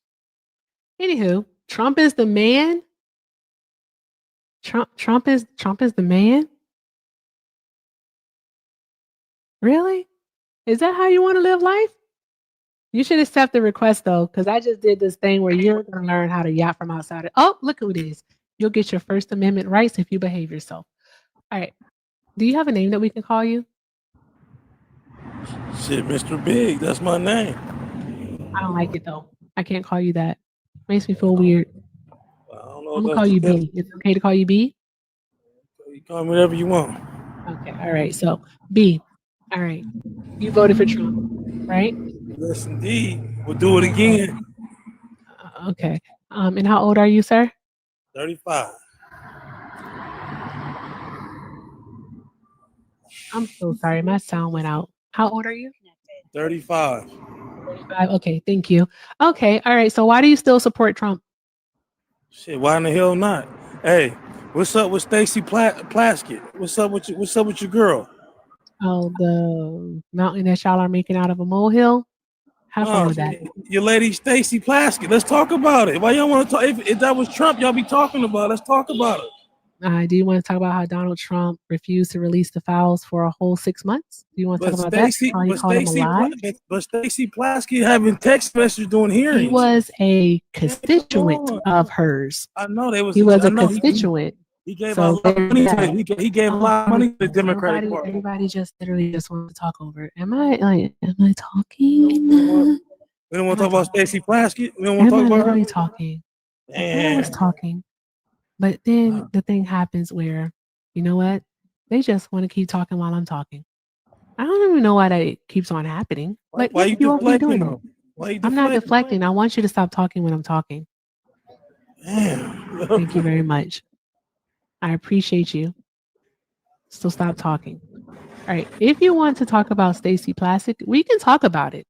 Anywho, Trump is the man. Trump is the man. Really? Is that how you want to live life? You should accept the request though, because I just did this thing where you're going to learn how to yacht from outside. Oh, look who it is. You'll get your First Amendment rights if you behave yourself. All right. Do you have a name that we can call you? Shit, Mr. Big, that's my name. I don't like it though. I can't call you that. Makes me feel weird. I don't know. I'm gonna call you B. It's okay to call you B? You call me whatever you want. Okay. All right. So B. All right. You voted for Trump, right? Yes, indeed. We'll do it again. Okay. And how old are you, sir? 35. I'm so sorry. My sound went out. How old are you? 35. 35. Okay, thank you. Okay, all right. So why do you still support Trump? Shit, why in the hell not? Hey, what's up with Stacy Plaskett? What's up with your girl? Oh, the mountain that y'all are making out of a molehill? Have fun No, with that. your lady Stacy Plaskett. Let's talk about it. Why y'all want to talk? If that was Trump, y'all be talking about it. Let's talk about it. Do you want to talk about how Donald Trump refused to release the files for a whole 6 months? Do you want to talk about that? How he called him a lie? But Stacy Plaskett having text messages doing hearings. He was a constituent of hers. I know they was. He was I a know constituent. he gave So a lot of money to there's he gave a lot of money to the Democratic Party. Everybody just literally just wants to talk over it. Am I talking? We don't want to talk about Stacy Plaskett. We don't want to Am I talk about her. literally talking? I was talking. But then the thing happens where, you know what? They just want to keep talking while I'm talking. I don't even know why that keeps on happening. Like, Why you you keep doing deflecting it. them? Why you I'm not deflecting? deflecting. I want you to stop talking when I'm talking. Damn. Thank you very much. I appreciate you. So stop talking. All right. If you want to talk about Stacy Plaskett, we can talk about it.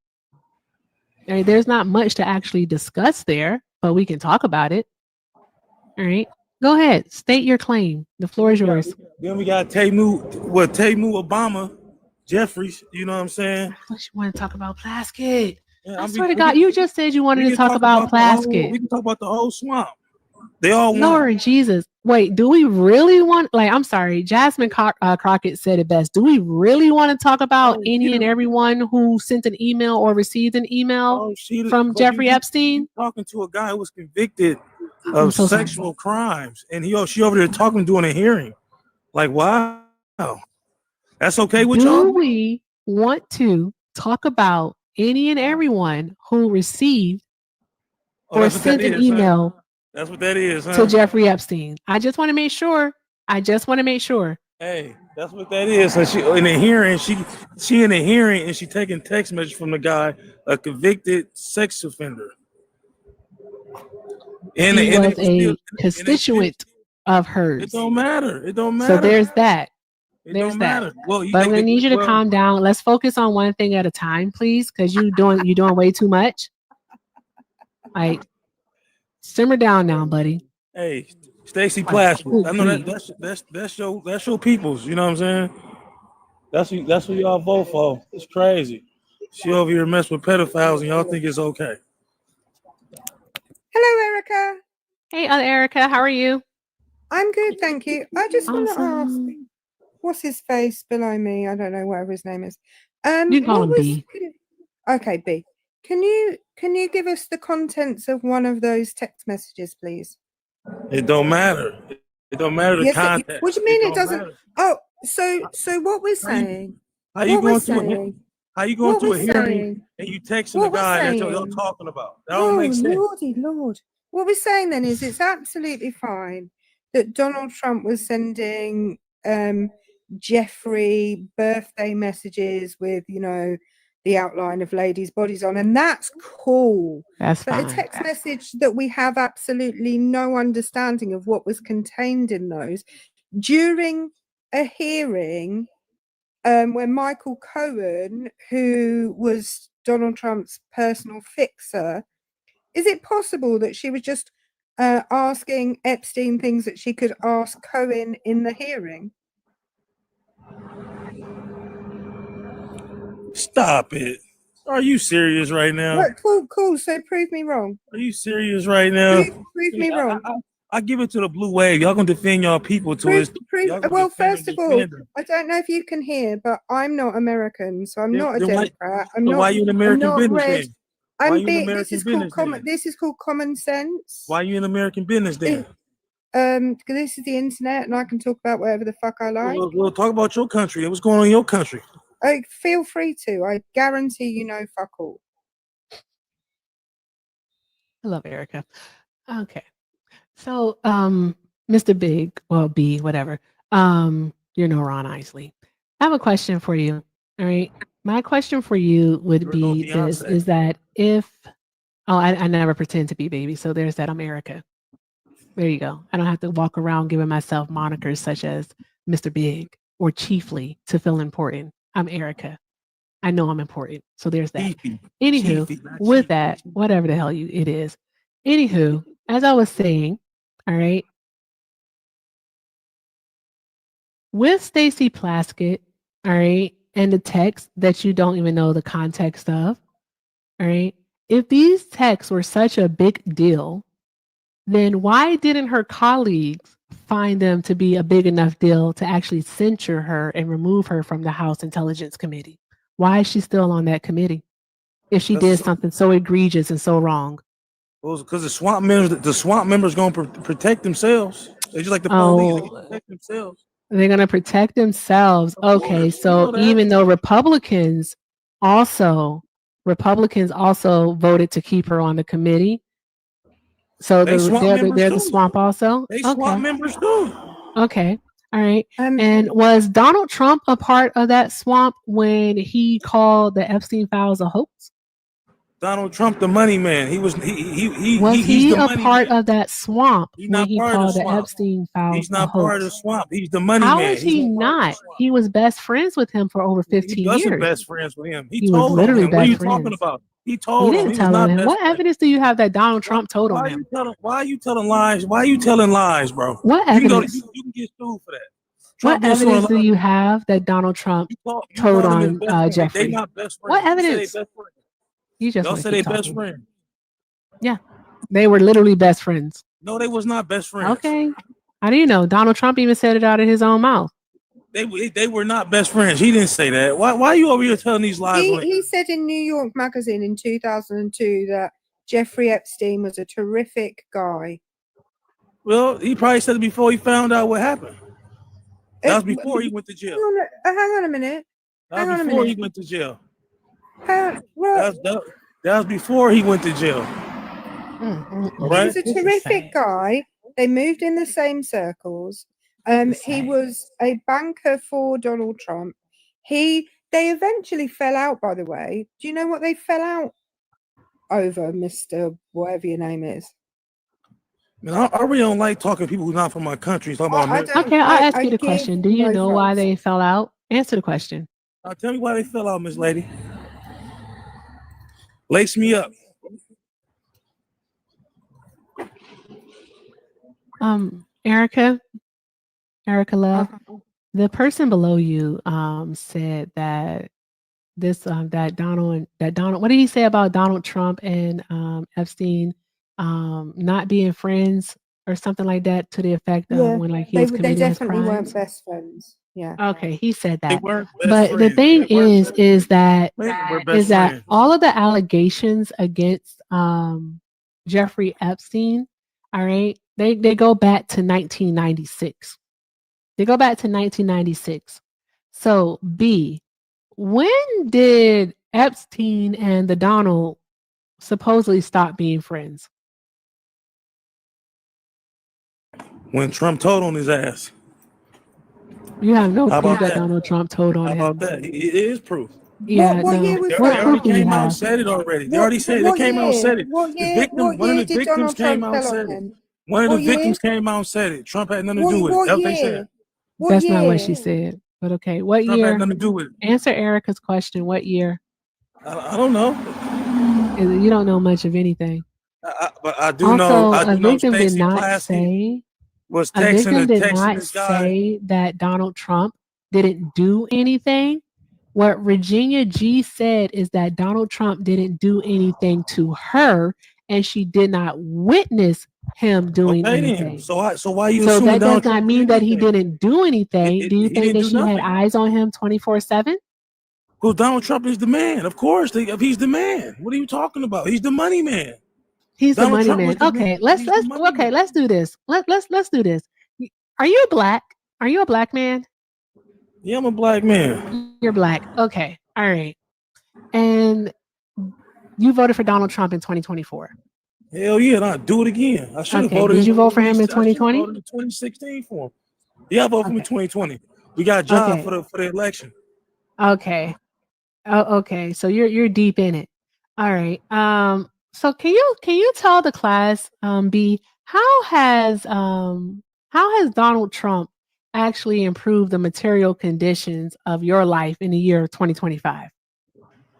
All right, there's not much to actually discuss there, but we can talk about it. All right. Go ahead. State your claim. The floor is yours. Then we got Tamu Obama, Jeffries. You know what I'm saying? I thought you want to talk about Plaskett. Yeah, I swear to God, you just said you wanted to talk about Plaskett. We can talk about the whole swamp. They all want. Lord Jesus. Wait, do we really want, I'm sorry, Jasmine Crockett said it best. Do we really want to talk about any and everyone who sent an email or received an email from Jeffrey Epstein? Talking to a guy who was convicted of sexual crimes, and she over there talking, doing a hearing. Like, wow. That's okay with y'all? Do we want to talk about any and everyone who received or sent an email? That's what that is, huh? To Jeffrey Epstein. I just want to make sure. Hey, that's what that is. So she in a hearing, she in a hearing and she taking text message from the guy, a convicted sex offender. And he was a constituent of hers. It don't matter. So there's that. There's that. Well, but I'm gonna need you to calm down. Let's focus on one thing at a time, please, because you're doing way too much. Like, simmer down now, buddy. Hey, Stacy Plaskett. I know that's your peoples. You know what I'm saying? That's who y'all vote for. It's crazy. She over here mess with pedophiles and y'all think it's okay. Hello, Erica. Hey, Erica. How are you? I'm good, thank you. I just want to ask, what's his face below me? I don't know, whatever his name is. You can call him B. Okay, B. Can you give us the contents of one of those text messages, please? It don't matter. It don't matter the content. What do you mean it doesn't? Matter. Oh, so what we're saying? How you going to a hearing and you texting the guy that's what y'all talking about? That don't make sense. Lordy Lord. What we're saying then is it's absolutely fine that Donald Trump was sending Jeffrey birthday messages with, the outline of ladies' bodies on, and that's cool. That's fine. But a text message that we have absolutely no understanding of what was contained in those during a hearing when Michael Cohen, who was Donald Trump's personal fixer, is it possible that she was just asking Epstein things that she could ask Cohen in the hearing? Stop it. Are you serious right now? What, cool. So prove me wrong. Are you serious right now? Prove me wrong. I give it to the blue wave. Y'all gonna defend y'all people to it. Well, first of all, I don't know if you can hear, but I'm not American, so I'm not a Democrat. Why you in American business then? This is called common sense. Why you in American business then? Because this is the internet, and I can talk about whatever the fuck I like. We'll talk about your country. What's going on in your country? Feel free to. I guarantee you know fuck all. I love Erica. Okay. So, Mr. Big, well, B, whatever. You're no Ron Isley. I have a question for you. All right. My question for you would be this, is that I never pretend to be baby. So there's that. I'm Erica. There you go. I don't have to walk around giving myself monikers such as Mr. Big or chiefly to feel important. I'm Erica. I know I'm important. So there's that. Anywho, with that, whatever the hell it is. Anywho, as I was saying, all right, with Stacey Plaskett, all right, and the text that you don't even know the context of, all right, if these texts were such a big deal, then why didn't her colleagues find them to be a big enough deal to actually censure her and remove her from the House Intelligence Committee? Why is she still on that committee if she did something so egregious and so wrong? Well, because the swamp members gonna protect themselves. They just like the police. They can protect themselves. They're going to protect themselves. Okay, so even though Republicans also voted to keep her on the committee, so they're the swamp also. They swamp members too. Okay, all right. And was Donald Trump a part of that swamp when he called the Epstein files a hoax? Donald Trump, the money man. He's he the a money part man. of that swamp He's when not he part of called the the swamp. Epstein files He's a not hoax? part of the swamp. He's the money How man. is he not? He was best friends with him for over 15 He wasn't years. best friends with him. He was told on literally him. What are you best talking friends. about? He He told him. didn't He was tell not on him. best What friends. evidence do you have that Donald Trump told on Why him? are you telling lies? Why are you telling lies, bro? What You can go to, evidence? you can get sued for that. What Trump gets sued evidence on do lies. you have that Donald Trump You told called him his on best friend. They Jeffrey? not best friends. What You say they evidence? best friends. You just Y'all want say to they keep best talking. friend. Yeah, they were literally best friends. No, they was not best friends. Okay, how do you know? Donald Trump even said it out of his own mouth. They were not best friends. He didn't say that. Why are you over here telling these lies? He said in New York Magazine in 2002 that Jeffrey Epstein was a terrific guy. Well, he probably said it before he found out what happened. That was before he went to jail. Hang on a minute. That was before he went to jail. That was before he went to jail. He was a terrific guy. They moved in the same circles. He was a banker for Donald Trump. They eventually fell out, by the way. Do you know what they fell out over, Mr. whatever your name is? Man, I really don't like talking to people who's not from my country. Talking about America. Okay, I'll ask you the question. Do you know why they fell out? Answer the question. Tell me why they fell out, Miss Lady. Lace me up. Erica Love, the person below you said that that Donald, what did he say about Donald Trump and Epstein not being friends or something like that, to the effect of when like he was committing they his definitely crimes? weren't best friends. Yeah. Okay, he said that. But the thing is that friends. all of the allegations against Jeffrey Epstein, all right, they go back to 1996. They go back to 1996. So B, when did Epstein and the Donald supposedly stop being friends? When Trump told on his ass. You have no How proof about that that? Donald Trump told on How him. about that? It is proof. Yeah, What no. year was What that? proof do you Came out and have? said it already. They already said it. They came out and said it. What year One of the did victims Donald came Trump out and tell said on it. him? One of the What year? victims came out and said it. Trump had nothing to do with it. What That's what they year? said. What That's year? not what she said. But okay, what Trump year? had nothing to do with it. Answer Erica's question. What year? I don't know. You don't know much of anything. But I do Also, know. I a do know victim did Stacey not Plaskett say. was A texting victim did not this guy. say that Donald Trump didn't do anything. What Virginia G said is that Donald Trump didn't do anything to her, and she did not witness him doing Okay, anything. then. So why are you So assuming that Donald does not Trump mean did that he anything? didn't do anything. Do you He think didn't that do she had nothing. eyes on him 24/7? Well, Donald Trump is the man. Of course, he's the man. What are you talking about? He's the money man. He's the Donald money Trump man. was the Okay, man. let's He's the money man. let's do this. Let's do this. Are you black? Are you a black man? Yeah, I'm a black man. You're black. Okay. All right. And you voted for Donald Trump in 2024. Hell yeah, and I'll do it again. I should have Okay. voted. Did you vote for him in I should have 2020? voted in 2016 for him. Yeah, I voted for him in Okay. 2020. We got a job Okay. for the election. Okay. Oh, okay. So you're deep in it. All right. So can you tell the class, B, how has Donald Trump actually improve the material conditions of your life in the year of 2025?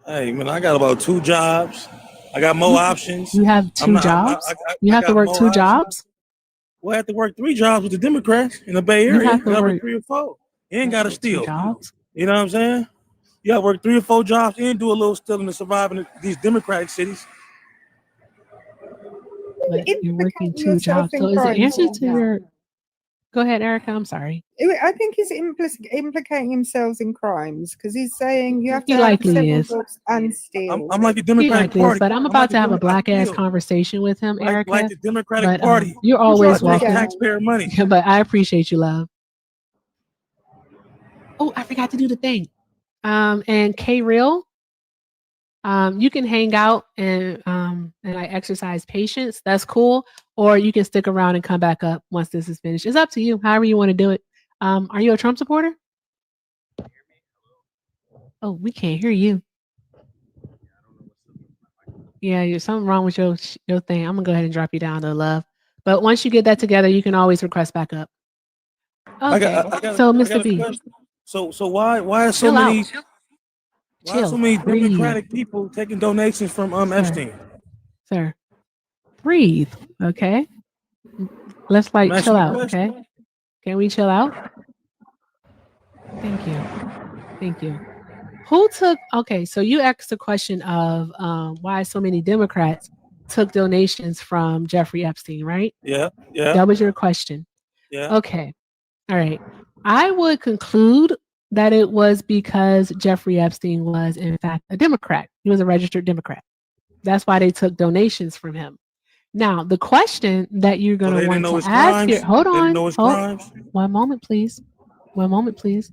Hey man, I got about 2 jobs. I got more options. You have 2 jobs? You have to work 2 jobs? Well, I have to work 3 jobs with the Democrats in the Bay You Area. have You to gotta work work 3 or 4. You ain't gotta 2 steal. jobs? You know what I'm saying? You gotta work 3 or 4 jobs and do a little stealing to survive in these Democratic cities. But you're working Implicate 2 yourself jobs. in So is the crimes answer like to that. your... Go ahead, Erica. I'm sorry. I think he's implicating himself in crimes because he's saying you have to He have likely several is. jobs and steal. I'm like the He Democratic likely is, Party. but I'm I'm about like to the have a Democratic black ass Bill. conversation with him, Like Erica. the Democratic But Party. you're Who's always gonna take welcome. taxpayer money? But I appreciate you, love. Oh, I forgot to do the thing. And K Real, you can hang out and I exercise patience. That's cool. Or you can stick around and come back up once this is finished. It's up to you. However you want to do it. Are you a Trump supporter? Oh, we can't hear you. Yeah, there's something wrong with your thing. I'm gonna go ahead and drop you down to love. But once you get that together, you can always request back up. Okay. So, Mr. B, question. So why is so chill many out. why are so Chill. many Breathe. Democratic people taking donations from Epstein? Sir, breathe. Okay. Let's I'm like asking chill you a out. question. Okay. Can we chill out? Thank you. Thank you. Who took? Okay, so you asked the question of why so many Democrats took donations from Jeffrey Epstein, right? Yeah, yeah. That was your question. Yeah. Okay. All right. I would conclude that it was because Jeffrey Epstein was, in fact, a Democrat. He was a registered Democrat. That's why they took donations from him. Now, the question that you're going to want to ask here, hold on. One moment, please. One moment, please.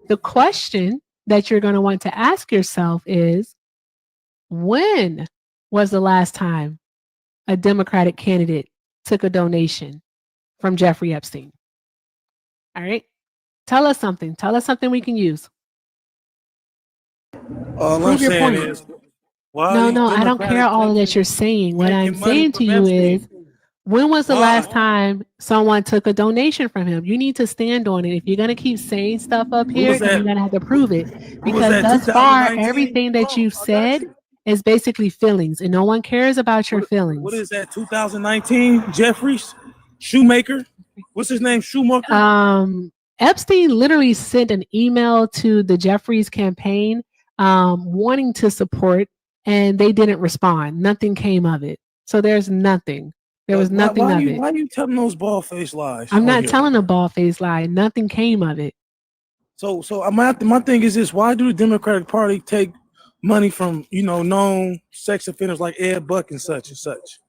The question that you're going to want to ask yourself is, when was the last time a Democratic candidate took a donation from Jeffrey Epstein? All right. Tell us something. Tell us something we can use. All Prove I'm your saying point. is, why No, are these I don't care Democratic all that you're saying. What I'm taking money saying to from you Epstein? is, when was the Why? last time someone took a donation from him? You need to stand on it. If you're going to keep saying stuff up Who here, was then you're that? going to have to prove it. Who was Because that? thus far, 2019? everything that you've said is basically feelings, and no one cares about your feelings. What is that? 2019? Jeffries? Shoemaker? What's his name? Shoemaker? Epstein literally sent an email to the Jeffries campaign wanting to support, and they didn't respond. Nothing came of it. So there's nothing. There was nothing of it. Why are you telling those bald-faced lies? I'm on not here? telling a bald-faced lie. Nothing came of it. So my thing is this: why do the Democratic Party take money from known sex offenders like Ed Buck and such and such?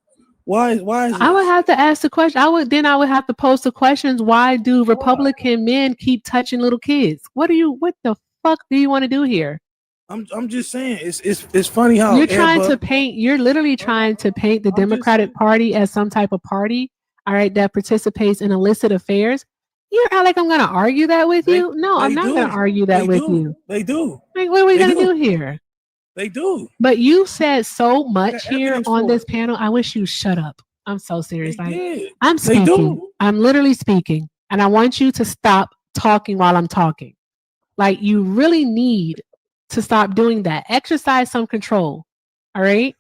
Why is I would have to ask the question. I would have to post the questions. Why do Republican men keep touching little kids? What the fuck do you want to do here? I'm just saying it's funny how You're Ed trying to Buck, paint. You're literally trying to paint the Democratic Party as some type of party, all right, that participates in illicit affairs. You're like I'm going to argue that with you? No, I'm not going to argue that with you. They do. Like, what are we going to do here? They do. But you said so much got here evidence on for this it. panel. I wish you shut up. I'm so serious. They Like, did. I'm They speaking. do. I'm literally speaking. And I want you to stop talking while I'm talking. Like, you really need to stop doing that. Exercise some control. All right?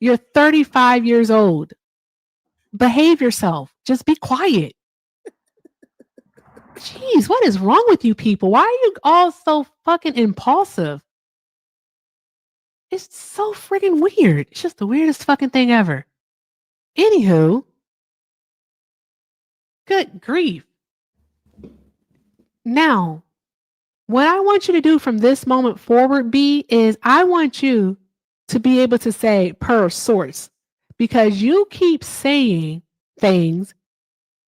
You're 35 years old. Behave yourself. Just be quiet. Jeez, what is wrong with you people? Why are you all so fucking impulsive? It's so freaking weird. It's just the weirdest fucking thing ever. Anywho, good grief. Now, what I want you to do from this moment forward, B, is I want you to be able to say per source, because you keep saying things.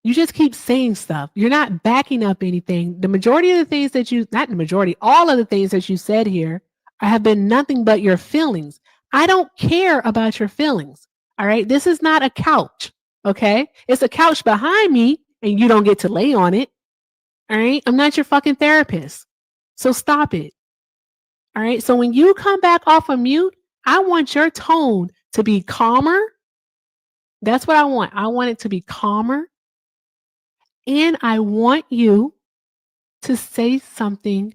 You just keep saying stuff. You're not backing up anything. The majority of the things that not the majority, all of the things that you said here have been nothing but your feelings. I don't care about your feelings. All right. This is not a couch. Okay. It's a couch behind me and you don't get to lay on it. All right. I'm not your fucking therapist. So stop it. All right. So when you come back off of mute, I want your tone to be calmer. That's what I want. I want it to be calmer. And I want you to say something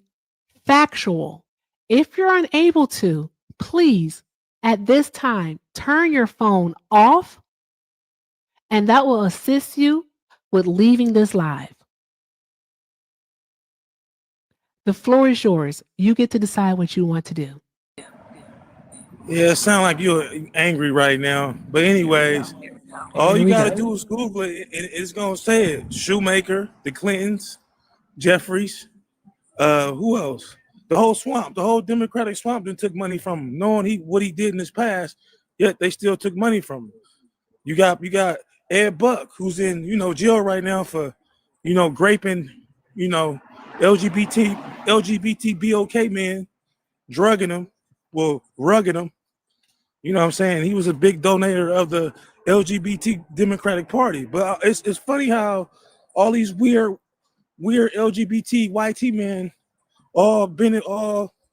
factual. If you're unable to, please, at this time, turn your phone off, and that will assist you with leaving this live. The floor is yours. You get to decide what you want to do. Yeah, it sounds like you're angry right now. But anyways, all Here you we gotta go. do is Google it. It's gonna say it. Shoemaker, the Clintons, Jeffries, who else? The whole swamp, the whole Democratic swamp then took money from him, knowing what he did in his past, yet they still took money from him. You got Ed Buck, who's in, jail right now for, graping, LGBT BOK men, drugging them, rugging them. You know what I'm saying? He was a big donator of the LGBT Democratic Party. But it's funny how all these weird LGBT YT men all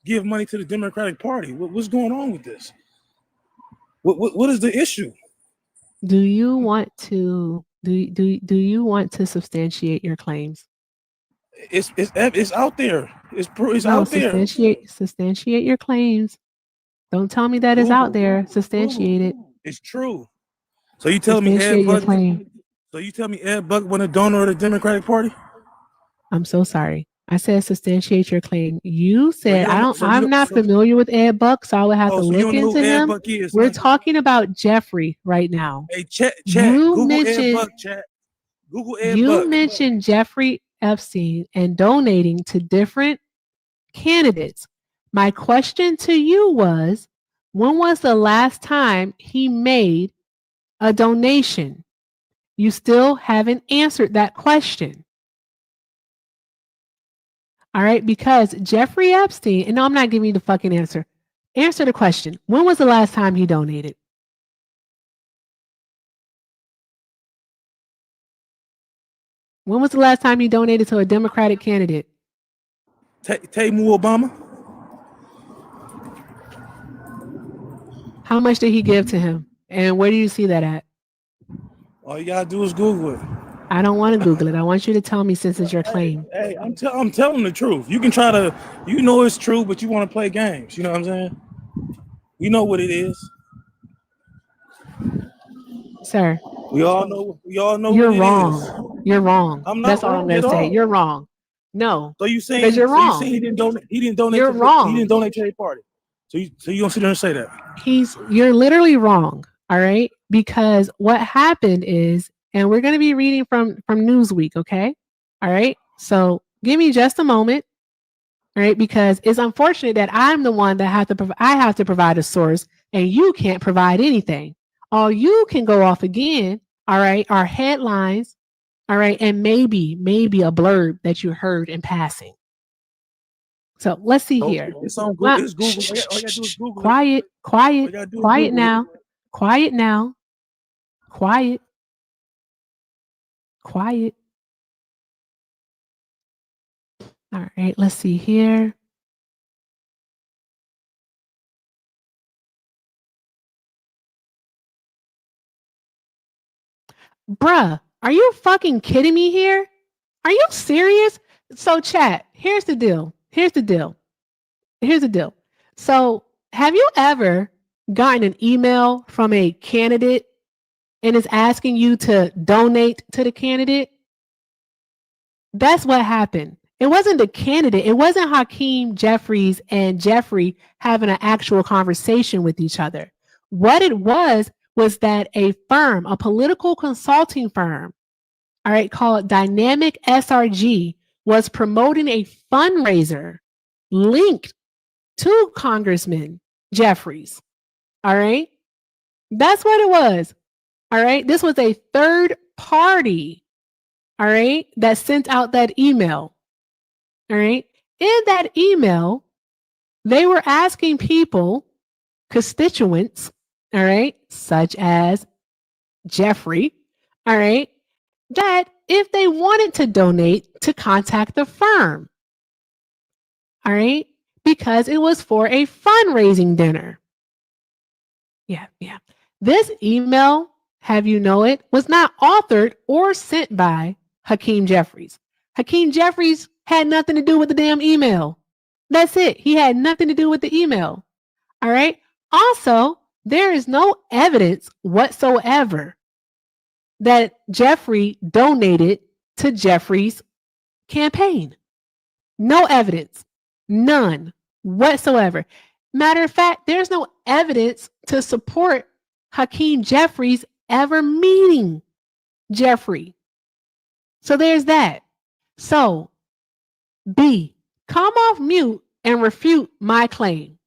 give money to the Democratic Party. What's going on with this? What is the issue? Do you want to substantiate your claims? It's out there. It's No, out there. substantiate your claims. Don't tell me that it's out there. Substantiate it. It's true. So you telling me Substantiate your claim. So you tell me Ed Buck wasn't a donor of the Democratic Party? I'm so sorry. I said substantiate your claim. You said So I'm not familiar with Ed Buck, so I would have to so you look don't know who into Ed him. Buck is, We're huh? talking about Jeffrey right now. Hey, chat. You Google Ed mentioned Buck, chat. Google Ed you Buck. mentioned Jeffrey Epstein and donating to different candidates. My question to you was, when was the last time he made a donation? You still haven't answered that question. All right, because Jeffrey Epstein, and no, I'm not giving you the fucking answer. Answer the question. When was the last time he donated? When was the last time he donated to a Democratic candidate? Taymu Obama. How much did he give to him? And where do you see that at? All you gotta do is Google it. I don't want to Google it. I want you to tell me since it's your claim. Hey, I'm telling the truth. You can try to, it's true, but you want to play games. You know what I'm saying? You know what it is. Sir. We all know You're what wrong. it is. You're wrong. I'm not That's all I'm wrong going at to say. all. You're wrong. No. So you Because saying you're wrong. he didn't donate You're he wrong. didn't donate to a party. So you don't sit there and say that. You're literally wrong. All right. Because what happened is, and we're going to be reading from Newsweek. Okay. All right. So give me just a moment. All right. Because it's unfortunate that I'm the one that I have to provide a source and you can't provide anything. All you can go off again. All right. Are headlines. All right. And maybe a blurb that you heard in passing. So let's see here. It's on Google. It's Google. All you gotta do is Google quiet, quiet now. Quiet now. Quiet. Quiet. All right, let's see here. Bruh, are you fucking kidding me here? Are you serious? So chat, here's the deal. So have you ever gotten an email from a candidate and it's asking you to donate to the candidate? That's what happened. It wasn't the candidate. It wasn't Hakeem Jeffries and Jeffrey having an actual conversation with each other. What it was that a firm, a political consulting firm, all right, called Dynamic SRG, was promoting a fundraiser linked to Congressman Jeffries. All right. That's what it was. All right. This was a third party. All right. That sent out that email. All right. In that email, they were asking people, constituents, all right, such as Jeffrey, all right, that if they wanted to donate, to contact the firm. All right. Because it was for a fundraising dinner. Yeah. This email, have you know it, was not authored or sent by Hakeem Jeffries. Hakeem Jeffries had nothing to do with the damn email. That's it. He had nothing to do with the email. All right. Also, there is no evidence whatsoever that Jeffrey donated to Jeffrey's campaign. No evidence. None whatsoever. Matter of fact, there's no evidence to support Hakeem Jeffries ever meeting Jeffrey. So there's that. So, B, come off mute and refute my claim.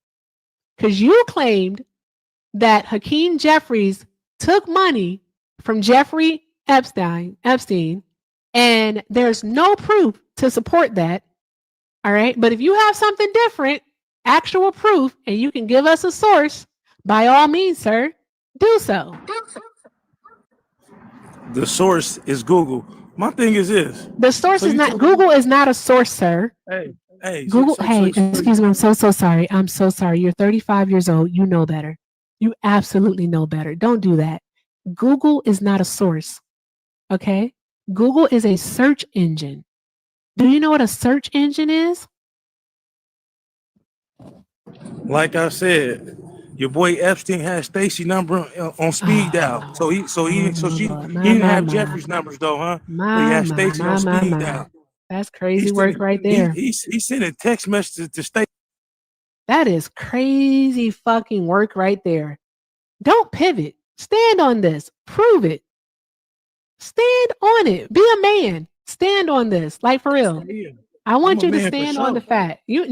Because you claimed that Hakeem Jeffries took money from Jeffrey Epstein, and there's no proof to support that. All right. But if you have something different, actual proof, and you can give us a source, by all means, sir, do so. The source is Google. My thing is this. The source is not Google is not a source, sir. Hey, Google. Excuse me. I'm so sorry. I'm so sorry. You're 35 years old. You know better. You absolutely know better. Don't do that. Google is not a source. Okay. Google is a search engine. Do you know what a search engine is? Like I said, your boy Epstein had Stacy number on speed dial. So he didn't have Jeffrey's numbers though, huh? But he had Stacy on speed dial. That's crazy work right there. He sent a text message to Stacy. That is crazy fucking work right there. Don't pivot. Stand on this. Prove it. Stand on it. Be a man. Stand on this. Like for real. I want you to stand on the fact. You're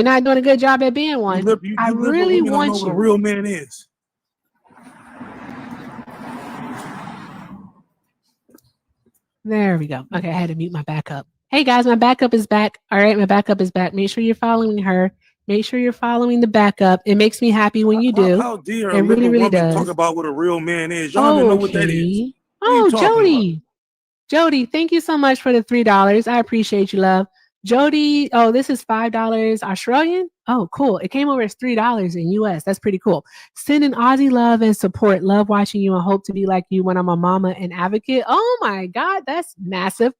not doing a good job at being one. I really want you. What a real man is. There we go. Okay, I had to mute my backup. Hey guys, my backup is back. All right, my backup is back. Make sure you're following her. Make sure you're following the backup. It makes me happy when you do. How dare it really, really does. Talk about what a real man is. Y'all don't even know what that is. Oh, Jody. Jody, thank you so much for the $3. I appreciate you, love. Jody, oh, this is $5 Australian. Oh, cool. It came over as $3 in US. That's pretty cool. Sending Aussie love and support. Love watching you and hope to be like you when I'm a mama and advocate. Oh my God, that's massive.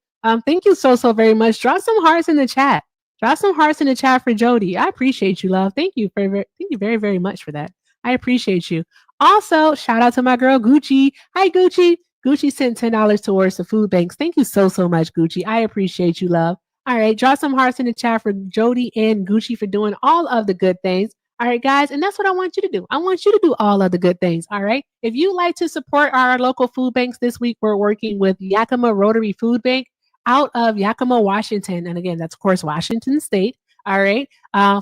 Thank you so very much. Drop some hearts in the chat. Drop some hearts in the chat for Jody. I appreciate you, love. Thank you very, very much for that. I appreciate you. Also, shout out to my girl Gucci. Hi, Gucci. Gucci sent $10 towards the food banks. Thank you so much, Gucci. I appreciate you, love. All right, drop some hearts in the chat for Jody and Gucci for doing all of the good things. All right, guys, and that's what I want you to do. I want you to do all of the good things, all right? If you like to support our local food banks this week, we're working with Yakima Rotary Food Bank out of Yakima, Washington. And again, that's, of course, Washington State, all right?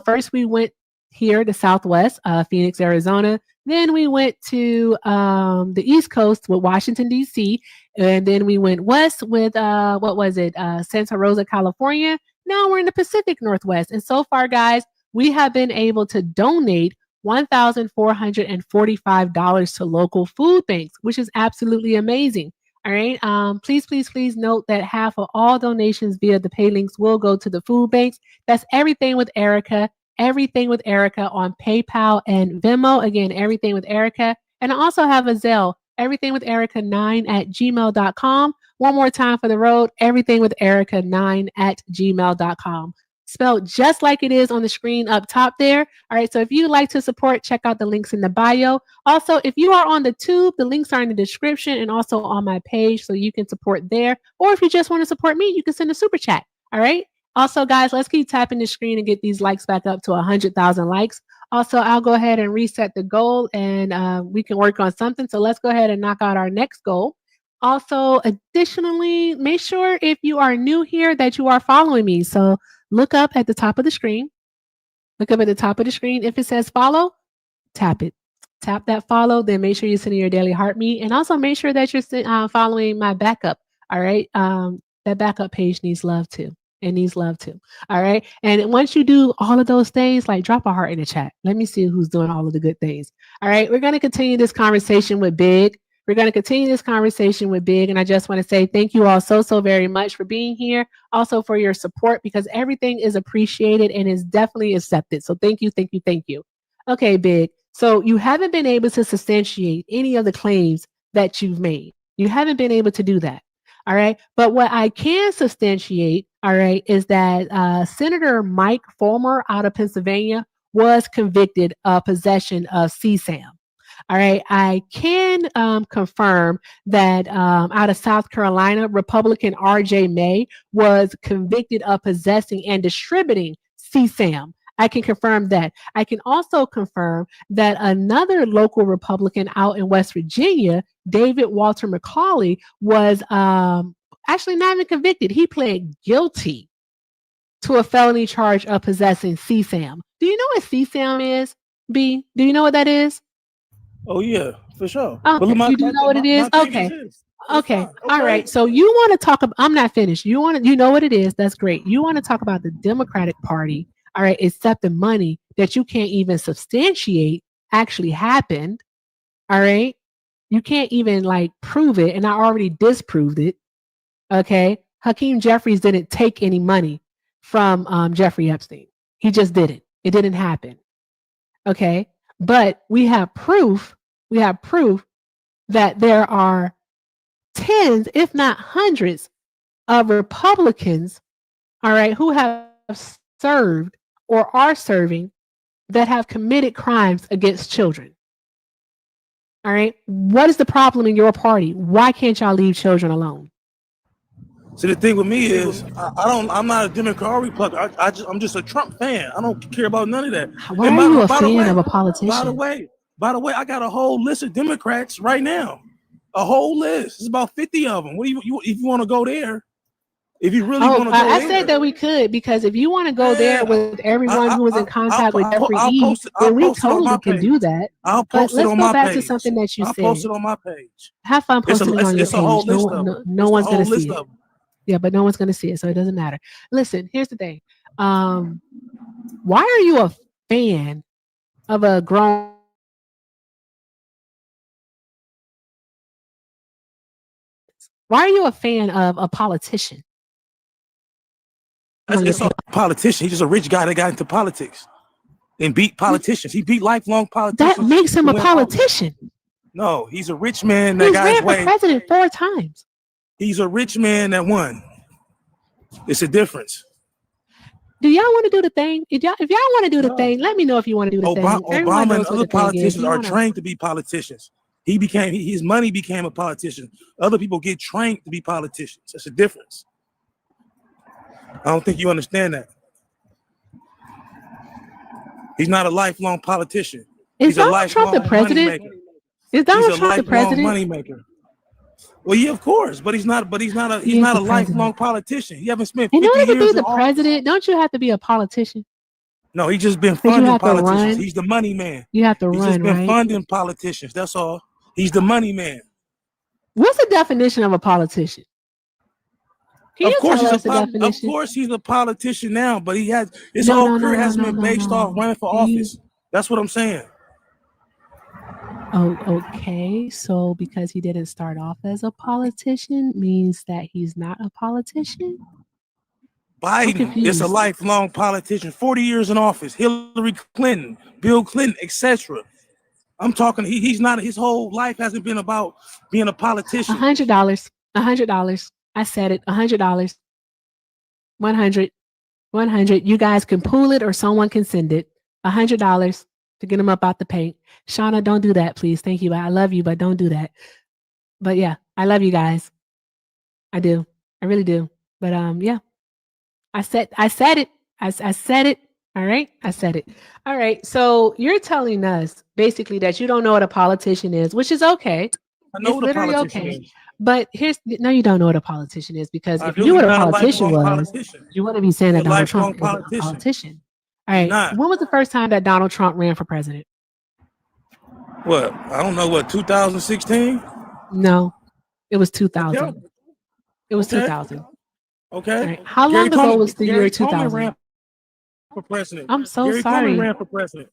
First, we went here to Southwest, Phoenix, Arizona. Then we went to the East Coast with Washington, D.C., and then we went west with, Santa Rosa, California. Now we're in the Pacific Northwest. And so far, guys, we have been able to donate $1,445 to local food banks, which is absolutely amazing. All right. Please note that half of all donations via the pay links will go to the food banks. That's Everything with Erica. Everything with Erica on PayPal and Venmo. Again, Everything with Erica. And I also have a Zelle, everythingwitherica9@gmail.com. One more time for the road, everythingwitherica9@gmail.com. Spelled just like it is on the screen up top there. All right, so if you'd like to support, check out the links in the bio. Also, if you are on the tube, the links are in the description and also on my page, so you can support there. Or if you just want to support me, you can send a super chat. All right. Also, guys, let's keep tapping the screen and get these likes back up to 100,000 likes. Also, I'll go ahead and reset the goal and we can work on something. So let's go ahead and knock out our next goal. Also, additionally, make sure if you are new here that you are following me. So look up at the top of the screen. Look up at the top of the screen. If it says follow, tap it. Tap that follow, then make sure you're sending your daily heartbeat. And also make sure that you're following my backup. All right. That backup page needs love too. It needs love too. All right. And once you do all of those things, like drop a heart in the chat. Let me see who's doing all of the good things. All right. We're going to continue this conversation with Big. And I just want to say thank you all so very much for being here. Also for your support, because everything is appreciated and is definitely accepted. So thank you. Okay, Big. So you haven't been able to substantiate any of the claims that you've made. You haven't been able to do that. All right. But what I can substantiate, all right, is that Senator Mike Fulmer out of Pennsylvania was convicted of possession of CSAM. All right. I can confirm that out of South Carolina, Republican R.J. May was convicted of possessing and distributing CSAM. I can confirm that. I can also confirm that another local Republican out in West Virginia, David Walter McCauley, was actually not even convicted. He pled guilty to a felony charge of possessing CSAM. Do you know what CSAM is, B? Do you know what that is? Oh yeah, for sure. Okay, you do know what it is? Okay. Okay. All right. So you want to talk about, I'm not finished. You know what it is. That's great. You want to talk about the Democratic Party, all right, accepting money that you can't even substantiate actually happened. All right. You can't even like prove it. And I already disproved it. Okay. Hakeem Jeffries didn't take any money from Jeffrey Epstein. He just didn't. It didn't happen. Okay. But we have proof that there are tens, if not hundreds, of Republicans, all right, who have served or are serving that have committed crimes against children. All right. What is the problem in your party? Why can't y'all leave children alone? So the thing with me is, I'm not a Democrat or Republican. I'm just a Trump fan. I don't care about none of that. Why are you a fan of a politician? By the way, I got a whole list of Democrats right now. A whole list. It's about 50 of them. What do you if you want to go there? If you really want to go I there. said that we could, because if you want to go there with everyone who was in contact with Jeffrey E., then we totally can do that. I'll But post it let's on go my back page. to something that you I'll said. post it on my page. Have fun posting it on your it's a whole page. list of them. No one's going to see it. Yeah, but no one's going to see it, so it doesn't matter. Listen, here's the thing. Why are you a fan of a grown Why are you a fan of a politician? It's a politician. He's just a rich guy that got into politics and beat politicians. He beat lifelong politicians. That makes him a politician. No, he's a rich man that He's got his ran for way. president 4 times. He's a rich man that won. It's a difference. Do y'all want to do the thing? If y'all want to do the thing, let me know if you want to do the thing. Everyone Obama knows and what other the thing is. politicians You are wanna- trained to be politicians. His money became a politician. Other people get trained to be politicians. That's a difference. I don't think you understand that. He's not a lifelong politician. Is Donald Trump the president? Is Donald Trump the president? Moneymaker. Well, yeah, of course, but he's not a lifelong politician. He haven't spent 50 In order to years be the in office. president, don't you have to be a politician? No, he's just been But you funding have to politicians. run. He's the money man. You have to He's run, just been right? funding politicians. That's all. He's the money man. What's the definition of a politician? Can you tell us the Of definition? course, he's a politician now, but his No, whole no, no, career no, hasn't no, been no, based no. off running for office. That's what I'm saying. Oh, okay. So because he didn't start off as a politician means that he's not a politician? Biden is a lifelong politician, 40 years in office. Hillary Clinton, Bill Clinton, etc. I'm talking. He's not. His whole life hasn't been about being a politician. $100. $100. I said it. $100. 100. 100. You guys can pool it or someone can send it. $100 to get them up out the paint. Shauna, don't do that, please. Thank you. I love you, but don't do that. But yeah, I love you guys. I do. I really do. But yeah. I said it. I said it. All right. I said it. All right. So you're telling us basically that you don't know what a politician is, which is okay. I know It's what a literally politician okay. is. But no, you don't know what a politician is, because I if do. you knew what He's a not a politician lifelong was, politician. you wouldn't be saying He's that a Donald Trump lifelong is a politician. politician. All He's right. not. When was the first time that Donald Trump ran for president? What? I don't know. What? 2016? No, it was 2000. Okay. It was Okay. 2000. Okay. All right. How long ago was the year Gary Coleman 2000? ran for president. I'm so Gary sorry. Coleman ran for president.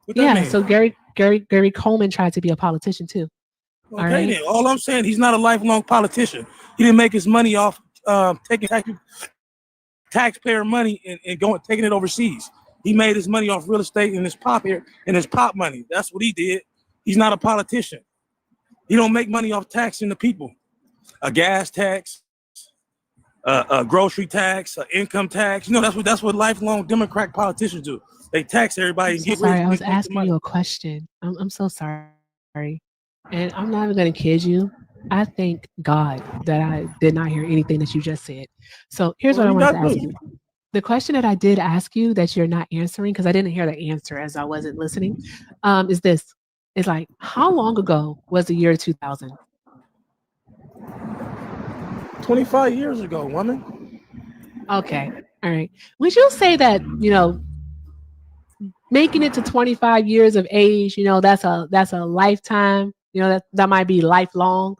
What that Yeah. mean? So Gary Coleman tried to be a politician too. All Okay, right. then. All I'm saying, he's not a lifelong politician. He didn't make his money off taking taxpayer money and taking it overseas. He made his money off real estate and his pop money. That's what he did. He's not a politician. He don't make money off taxing the people. A gas tax, grocery tax, income tax. You know, that's what lifelong Democrat politicians do. They tax everybody I'm and so get sorry. rich. I And was make the asking money. you a question. I'm so sorry. And I'm not even going to kid you. I thank God that I did not hear anything that you just said. So here's what I you wanted got to ask to. you. The question that I did ask you that you're not answering, because I didn't hear the answer as I wasn't listening, is this. It's like, how long ago was the year 2000? 25 years ago, woman. Okay. All right. Would you say that, making it to 25 years of age, that's a lifetime, that might be lifelong?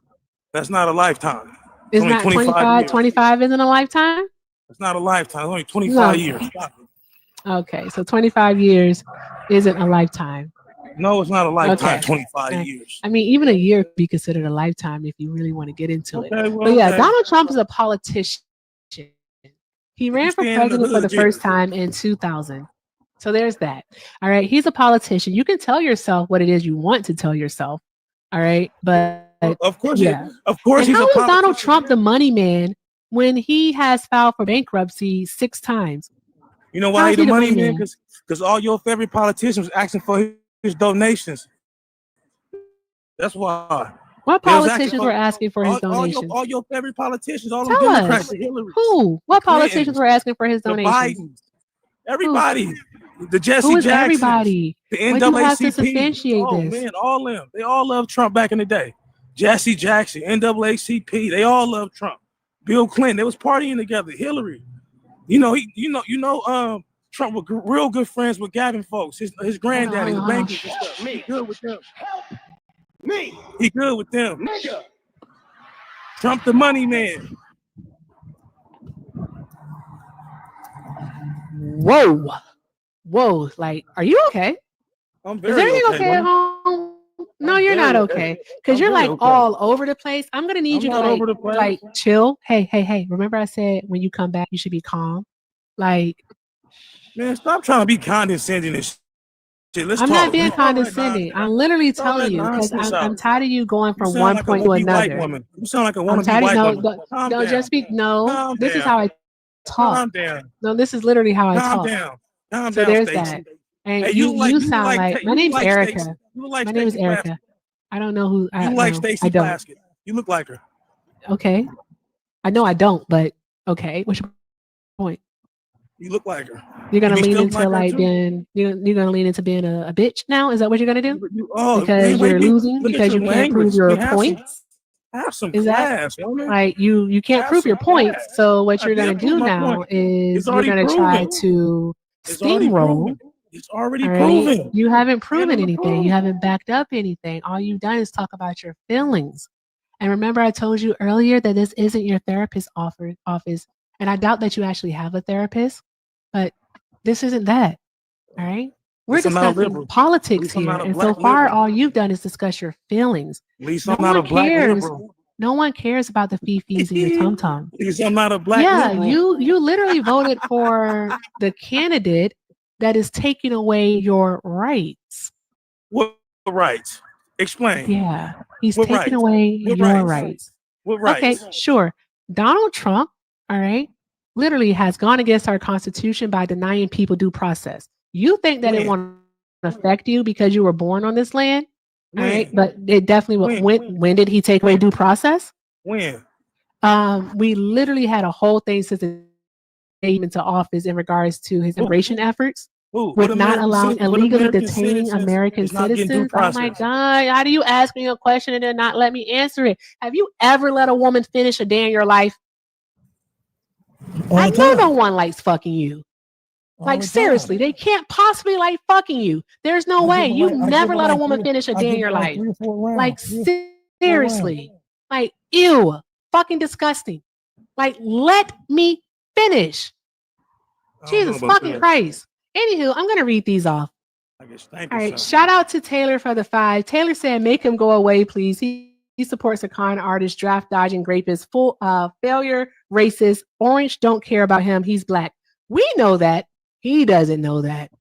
That's not a lifetime. It's It's only not 25 25. years. 25 isn't a lifetime? It's not a lifetime. It's only 25 No. years. Stop it. Okay. So 25 years isn't a lifetime. No, it's not a lifetime. Okay. 25 All right. years. I mean, even a year could be considered a lifetime if you really want to get into it. Okay, well, But yeah, okay. Donald Trump is a politician. He ran for stay in the president for hood, the yeah. first time in 2000. So there's that. All right. He's a politician. You can tell yourself what it is you want to tell yourself. All right. But Of course, yeah. of course, And he's how a is Donald politician. Trump the money man when he has filed for bankruptcy 6 times? You know How why is he he the the money money man? man? Because all your favorite politicians was asking for his donations. That's why. What They was asking politicians for were asking for his donations? all your favorite politicians, all them Tell Democrats, us. the Hillary, Who? What politicians Clintons, were asking for his the donations? Bidens, everybody, the Jesse Who is Jacksons, everybody? the Well, you have to NAACP. substantiate Oh this. man, all them. They all love Trump back in the day. Jesse Jackson, NAACP. They all love Trump. Bill Clinton. They was partying together. Hillary. Trump was real good friends with Gavin folks. His granddaddy, the bankers and stuff. He good with them. Me. He good with them. Nigga. Trump the money man. Whoa. Whoa. Like, are you okay? I'm Is very everything okay. okay at home? No, I'm you're not very okay. Because I'm you're very like okay. all over the place. I'm gonna need I'm you to not over the place. like chill. Hey. Remember I said when you come back, you should be calm. Like, Man, stop trying to be condescending and shit. Let's I'm talk. not being condescending. I'm literally All telling that you because nonsense I'm out. tired of you going You from sound one like a point to wannabe white another. woman. You sound like a I'm wannabe tired of white no, woman. Calm no, down. just speak. No, Calm this is down. how I talk. Calm down. No, this is literally how I Calm talk. down. Calm So down, there's Stacey. that. And Hey, you sound like my name's Erica. Stacey. You look like My name is Stacey Plaskett. Erica. I don't know who. You look like No, Stacey I don't. Plaskett. You look like her. Okay, I know I don't, but okay. What's your point? You look like her. You're gonna You be lean stuff into like her like too. being you're gonna lean into being a bitch now? Is that what you're gonna do? Oh, Because man, you're losing look at because your you can't prove language. your Man, points. have some Is that class, woman. like you can't Have prove some your points? class. So what I you're gonna did prove do my now point. is It's you're already gonna try proven. to It's already steamroll. proven. It's already All right. proven. You haven't proven Handle the anything. You proof. haven't backed up anything. All you've done is talk about your feelings. And remember, I told you earlier that this isn't your therapist's office. And I doubt that you actually have a therapist, but this isn't that. All right. We're At least I'm not a discussing liberal. At politics least I'm here. not a And so black far, liberal. all you've done is discuss your feelings. At least No I'm not a one black cares. liberal. No one cares about the fifis and your tum tum. At least I'm not a black Yeah, liberal. you literally voted for the candidate that is taking away your rights. What rights? Explain. Yeah, he's What taking rights? away What your rights? rights. What Okay, rights? sure. Donald Trump, all right, literally has gone against our Constitution by denying people due process. You think that it When? won't affect you because you were born on this land, all right? When? But it definitely will. When did he take away due process? When? We literally had a whole thing since the came into office in regards to his immigration efforts with not allowing illegally detaining American citizens. Oh my God. How do you ask me a question and then not let me answer it? Have you ever let a woman finish a day in your life? I know no one likes fucking you. Like seriously, they can't possibly like fucking you. There's no way. You never let a woman finish a day in your life. Like seriously. Like ew. Fucking disgusting. Like let me finish. Jesus fucking Christ. Anywho, I'm gonna read these off. All right. Shout out to Taylor for the 5. Taylor said, "Make him go away, please. He supports a con artist, draft dodging, rapist, full failure, racist. Orange don't care about him. He's black. We know that. He doesn't know that.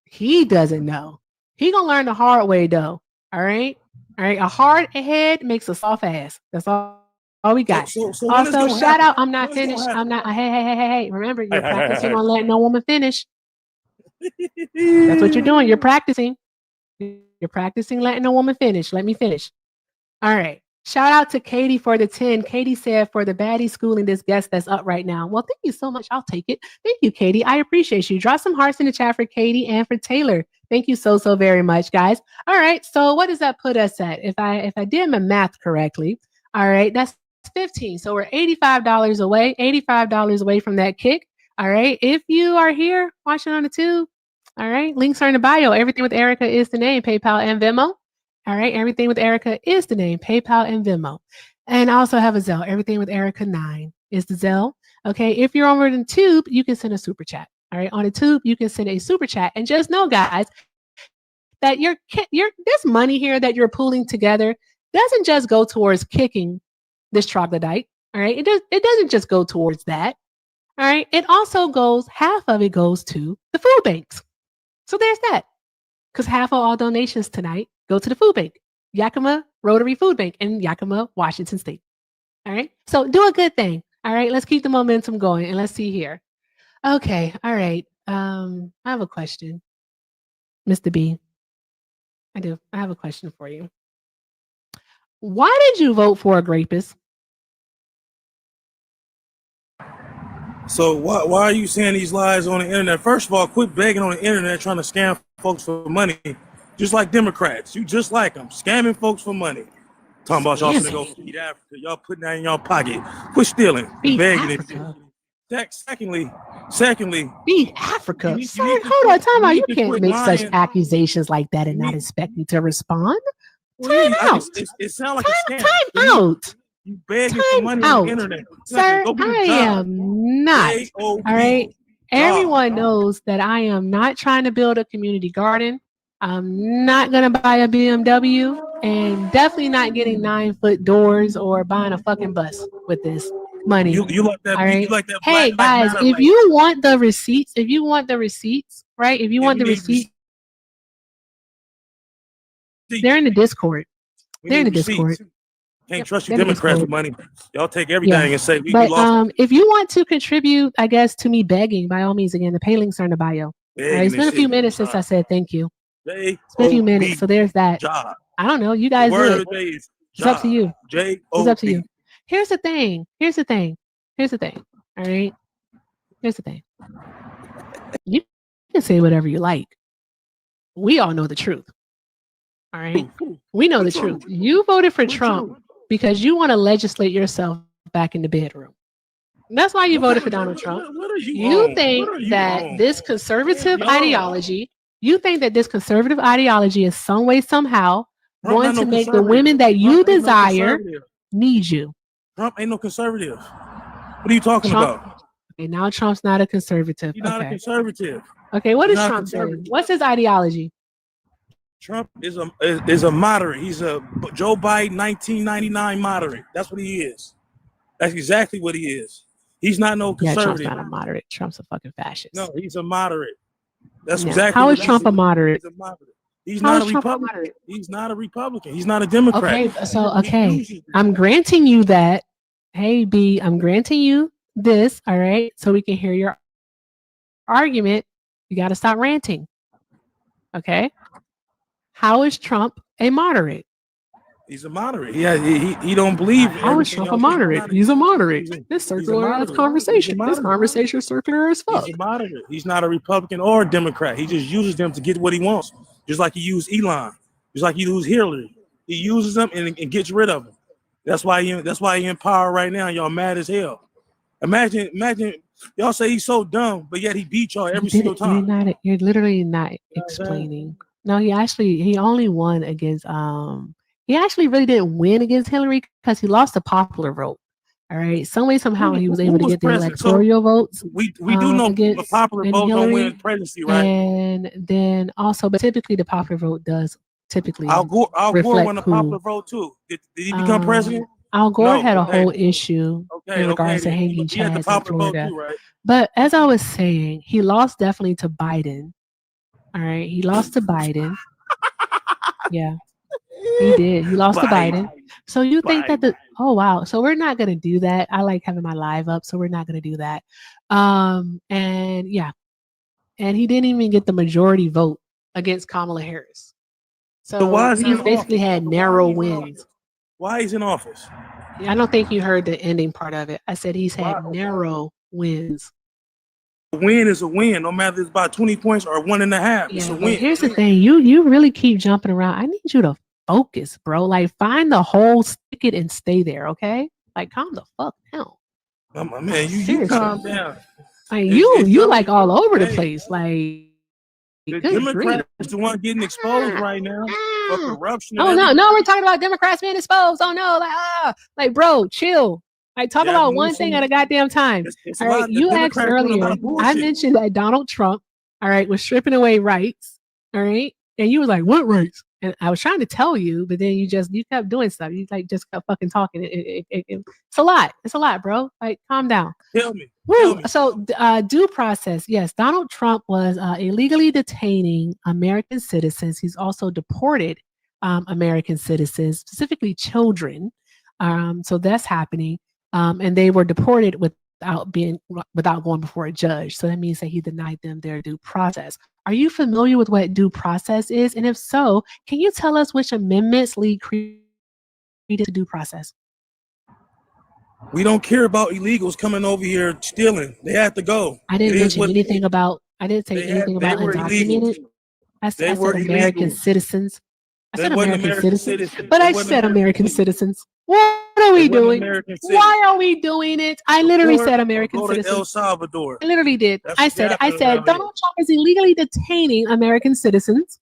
He doesn't know. He gonna learn the hard way though. All right. All right. A hard head makes a soft ass. That's all all we got. So when it's Also, gonna shout happen? out. I'm not When it's gonna finished. I'm happen? not. Hey. Remember, you're Hey. practicing on letting no woman finish. That's what you're doing. You're practicing. You're practicing letting a woman finish. Let me finish. All right. Shout out to Katie for the 10. Katie said for the baddie schooling this guest that's up right now. Well, thank you so much. I'll take it. Thank you, Katie. I appreciate you. Drop some hearts in the chat for Katie and for Taylor. Thank you so very much, guys. All right. So what does that put us at? If I did my math correctly, all right, that's 15. So we're $85 away, $85 away from that kick. All right. If you are here watching on the tube, all right, links are in the bio. Everything with Erica is the name, PayPal and Venmo. All right, everything with Erica is the name, PayPal and Venmo. And I also have a Zelle. Everything with Erica 9 is the Zelle. Okay, if you're over in Tube, you can send a super chat. All right, on the Tube, you can send a super chat. And just know, guys, that this money here that you're pooling together doesn't just go towards kicking this troglodyte. All right, it doesn't just go towards that. All right, it also goes, half of it goes to the food banks. So there's that. Because half of all donations tonight go to the food bank, Yakima Rotary Food Bank in Yakima, Washington State. All right. So do a good thing. All right. Let's keep the momentum going and let's see here. Okay. All right. I have a question, Mr. B. I do. I have a question for you. Why did you vote for a rapist? So why are you saying these lies on the internet? First of all, quit begging on the internet trying to scam folks for money. Just like Democrats. You just like them. Scamming folks for money. Talking about y'all finna go feed Africa. Y'all putting that in y'all pocket. Quit stealing. Feed Begging Africa. Secondly, feed Africa. Sir, hold on, time out. You can't make such accusations like that and not expect me to respond. Time out. It sounds like a scam. Time out. You begging for money on the internet. Sir, Go get a I job. am not. All right. Everyone knows that I am not trying to build a community garden. I'm not going to buy a BMW and definitely not getting 9-foot doors or buying a fucking bus with this money. You like that? All right. You like that? Hey, guys, if you want the receipts, right? If you want the receipts, they're in the Discord. They're in the Discord. Can't trust you Democrats with money. Y'all take everything and say we but lost. If you want to contribute, I guess, to me begging, by all means, again, the pay links are in the bio. All right, it's been a few minutes since I said thank you. It's been a few minutes, so there's that. Job. I don't know. You guys The word do of it. the day is It's up to you. J-O-B. It's up to you. Here's the thing. All right. Here's the thing. You can say whatever you like. We all know the truth. All right. We know the truth. You voted for Trump because you want to legislate yourself back in the bedroom. That's why you voted for Donald Trump. You think that this conservative ideology, is some way, somehow going to make the women that you desire need you. Trump ain't no conservative. What are you talking about? Okay, now Trump's not a conservative. He's not a conservative. Okay, what is Trump saying? What's his ideology? Trump is a moderate. He's a Joe Biden 1999 moderate. That's what he is. That's exactly what he is. He's not no conservative. Yeah, Trump's not a moderate. Trump's a fucking fascist. No, he's a moderate. That's Yeah. exactly. How is Trump a moderate? He's a moderate. He's not a Republican. He's not a Republican. He's not a Democrat. Okay, so I'm granting you that. Hey B, I'm granting you this. All right, so we can hear your argument. You got to stop ranting. Okay. How is Trump a moderate? He's a moderate. Yeah, he don't believe. How is Trump a moderate? He's a moderate. This circular as conversation. This conversation is circular as fuck. He's a moderate. He's not a Republican or a Democrat. He just uses them to get what he wants. Just like he used Elon. Just like he used Hillary. He uses them and gets rid of them. That's why he in power right now. Y'all mad as hell. Imagine y'all say he's so dumb, but yet he beat y'all every single time. You're literally not explaining. No, he only won against he actually really didn't win against Hillary because he lost the popular vote. All right. Some way, somehow he was able to get the electoral votes. We do know the popular vote don't win presidency, right? And then also, but typically the popular vote does typically. Al Gore won the popular vote too. Did he become president? Al Gore had a whole issue in regards to hanging chads in Florida. Too, right? But as I was saying, he lost definitely to Biden. All right. He lost to Biden. Yeah. He did. He lost to Biden. So you think that oh wow. So we're not gonna do that. I like having my live up, so we're not gonna do that. And yeah. And he didn't even get the majority vote against Kamala Harris. So why So is he he's in basically office? had narrow wins. Why he's in office? I don't think you heard the ending part of it. I said he's had narrow wins. A win is a win, no matter if it's by 20 points or 1.5. It's Yeah, a but win. here's the thing. You really keep jumping around. I need you to focus, bro. Like find the whole stick it and stay there, okay? Like calm the fuck down. Man, you Seriously. calm down. Like It's you like telling- all over the hey, place. Like The good grief. Democrats is the one getting exposed right now for corruption. Oh no, we're talking about Democrats being exposed. Oh no, like bro, chill. Like talk Yeah, about but one thing at a goddamn time. It's All a right, lot. The you asked Democrats doing a lot earlier. of bullshit. I mentioned that Donald Trump, all right, was stripping away rights. All right, and you was like, "What rights?" And I was trying to tell you, but then you kept doing stuff. You like just kept fucking talking. It's a lot. It's a lot, bro. Like calm down. Tell me. Woo. So due process. Yes, Donald Trump was illegally detaining American citizens. He's also deported American citizens, specifically children. So that's happening. And they were deported without going before a judge. So that means that he denied them their due process. Are you familiar with what due process is? And if so, can you tell us which amendments lead credence to due process? We don't care about illegals coming over here stealing. They have to go. I didn't mention anything about. I didn't say anything about undocumented. I said American citizens. I said American citizens, but I said American citizens. What are we doing? Why are we doing it? I literally said American citizens. El Salvador. I literally did. I said Donald Trump is illegally detaining American citizens.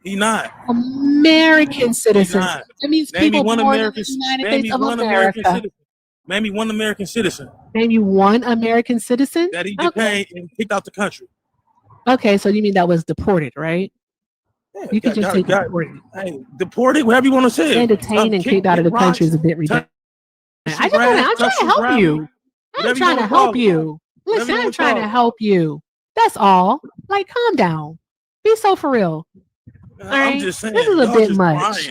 He not. American citizens. Not. That means Name people me one born in American. the United Name States me of one American America. citizen. Name me one American citizen Name you one American citizen that he detained and kicked out the country. Okay, so you mean that was deported, right? You could just say deported. Hey, deported, whatever you want to say. Saying detained and kicked out of the country is a bit redundant. I'm trying to help you. I'm trying to help you. Listen, I'm trying to help you. That's all. Like, calm down. Be so for real. All right? I'm just saying. This is a bit much.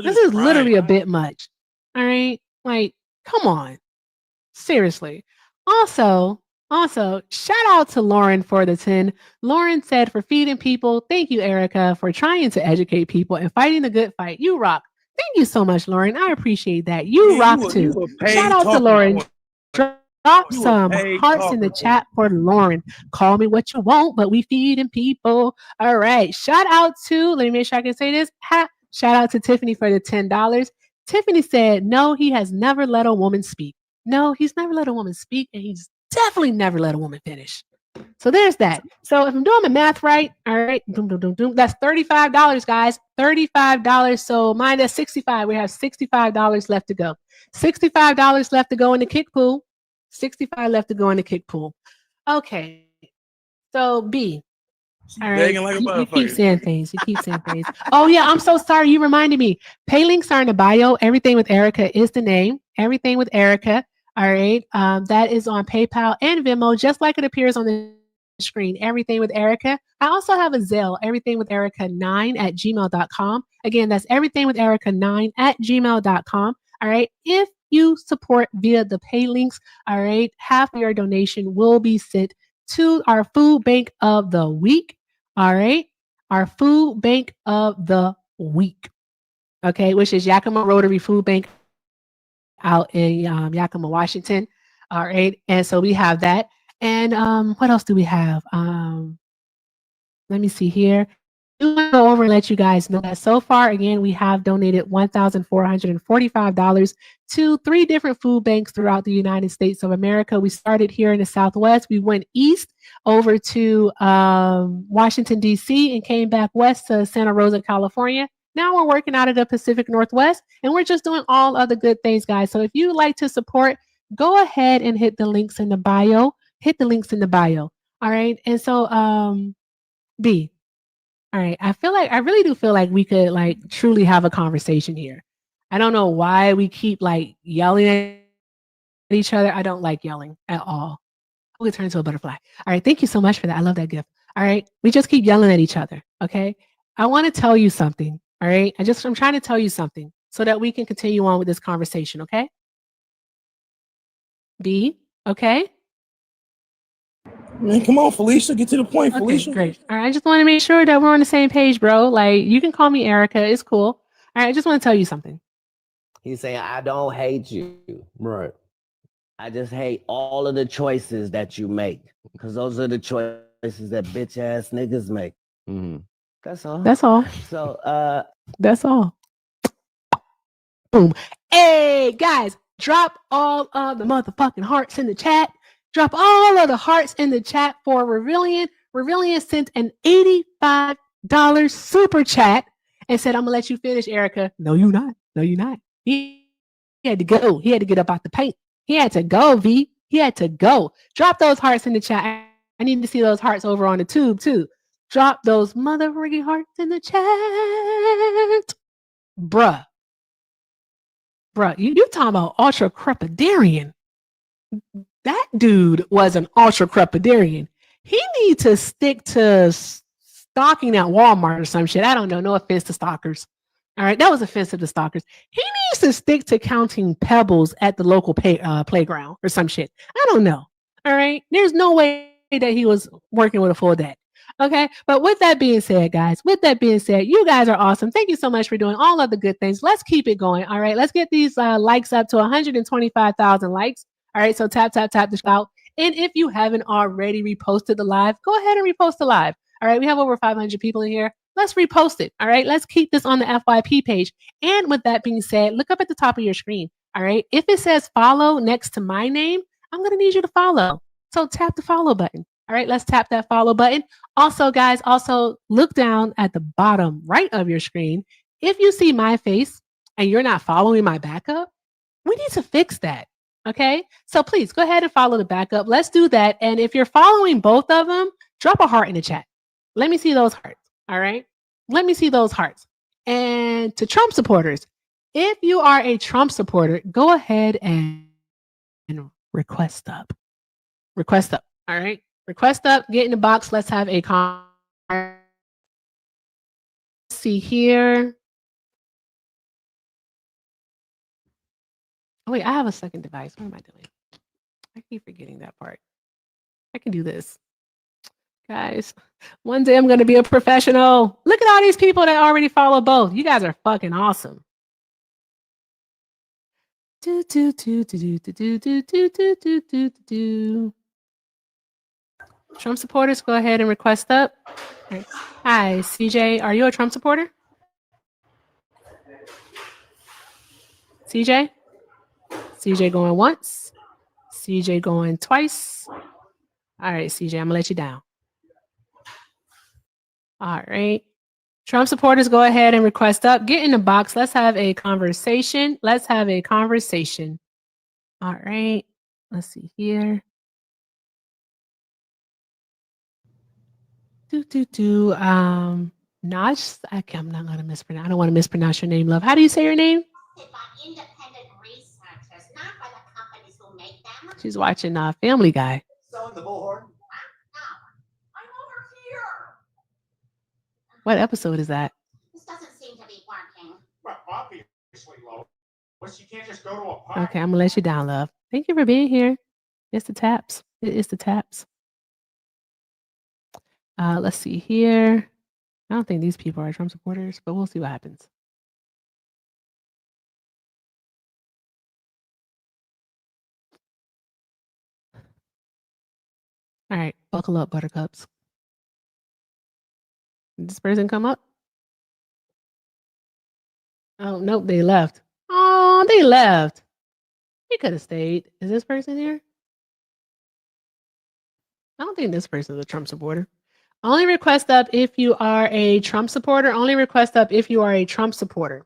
This is literally a bit much. All right? Like, come on. Seriously. Also, shout out to Lauren for the 10. Lauren said, for feeding people, thank you, Erica, for trying to educate people and fighting the good fight. You rock. Thank you so much, Lauren. I appreciate that. You rock too. Shout out to Lauren. Drop some hearts in the chat for Lauren. Call me what you want, but we feeding people. All right. Shout out to, let me make sure I can say this. Shout out to Tiffany for the $10. Tiffany said, no, he has never let a woman speak. No, he's never let a woman speak, and he's definitely never let a woman finish. So there's that. So if I'm doing my math right, all right, that's $35, guys. $35. So minus 65. We have $65 left to go. $65 left to go in the kick pool. 65 left to go in the kick pool. Okay. So B. All right. You keep saying things. You keep saying things. Oh yeah, I'm so sorry. You reminded me. Pay links are in the bio. Everything with Erica is the name. Everything with Erica. All right. That is on PayPal and Venmo, just like it appears on the screen. Everything with Erica. I also have a Zelle, everythingwitherica9@gmail.com. Again, that's everythingwitherica9@gmail.com. All right. If you support via the pay links, all right, half of your donation will be sent to our food bank of the week. All right. Our food bank of the week. Okay. Which is Yakima Rotary Food Bank out in Yakima, Washington. All right. And so we have that. And what else do we have? Let me see here. I want to go over and let you guys know that so far, again, we have donated $1,445 to 3 different food banks throughout the United States of America. We started here in the Southwest. We went east over to Washington, D.C. and came back west to Santa Rosa, California. Now we're working out of the Pacific Northwest, and we're just doing all other good things, guys. So if you like to support, go ahead and hit the links in the bio. Hit the links in the bio. All right. And so, B. All right. I really do feel like we could like truly have a conversation here. I don't know why we keep like yelling at each other. I don't like yelling at all. We turn into a butterfly. All right. Thank you so much for that. I love that gift. All right. We just keep yelling at each other. Okay. I want to tell you something. All right. I'm trying to tell you something. so that we can continue on with this conversation, okay? B, okay? Man, come on, Felicia. Get to the point, Okay, Felicia. great. All right, I just want to make sure that we're on the same page, bro. Like, you can call me Erica. It's cool. All right, I just want to tell you something. He's saying, I don't hate you. Right. I just hate all of the choices that you make. Because those are the choices that bitch ass niggas make. That's all. That's all. So That's all. Boom. Hey, guys, drop all of the motherfucking hearts in the chat. Drop all of the hearts in the chat for Revillian. Revillian sent an $85 super chat and said, I'm gonna let you finish, Erica. No, you're not. No, you're not. He had to go. He had to get up out the paint. He had to go, V. He had to go. Drop those hearts in the chat. I need to see those hearts over on the tube, too. Drop those motherfucking hearts in the chat. Bruh. Bruh, you talking about ultra crepidarian. That dude was an ultra crepidarian. He needs to stick to stalking at Walmart or some shit. I don't know. No offense to stalkers. All right, that was offensive to stalkers. He needs to stick to counting pebbles at the local playground or some shit. I don't know. All right, there's no way that he was working with a full deck. Okay, but with that being said, guys, with that being said, you guys are awesome. Thank you so much for doing all of the good things. Let's keep it going. All right, let's get these likes up to 125,000 likes. All right, so tap the shout. And if you haven't already reposted the live, go ahead and repost the live. All right, we have over 500 people in here. Let's repost it. All right, let's keep this on the FYP page. And with that being said, look up at the top of your screen. All right, if it says follow next to my name, I'm going to need you to follow. So tap the follow button. All right, let's tap that follow button. Also, guys, look down at the bottom right of your screen. If you see my face and you're not following my backup, we need to fix that. Okay, so please go ahead and follow the backup. Let's do that. And if you're following both of them, drop a heart in the chat. Let me see those hearts. All right, let me see those hearts. And to Trump supporters, if you are a Trump supporter, go ahead and request up. Request up. All right, request up. Get in the box. Let's have a conversation. See here. Oh, wait, I have a second device. What am I doing? I keep forgetting that part. I can do this. Guys, one day I'm going to be a professional. Look at all these people that already follow both. You guys are fucking awesome. Trump supporters, go ahead and request up. Right. Hi, CJ. Are you a Trump supporter? CJ? CJ going once. CJ going twice. All right, CJ, I'm going to let you down. All right. Trump supporters, go ahead and request up. Get in the box. Let's have a conversation. Let's have a conversation. All right. Let's see here. Naj, I'm not going to mispronounce. I don't want to mispronounce your name, love. How do you say your name? She's watching Family Guy. Selling the bullhorn? What episode is that? This doesn't seem to be working. Well, obviously, Lois. You can't just go to a party. Okay, I'm going to let you down, love. Thank you for being here. It's the taps. It is the taps. Let's see here. I don't think these people are Trump supporters, but we'll see what happens. All right, buckle up, buttercups. Did this person come up? Oh, nope, they left. Oh, they left. He could have stayed. Is this person here? I don't think this person is a Trump supporter. Only request up if you are a Trump supporter. Only request up if you are a Trump supporter.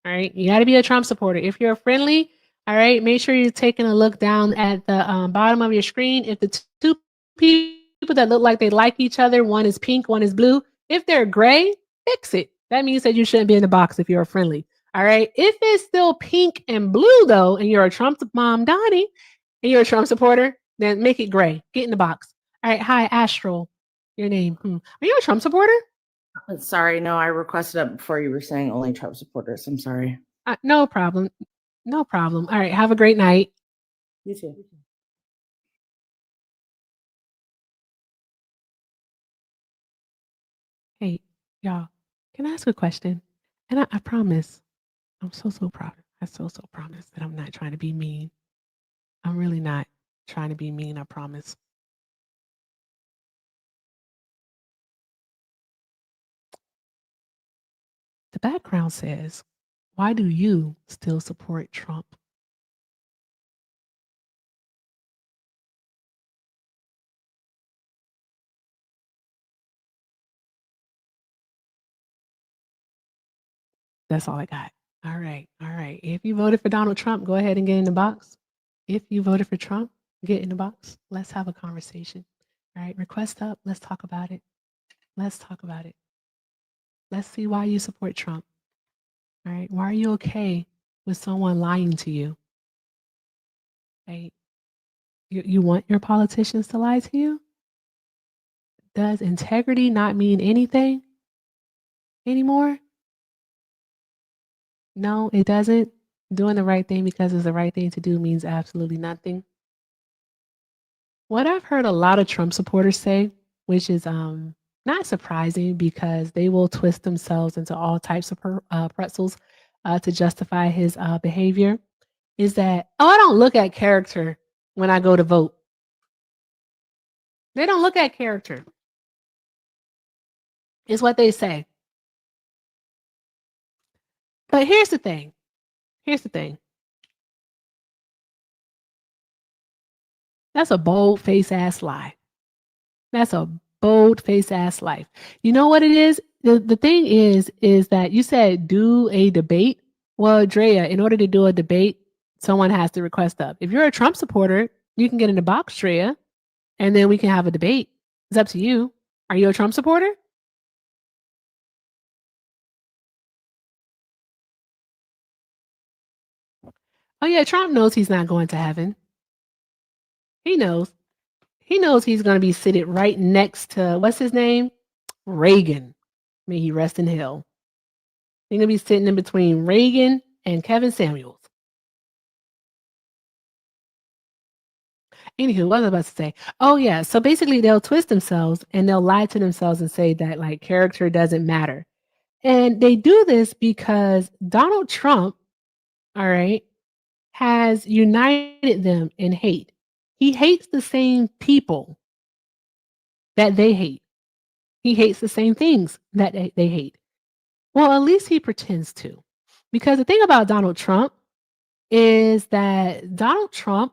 All right, you got to be a Trump supporter. If you're friendly, all right, make sure you're taking a look down at the bottom of your screen. If the two people that look like they like each other, one is pink, one is blue. If they're gray, fix it. That means that you shouldn't be in the box if you're friendly. All right. If it's still pink and blue though, and you're a Trump mom, Donnie, and you're a Trump supporter, then make it gray. Get in the box. All right. Hi, Astral. Your name. Are you a Trump supporter? Sorry, no, I requested up before you were saying only Trump supporters. I'm sorry. No problem. No problem. All right. Have a great night. You too. Hey, y'all, can I ask a question? And I promise, I'm so proud. I so promise that I'm not trying to be mean. I'm really not trying to be mean, I promise. The background says, why do you still support Trump? That's all I got. All right. All right. If you voted for Donald Trump, go ahead and get in the box. If you voted for Trump, get in the box. Let's have a conversation. All right. Request up. Let's talk about it. Let's talk about it. Let's see why you support Trump. All right. Why are you okay with someone lying to you? Right? You want your politicians to lie to you? Does integrity not mean anything anymore? No, it doesn't. Doing the right thing because it's the right thing to do means absolutely nothing. What I've heard a lot of Trump supporters say, which is not surprising because they will twist themselves into all types of pretzels to justify his behavior, is that, oh, I don't look at character when I go to vote. They don't look at character, is what they say. But here's the thing. Here's the thing. That's a bold face ass lie. That's a bold face ass lie. You know what it is? The thing is that you said do a debate. Well, Drea, in order to do a debate, someone has to request up. If you're a Trump supporter, you can get in the box, Drea, and then we can have a debate. It's up to you. Are you a Trump supporter? Oh yeah, Trump knows he's not going to heaven. He knows. He knows he's going to be seated right next to, what's his name? Reagan. May he rest in hell. He's going to be sitting in between Reagan and Kevin Samuels. Anywho, what was I about to say? Oh yeah, so basically they'll twist themselves and they'll lie to themselves and say that like character doesn't matter. And they do this because Donald Trump, all right, has united them in hate. He hates the same people that they hate. He hates the same things that they hate. Well, at least he pretends to. Because the thing about Donald Trump is that Donald Trump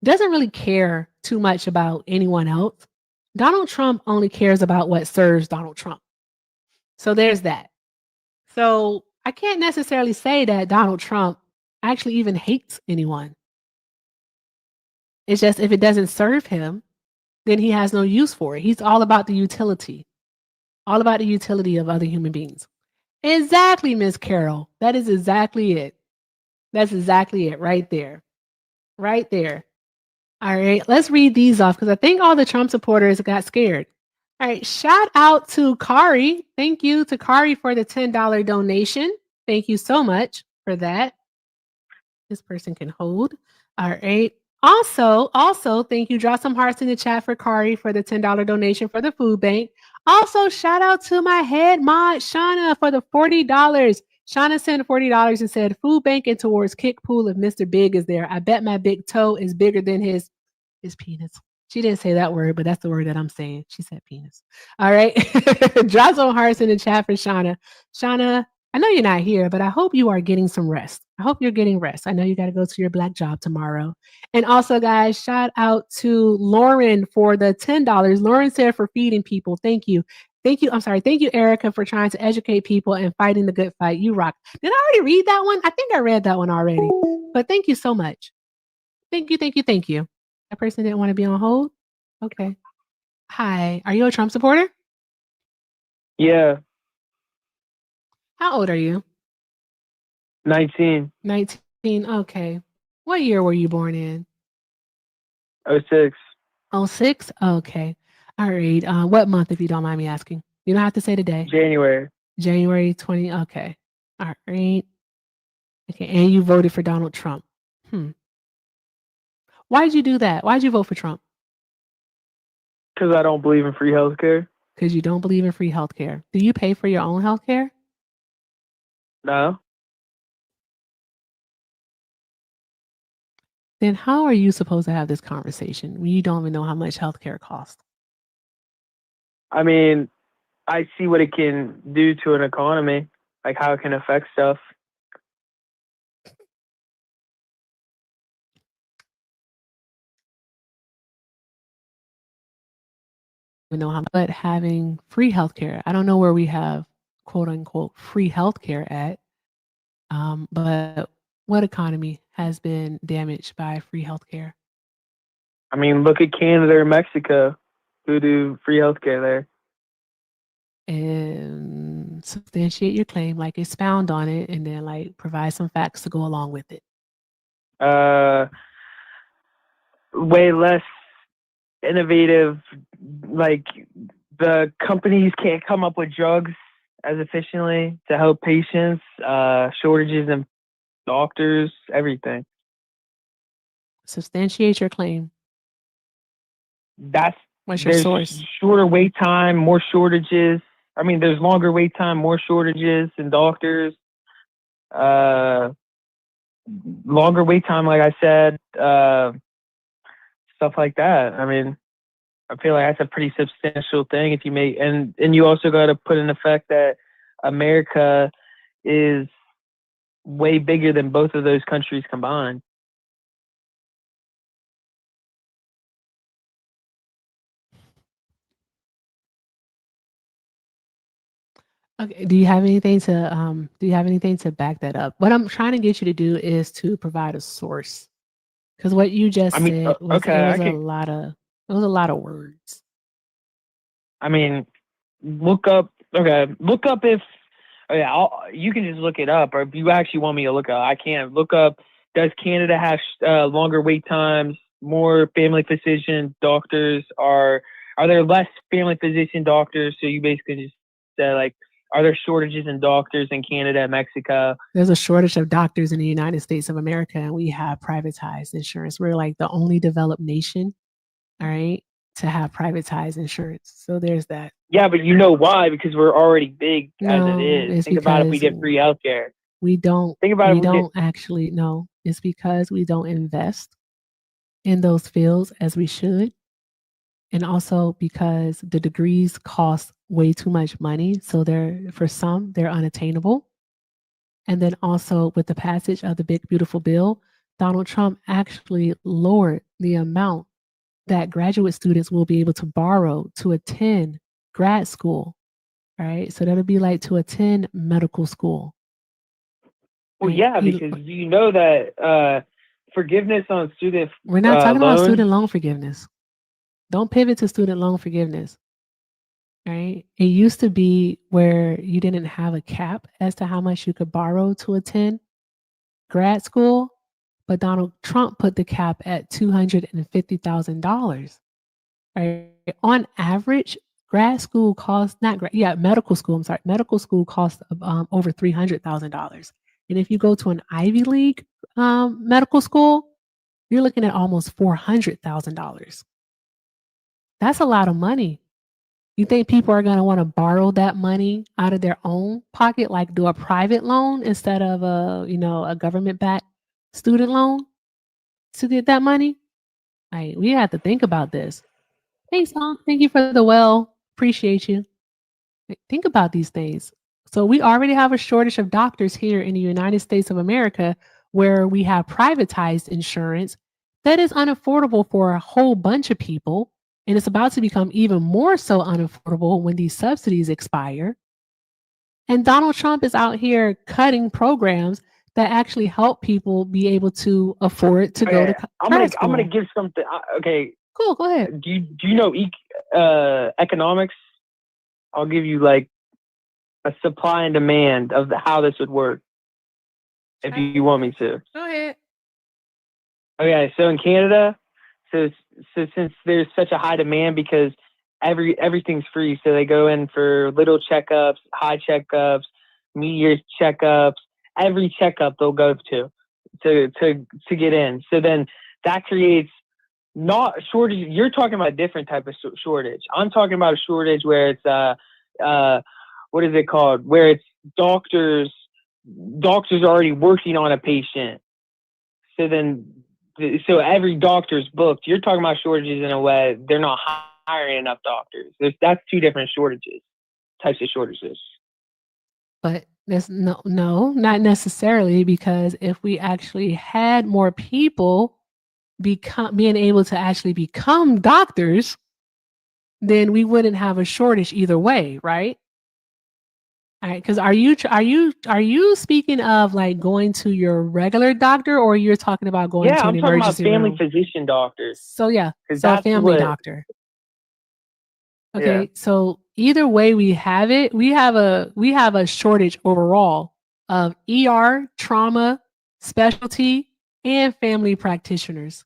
doesn't really care too much about anyone else. Donald Trump only cares about what serves Donald Trump. So there's that. So I can't necessarily say that Donald Trump actually even hates anyone. It's just if it doesn't serve him, then he has no use for it. He's all about the utility, all about the utility of other human beings. Exactly, Miss Carol. That is exactly it. That's exactly it right there. Right there. All right, let's read these off because I think all the Trump supporters got scared. All right, shout out to Kari. Thank you to Kari for the $10 donation. Thank you so much for that. This person can hold. All right. Also, thank you. Draw some hearts in the chat for Kari for the $10 donation for the food bank. Also, shout out to my head mod, Shauna, for the $40. Shauna sent $40 and said, food bank and towards kick pool if Mr. Big is there. I bet my big toe is bigger than his penis. She didn't say that word, but that's the word that I'm saying. She said penis. All right. Drop some hearts in the chat for Shauna. Shauna, I know you're not here, but I hope you are getting some rest. I hope you're getting rest. I know you got to go to your black job tomorrow. And also, guys, shout out to Lauren for the $10. Lauren said for feeding people. Thank you. Thank you. I'm sorry. Thank you, Erica, for trying to educate people and fighting the good fight. You rock. Did I already read that one? I think I read that one already. But thank you so much. Thank you. Thank you. Thank you. That person didn't want to be on hold? Okay. Hi. Are you a Trump supporter? Yeah, How old are you? 19, 19. Okay. What year were you born in? 06, 06? Okay. All right. What month, if you don't mind me asking? You don't have to say the day. January. January 20. Okay. All right. Okay, and you voted for Donald Trump. Why'd you do that? Why'd you vote for Trump? Because I don't believe in free healthcare. Because you don't believe in free healthcare. Do you pay for your own healthcare? No. Then how are you supposed to have this conversation when you don't even know how much healthcare costs? I mean, I see what it can do to an economy, like how it can affect stuff. Know how, but having free healthcare, I don't know where we have quote unquote free healthcare at. But what economy has been damaged by free healthcare? I mean, look at Canada or Mexico, who do free healthcare there. And substantiate your claim, like expound on it, and then like provide some facts to go along with it. Way less innovative. Like the companies can't come up with drugs as efficiently to help patients. Shortages in doctors, everything. Substantiate your claim. What's your there's source? Shorter wait time, more shortages. I mean, there's longer wait time, more shortages in doctors. Longer wait time, like I said, stuff like that. I mean, I feel like that's a pretty substantial thing if you make, and you also got to put in effect that America is way bigger than both of those countries combined. Okay. Do you have anything to back that up? What I'm trying to get you to do is to provide a source, because what you just said was okay, a lot of words. I mean, look up. Okay, look up if. Oh yeah, you can just look it up, or if you actually want me to look up, I can look up. Does Canada have longer wait times, more family physician doctors? Are there less family physician doctors? So you basically just say like, are there shortages in doctors in Canada and Mexico? There's a shortage of doctors in the United States of America, and we have privatized insurance. We're like the only developed nation, all right, to have privatized insurance. So there's that. Yeah, but you know why? Because we're already big as it No, is. it's Think about if we because did free healthcare. we don't. Think about We if we did. don't actually no. It's because we don't invest in those fields as we should, and also because the degrees cost way too much money. So they're unattainable. And then also with the passage of the big beautiful bill, Donald Trump actually lowered the amount that graduate students will be able to borrow to attend grad school. Right? So that'll be like to attend medical school. Well, Right? yeah, because you know that forgiveness on student We're not talking about loans. student loan forgiveness. Don't pivot to student loan forgiveness. Right? It used to be where you didn't have a cap as to how much you could borrow to attend grad school, but Donald Trump put the cap at $250,000. Right? On average, grad school costs medical school. I'm sorry, medical school costs over $300,000. And if you go to an Ivy League medical school, you're looking at almost $400,000. That's a lot of money. You think people are going to want to borrow that money out of their own pocket, like do a private loan instead of a government-backed student loan to get that money? Like, we have to think about this. Thanks, Mom. Thank you for the well. Appreciate you. Think about these things. So we already have a shortage of doctors here in the United States of America, where we have privatized insurance that is unaffordable for a whole bunch of people. And it's about to become even more so unaffordable when these subsidies expire. And Donald Trump is out here cutting programs that actually help people be able to afford to go to grad school. I'm gonna give something. Okay. Cool. Go ahead. Do you know economics? I'll give you like a supply and demand of how this would work. If you want me to. Go ahead. Okay, so in Canada, so since there's such a high demand because everything's free, so they go in for little checkups, high checkups, meteor checkups, every checkup they'll go to get in. So then that creates not shortage. You're talking about a different type of shortage. I'm talking about a shortage where it's what is it called? Where it's doctors already working on a patient. So then so every doctor's booked. You're talking about shortages in a way they're not hiring enough doctors. That's two different types of shortages. But there's no, not necessarily, because if we actually had more people being able to actually become doctors, then we wouldn't have a shortage either way, right? All right, because are you speaking of like going to your regular doctor, or you're talking about going Yeah, to an I'm talking about emergency family room? physician doctors. So yeah, Because so a that's family what. doctor. Okay, so either way we have it, we have a shortage overall of ER, trauma, specialty, and family practitioners.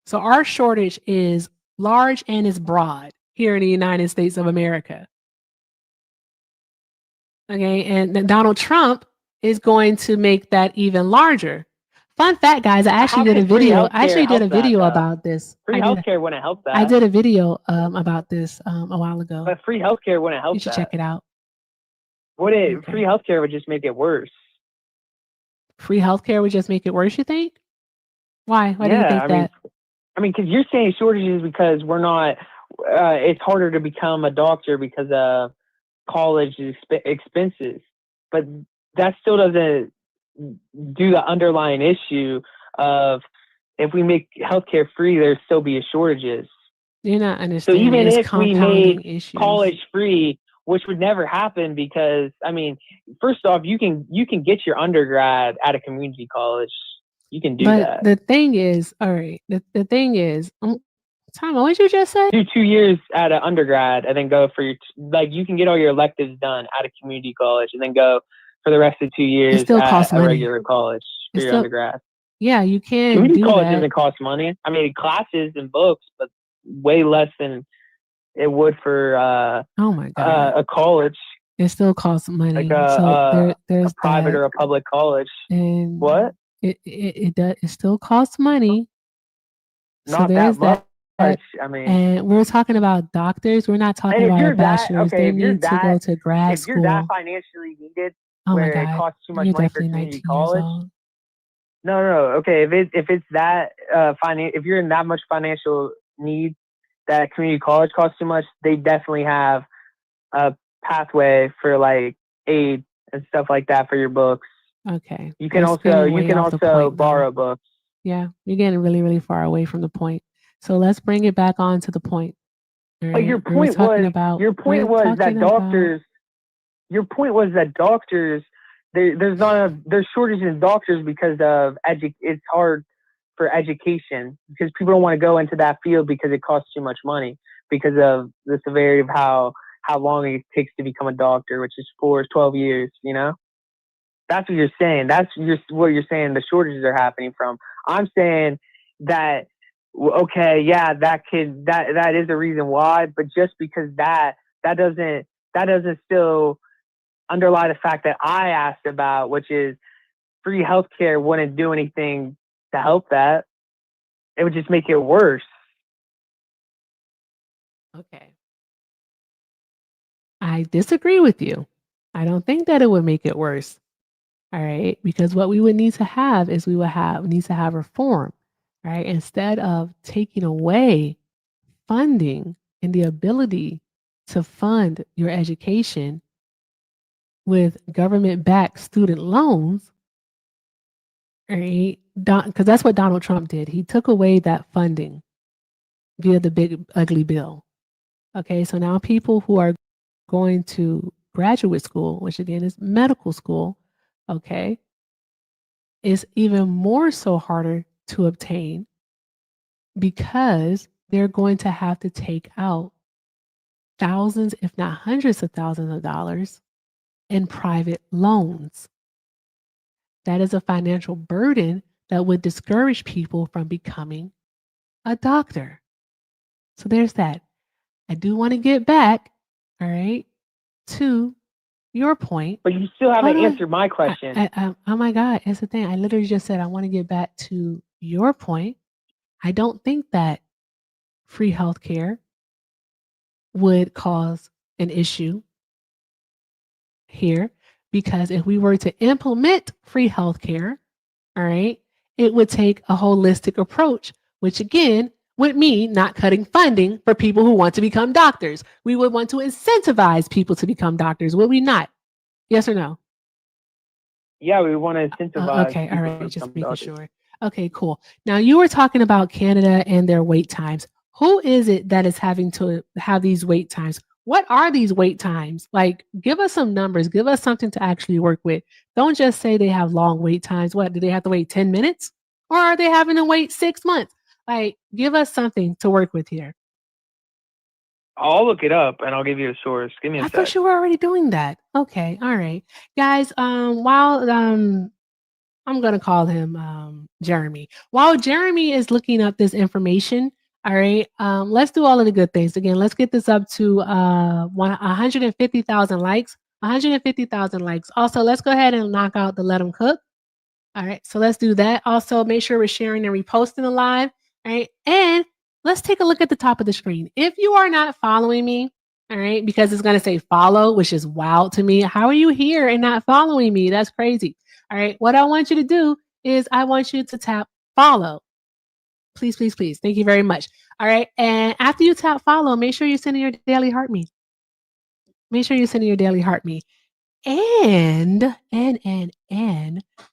So our shortage is large and is broad here in the United States of America. Okay, and then Donald Trump is going to make that even larger. Fun fact, guys, I actually did a video. I actually did a video about this. Free healthcare wouldn't help that. I did a video about this a while ago. But free healthcare wouldn't help You should that. check it out. Free healthcare would just make it worse. Free healthcare would just make it worse, you think? Why? Why do you think that? I mean, because you're saying shortages because we're not. It's harder to become a doctor because of college expenses, but that still doesn't do the underlying issue of if we make healthcare free, there'd still be shortages. You're not So understanding. even It's if we compounding made issues. college free, which would never happen because I mean, first off, you can get your undergrad at a community college. You can do But that. the thing is, all right, the thing is, Tom, what did you just say? Do 2 years at an undergrad and then go for your you can get all your electives done at a community college and then go for the rest of 2 years still at costs a money. regular college for your undergrad. Yeah, you can Community do college that. doesn't cost money. I mean, classes and books, but way less than it would for Oh my God. a college, It still costs money. like a, So there's a private that. or a public college. And What? it does, it still costs money. So Not there's that that. much. I mean, And we're talking about doctors. We're not talking and if about a you're that bachelor's. okay, They if you're need to that go to grad if you're that school. financially needed, Oh my where it God. costs too much You're money for definitely community 19 years college. old. No. Okay, if it's that if you're in that much financial need that community college costs too much, they definitely have a pathway for like aid and stuff like that for your books. Okay. You can That's getting way off the also point, though. borrow books. Yeah, you're getting really, really far away from the point. So let's bring it back on to the point. All But your right? point was that doctors. Your point was that doctors. There's shortage in doctors because of it's hard for education because people don't want to go into that field because it costs too much money because of the severity of how long it takes to become a doctor, which is 12 years. You know, that's what you're saying. That's what you're saying. The shortages are happening from. I'm saying that okay, yeah, that is the reason why, but just because that doesn't still underlie the fact that I asked about, which is free healthcare wouldn't do anything to help that. It would just make it worse. Okay. I disagree with you. I don't think that it would make it worse. All right. Because what we would need to have is we need to have reform. Right. Instead of taking away funding and the ability to fund your education with government backed student loans, right? Because that's what Donald Trump did. He took away that funding via the big ugly bill. Okay, so now people who are going to graduate school, which again is medical school, okay, is even more so harder to obtain because they're going to have to take out thousands, if not hundreds of thousands of dollars in private loans. That is a financial burden that would discourage people from becoming a doctor. So there's that. I do want to get back, all right, to your point. But you still haven't Hold on. answered my question. Oh my God, it's the thing. I literally just said I want to get back to your point. I don't think that free healthcare would cause an issue here because if we were to implement free healthcare, all right, it would take a holistic approach, which again would mean not cutting funding for people who want to become doctors. We would want to incentivize people to become doctors, would we not? Yes or no? Yeah, we want to incentivize. Okay, all people right, to just become making doctors. sure. Okay, cool. Now you were talking about Canada and their wait times. Who is it that is having to have these wait times? What are these wait times? Like, give us some numbers, give us something to actually work with. Don't just say they have long wait times. What, do they have to wait 10 minutes? Or are they having to wait 6 months? Like, give us something to work with here. I'll look it up and I'll give you a source. Give me a I sec. thought you were already doing that. Okay, all right. Guys, while I'm going to call him Jeremy. While Jeremy is looking up this information, all right, let's do all of the good things. Again, let's get this up to 150,000 likes. 150,000 likes. Also, let's go ahead and knock out the Let 'em Cook. All right, so let's do that. Also, make sure we're sharing and reposting the live. All right, and let's take a look at the top of the screen. If you are not following me, all right, because it's going to say follow, which is wild to me. How are you here and not following me? That's crazy. All right, what I want you to do is I want you to tap follow. Please, please, please. Thank you very much. All right, and after you tap follow, make sure you're sending your daily heart me. Make sure you're sending your daily heart me. And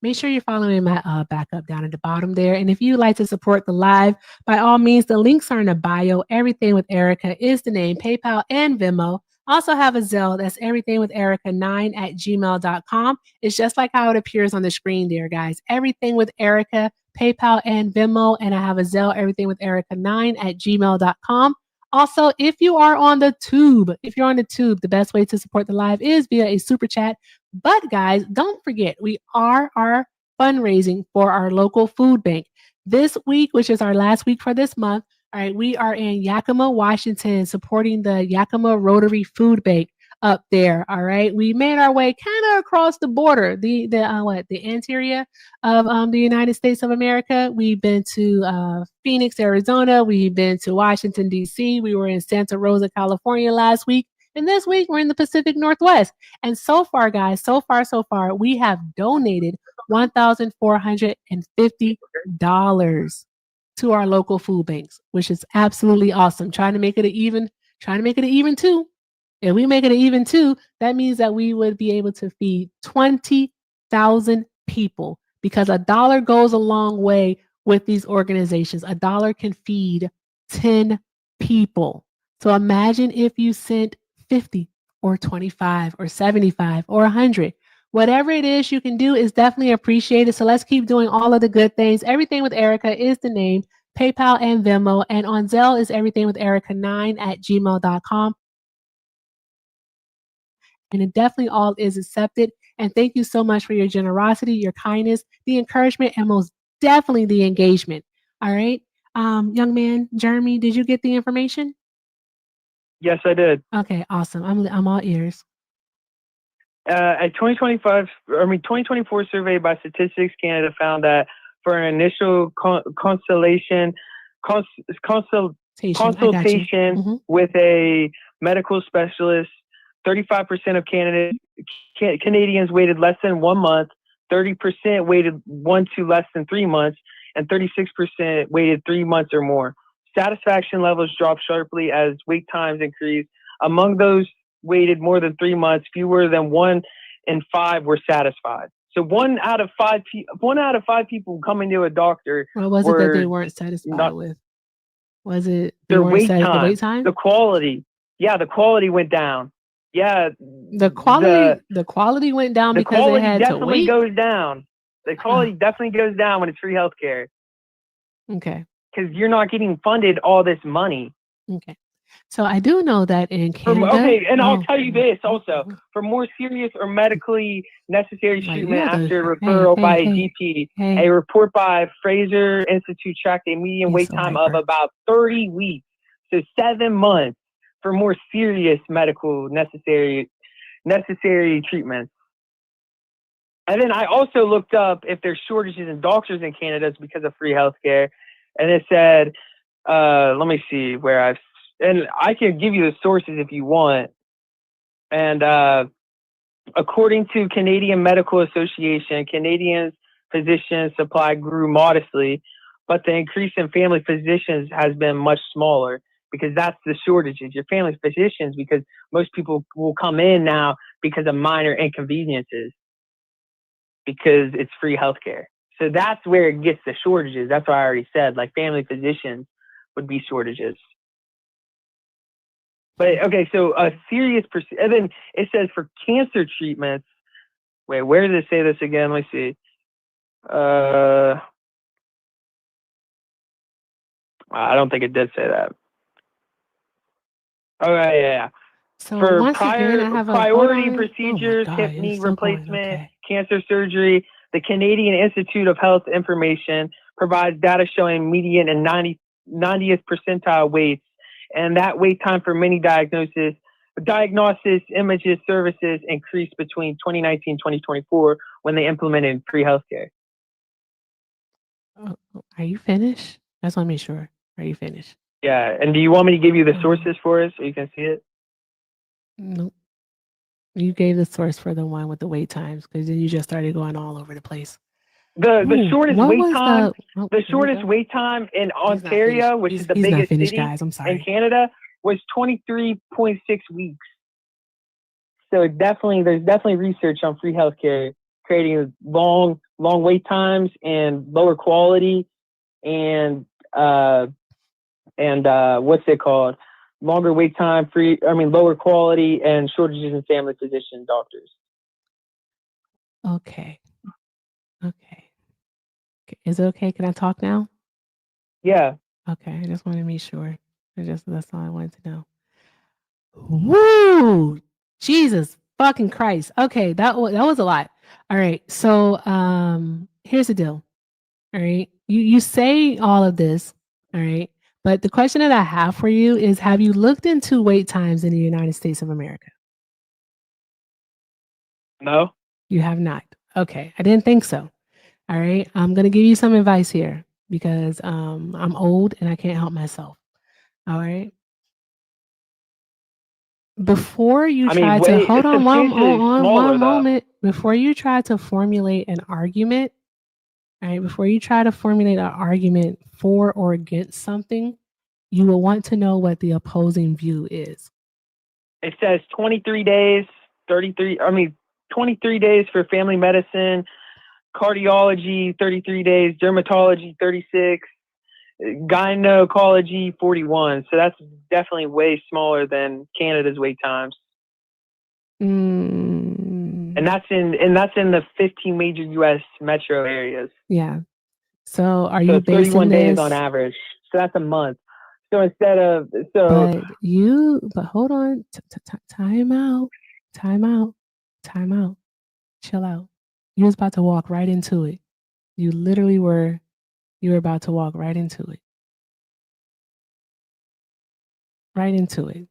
make sure you're following my backup down at the bottom there. And if you'd like to support the live, by all means, the links are in the bio. Everything with Erica is the name, PayPal and Venmo. Also have a Zelle. That's everythingwitherica9@gmail.com. It's just like how it appears on the screen there, guys. Everything with Erica, PayPal and Venmo. And I have a Zelle, everythingwitherica9@gmail.com. Also, if you're on the tube, the best way to support the live is via a super chat. But guys, don't forget, we are fundraising for our local food bank. This week, which is our last week for this month, all right, we are in Yakima, Washington, supporting the Yakima Rotary Food Bank up there. All right, we made our way kind of across the border, the interior of the United States of America. We've been to Phoenix, Arizona. We've been to Washington, D.C. We were in Santa Rosa, California last week. And this week we're in the Pacific Northwest. And so far, guys, so far, we have donated $1,450 to our local food banks, which is absolutely awesome. Trying to make it an even two. If we make it an even two, that means that we would be able to feed 20,000 people because a dollar goes a long way with these organizations. A dollar can feed 10 people. So imagine if you sent 50 or 25 or 75 or 100. Whatever it is you can do is definitely appreciated. So let's keep doing all of the good things. Everything with Erica is the name, PayPal and Venmo. And on Zelle is everythingwitherica9@gmail.com. And it definitely all is accepted. And thank you so much for your generosity, your kindness, the encouragement, and most definitely the engagement. All right. Young man, Jeremy, did you get the information? Yes, I did. Okay, awesome. I'm all ears. A 2024 survey by Statistics Canada found that for an initial consultation with a medical specialist, 35% of Canadians waited less than 1 month, 30% waited 1 to less than 3 months, and 36% waited 3 months or more. Satisfaction levels dropped sharply as wait times increased. Among those waited more than 3 months, fewer than 1 in 5 were satisfied. So 1 out of 5 people coming to a doctor. What was it that they weren't satisfied with? Was it their wait time? The quality. Yeah, the quality went down. Yeah, the quality went down because they had to wait. Goes down. The quality definitely goes down when it's free healthcare. Okay. Because you're not getting funded all this money. Okay. So I do know that in Canada. I'll tell you this also. For more serious or medically necessary treatment after referral by a GP, a report by Fraser Institute tracked a median wait time of about 30 weeks, so 7 months for more serious medical necessary necessary treatments. And then I also looked up if there's shortages in doctors in Canada because of free healthcare, and it said, let me see where and I can give you the sources if you want. And according to Canadian Medical Association, Canadians' physician supply grew modestly, but the increase in family physicians has been much smaller because that's the shortages. Your family physicians, because most people will come in now because of minor inconveniences, because it's free healthcare. So that's where it gets the shortages. That's what I already said. Like family physicians would be shortages. But okay, so a serious, and then it says for cancer treatments. Wait, where did it say this again? Let me see. I don't think it did say that. Oh yeah. So For once again, I have a priority hold on. procedures, Oh my God, hip knee it's still going. replacement, Okay. cancer surgery, the Canadian Institute of Health Information provides data showing median and 90th percentile weights, and that wait time for many diagnosis, images, services increased between 2019 and 2024 when they implemented free healthcare. Oh, are you finished? I just want to make sure. Are you finished? Yeah, and do you want me to give you the sources for it so you can see it? Nope. You gave the source for the one with the wait times because then you just started going all over the place. The shortest what wait was time, the? the shortest wait time in He's not finished. Ontario, which is the He's not biggest finished, city guys. I'm in sorry. Canada, was 23.6 weeks. So there's definitely research on free healthcare creating long wait times and lower quality and what's it called? Longer wait time, lower quality and shortages in family physician doctors. Okay. Is it okay? Can I talk now? Yeah. Okay. I just want to make sure. That's all I wanted to know. Woo! Jesus fucking Christ. Okay, that was a lot. All right. So here's the deal. All right. You say all of this, all right? But the question that I have for you is, have you looked into wait times in the United States of America? No. You have not. Okay. I didn't think so. All right. I'm going to give you some advice here because I'm old and I can't help myself. All right. Before you try to hold on one moment, before you try to formulate an argument, all right, before you try to formulate an argument for or against something, you will want to know what the opposing view is. It says 23 days, 23 days for family medicine, cardiology, 33 days, dermatology, 36, gynecology, 41. So that's definitely way smaller than Canada's wait times. And that's in the 15 major U.S. metro areas. Yeah. So are you basing 31 days this on average. So that's a month. So instead of But hold on. Time out. Chill out. You was about to walk right into it. You literally were about to walk right into it. Right into it.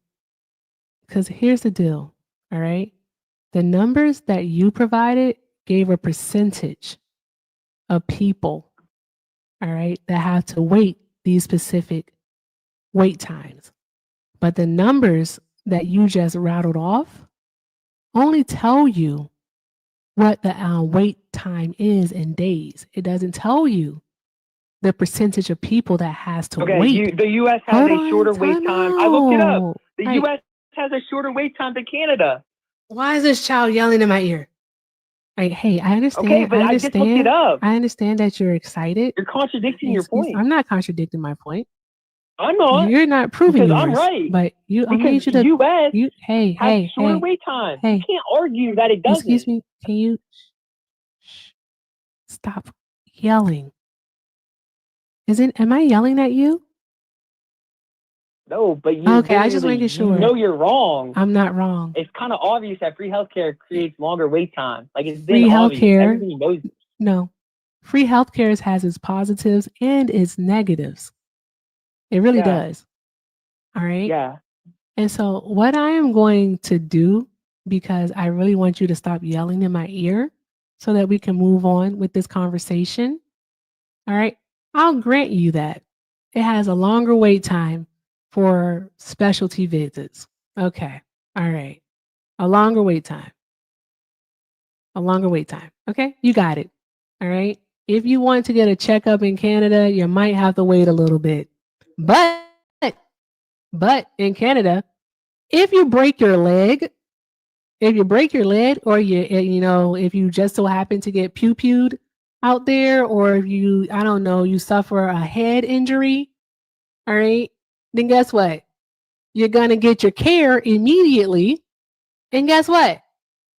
Because here's the deal. All right. The numbers that you provided gave a percentage of people, all right, that have to wait these specific wait times. But the numbers that you just rattled off only tell you what the wait time is in days. It doesn't tell you the percentage of people that has to wait. the U.S. has a shorter wait time. I looked it up. The U.S. has a shorter wait time than Canada. Why is this child yelling in my ear? Hey, I understand. Okay, but I just looked it up. I understand that you're excited. You're contradicting your point. I'm not contradicting my point. I'm not. You're not proving because yours. I'm right. But I because need you to. U.S. Has shorter wait time. Hey. You can't argue that it doesn't. Excuse me. Can you stop yelling? Am I yelling at you? No, but you. Okay, I just making sure. You know you're wrong. I'm not wrong. It's kind of obvious that free healthcare creates longer wait time. Like it's Free been obvious. healthcare. Everybody knows this. No, free healthcare has its positives and its negatives. It really does. All right. Yeah. And so, what I am going to do because I really want you to stop yelling in my ear so that we can move on with this conversation. All right. I'll grant you that it has a longer wait time for specialty visits. Okay. All right. A longer wait time. A longer wait time. Okay. You got it. All right. If you want to get a checkup in Canada, you might have to wait a little bit. But in Canada, if you break your leg, or if you just so happen to get pew-pewed out there, or if you, I don't know, you suffer a head injury, all right, then guess what? You're going to get your care immediately. And guess what?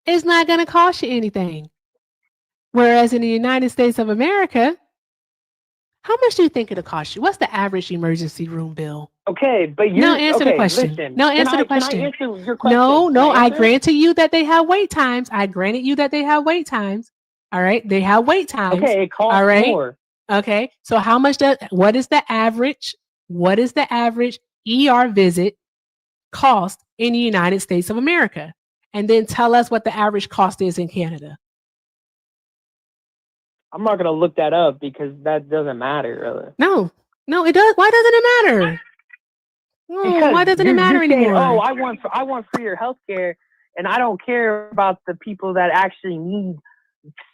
It's not going to cost you anything. Whereas in the United States of America, how much do you think it'll cost you? What's the average emergency room bill? Okay, but No, answer the question. Listen, No, answer the question. Can I answer your question? No, I answer it? granted you that they have wait times. I granted you that they have wait times. All right, they have wait times. Okay, it costs all right? more. Okay, so what is the average ER visit cost in the United States of America? And then tell us what the average cost is in Canada. I'm not gonna look that up because that doesn't matter, really. No, it does. Why doesn't it matter? Because why doesn't it matter you're saying, anymore? oh, I want freer healthcare, and I don't care about the people that actually need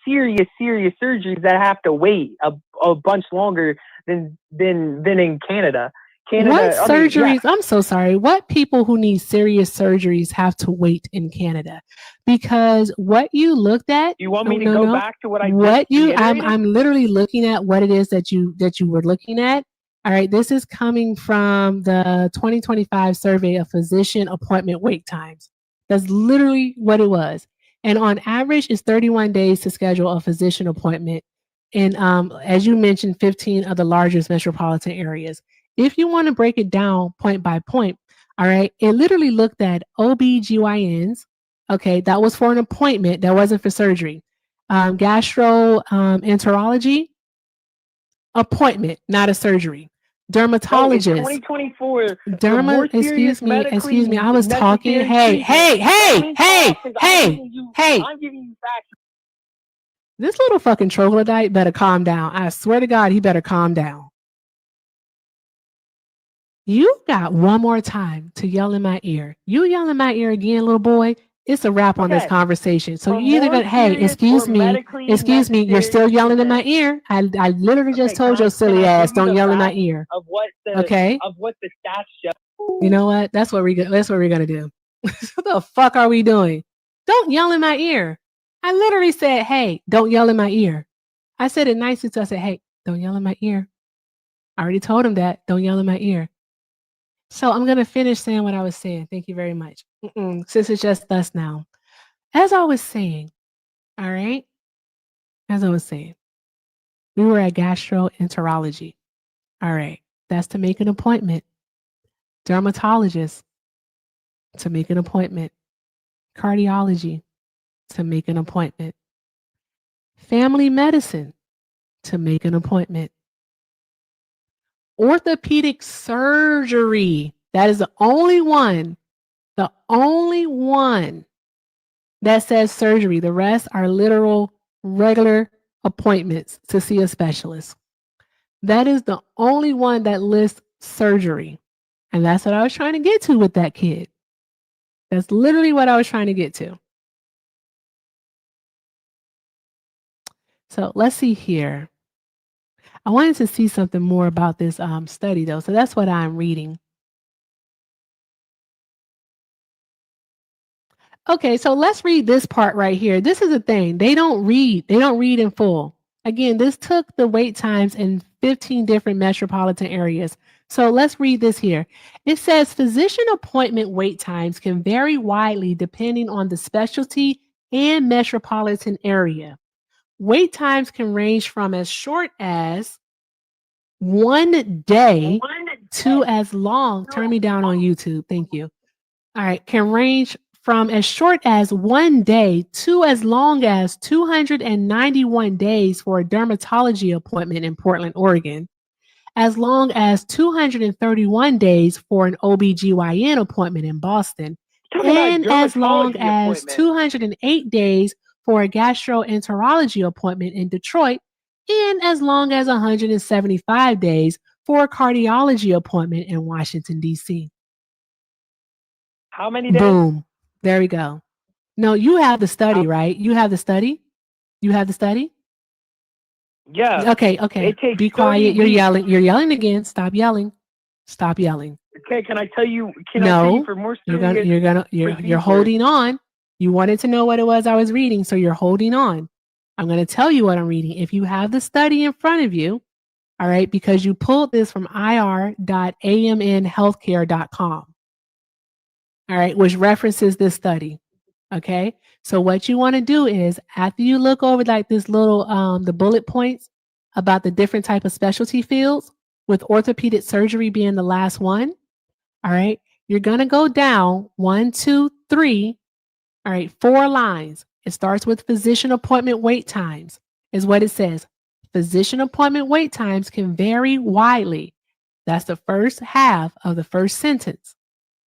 serious surgeries that have to wait a bunch longer than in Canada. What surgeries? I'm so sorry. What people who need serious surgeries have to wait in Canada? Because what you looked at. You want me to go back to what I just I'm literally looking at what it is that you were looking at. All right, this is coming from the 2025 survey of physician appointment wait times. That's literally what it was. And on average, it's 31 days to schedule a physician appointment in, as you mentioned, 15 of the largest metropolitan areas. If you want to break it down point by point, all right, it literally looked at OBGYNs. Okay, that was for an appointment. That wasn't for surgery. Gastroenterology, appointment, not a surgery. Dermatologist. 2024. Excuse me. I was talking. Hey. I'm giving you facts. This little fucking troglodyte better calm down. I swear to God, he better calm down. You got one more time to yell in my ear. You yell in my ear again, little boy. It's a wrap on this conversation. So you either gonna, hey, excuse me, you're still yelling in my ear. I literally just told your silly ass, don't yell in my ear. Of what the stats show. You know what? That's what we're gonna do. What the fuck are we doing? Don't yell in my ear. I literally said, hey, don't yell in my ear. I said it nicely, so I said, hey, don't yell in my ear. I already told him that. Don't yell in my ear. So I'm going to finish saying what I was saying. Thank you very much. Since it's just us now. As I was saying, all right? As I was saying, we were at gastroenterology. All right. That's to make an appointment. Dermatologist, to make an appointment. Cardiology, to make an appointment. Family medicine, to make an appointment. Orthopedic surgery, that is the only one that says surgery. The rest are literal, regular appointments to see a specialist. That is the only one that lists surgery. And that's what I was trying to get to with that kid. That's literally what I was trying to get to. So let's see here. I wanted to see something more about this study, though. So that's what I'm reading. Okay, so let's read this part right here. This is the thing. They don't read in full. Again, this took the wait times in 15 different metropolitan areas. So let's read this here. It says physician appointment wait times can vary widely depending on the specialty and metropolitan area. Wait times can range from as short as 1 day to as long. Turn me down on YouTube. Thank you. All right. Can range from as short as 1 day to as long as 291 days for a dermatology appointment in Portland, Oregon, as long as 231 days for an OBGYN appointment in Boston, Talking about and as long dermatology as appointment. 208 days for a gastroenterology appointment in Detroit, and as long as 175 days for a cardiology appointment in Washington, D.C. How many days? Boom. There we go. No, you have the study, right? You have the study? You have the study? Yeah. Okay, okay. It takes Be 30 quiet. You're weeks. yelling. You're yelling again. Stop yelling. Stop yelling. Okay, can I tell you? Can I tell you No, for more you're serious you're procedures? holding on. You wanted to know what it was I was reading, so you're holding on. I'm going to tell you what I'm reading. If you have the study in front of you, all right, because you pulled this from ir.amnhealthcare.com, all right, which references this study. Okay, so what you want to do is after you look over like this little the bullet points about the different type of specialty fields, with orthopedic surgery being the last one, all right, you're gonna go down 1, 2, 3, all right, 4 lines. It starts with physician appointment wait times, is what it says. Physician appointment wait times can vary widely. That's the first half of the first sentence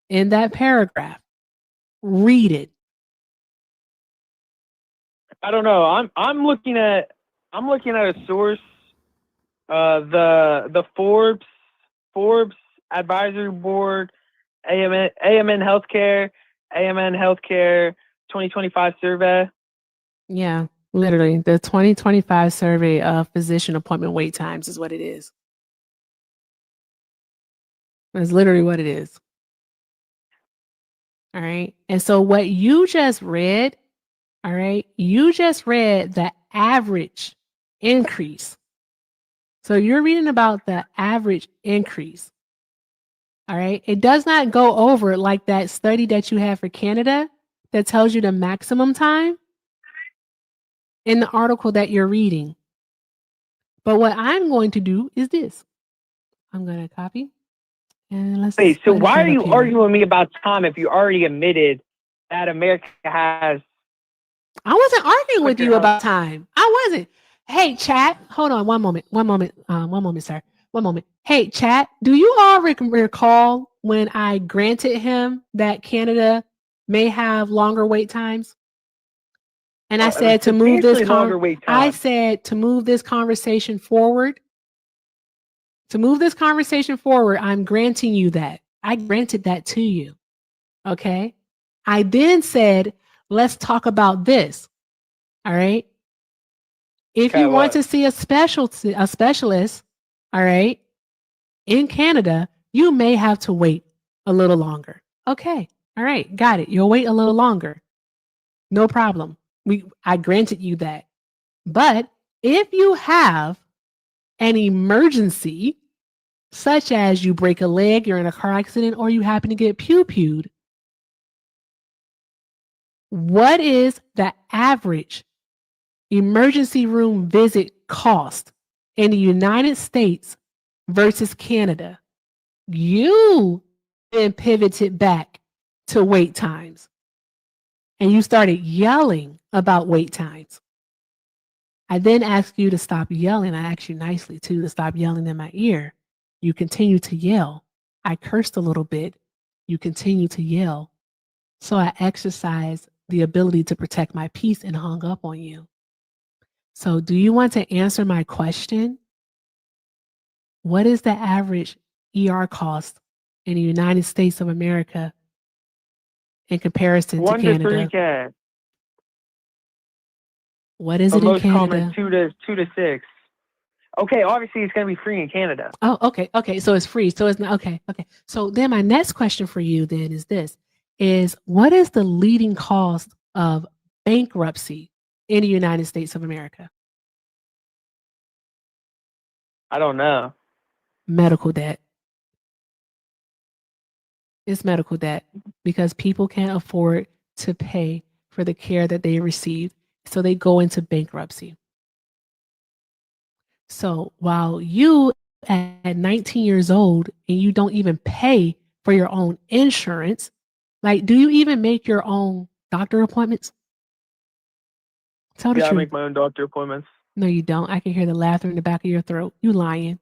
in that paragraph. Read it. I don't know. I'm looking at a source. The Forbes Advisory Board, AMN Healthcare 2025 survey. Yeah, literally. The 2025 survey of physician appointment wait times is what it is. That's literally what it is. All right. And so what you just read, all right, you just read the average increase. So you're reading about the average increase. All right. It does not go over like that study that you have for Canada that tells you the maximum time in the article that you're reading. But what I'm going to do is this. I'm going to copy and let's Wait, so put why it are you up here. arguing with me about time if you already admitted that America has? I wasn't arguing with your you health- about time. I wasn't. Hey, chat. Hold on one moment. One moment, sir. One moment. Hey, chat. Do you all recall when I granted him that Canada may have longer wait times? And I said to move this substantially longer wait I time. said to move this conversation forward. To move this conversation forward, I'm granting you that. I granted that to you. Okay. I then said, let's talk about this. All right. If Okay, you want what? to see a specialist, all right, in Canada, you may have to wait a little longer. Okay. All right. Got it. You'll wait a little longer. No problem. I granted you that. But if you have an emergency, such as you break a leg, you're in a car accident, or you happen to get pew-pewed, what is the average emergency room visit cost in the United States versus Canada? You then pivoted back to wait times and you started yelling about wait times. I then asked you to stop yelling. I asked you nicely too to stop yelling in my ear. You continue to yell. I cursed a little bit. You continue to yell. So I exercised the ability to protect my peace and hung up on you. So do you want to answer my question? What is the average ER cost in the United States of America in comparison to 1 to 3 Canada? K. What is The it in most common Canada? 2 to 6. Okay, obviously it's gonna be free in Canada. Oh, okay. Okay. So it's free. So it's not okay. Okay. So then my next question for you then is this is what is the leading cost of bankruptcy in the United States of America? I don't know. Medical debt. It's medical debt because people can't afford to pay for the care that they receive. So they go into bankruptcy. So while you at 19 years old and you don't even pay for your own insurance, like, do you even make your own doctor appointments? Tell the Yeah, I truth. make my own doctor appointments. No, you don't. I can hear the laughter in the back of your throat. You lying.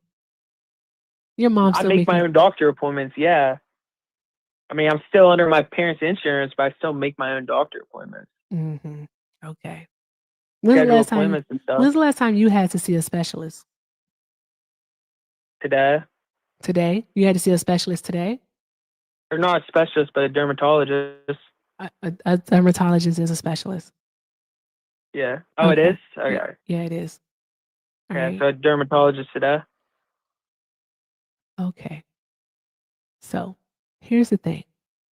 Your mom's I still make my making. own doctor appointments. Yeah. I mean, I'm still under my parents' insurance, but I still make my own doctor appointments, Mm-hmm. Okay. When's the schedule last time? appointments and stuff. When's the last time you had to see a specialist? Today, Today? You had to see a specialist today? or not a specialist, but a dermatologist. A dermatologist is a specialist. Yeah. Oh, it is. Okay. Yeah, it is. All Yeah. right. So a dermatologist today. Okay. So here's the thing.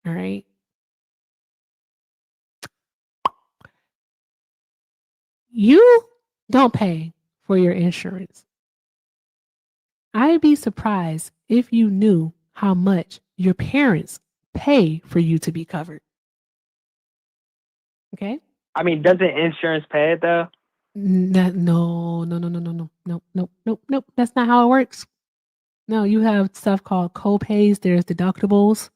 All right. You don't pay for your insurance. I'd be surprised if you knew how much your parents pay for you to be covered. Okay? I mean, doesn't insurance pay it though? No. Nope. That's not how it works. No, you have stuff called co-pays. There's deductibles.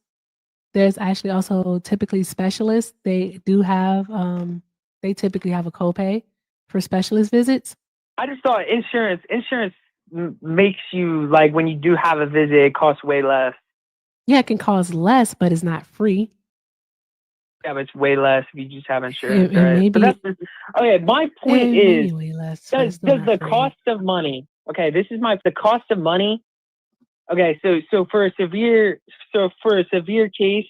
There's actually also typically specialists. They do have, they typically have a copay for specialist visits. I just thought insurance makes you, like, when you do have a visit, it costs way less. Yeah, it can cost less, but it's not free. Yeah, but it's way less if you just have insurance, It right? may But be, that's just, okay. My point it may is, be way less, but it's does still not the free. cost of money? Okay, this is the cost of money. Okay, so for a severe case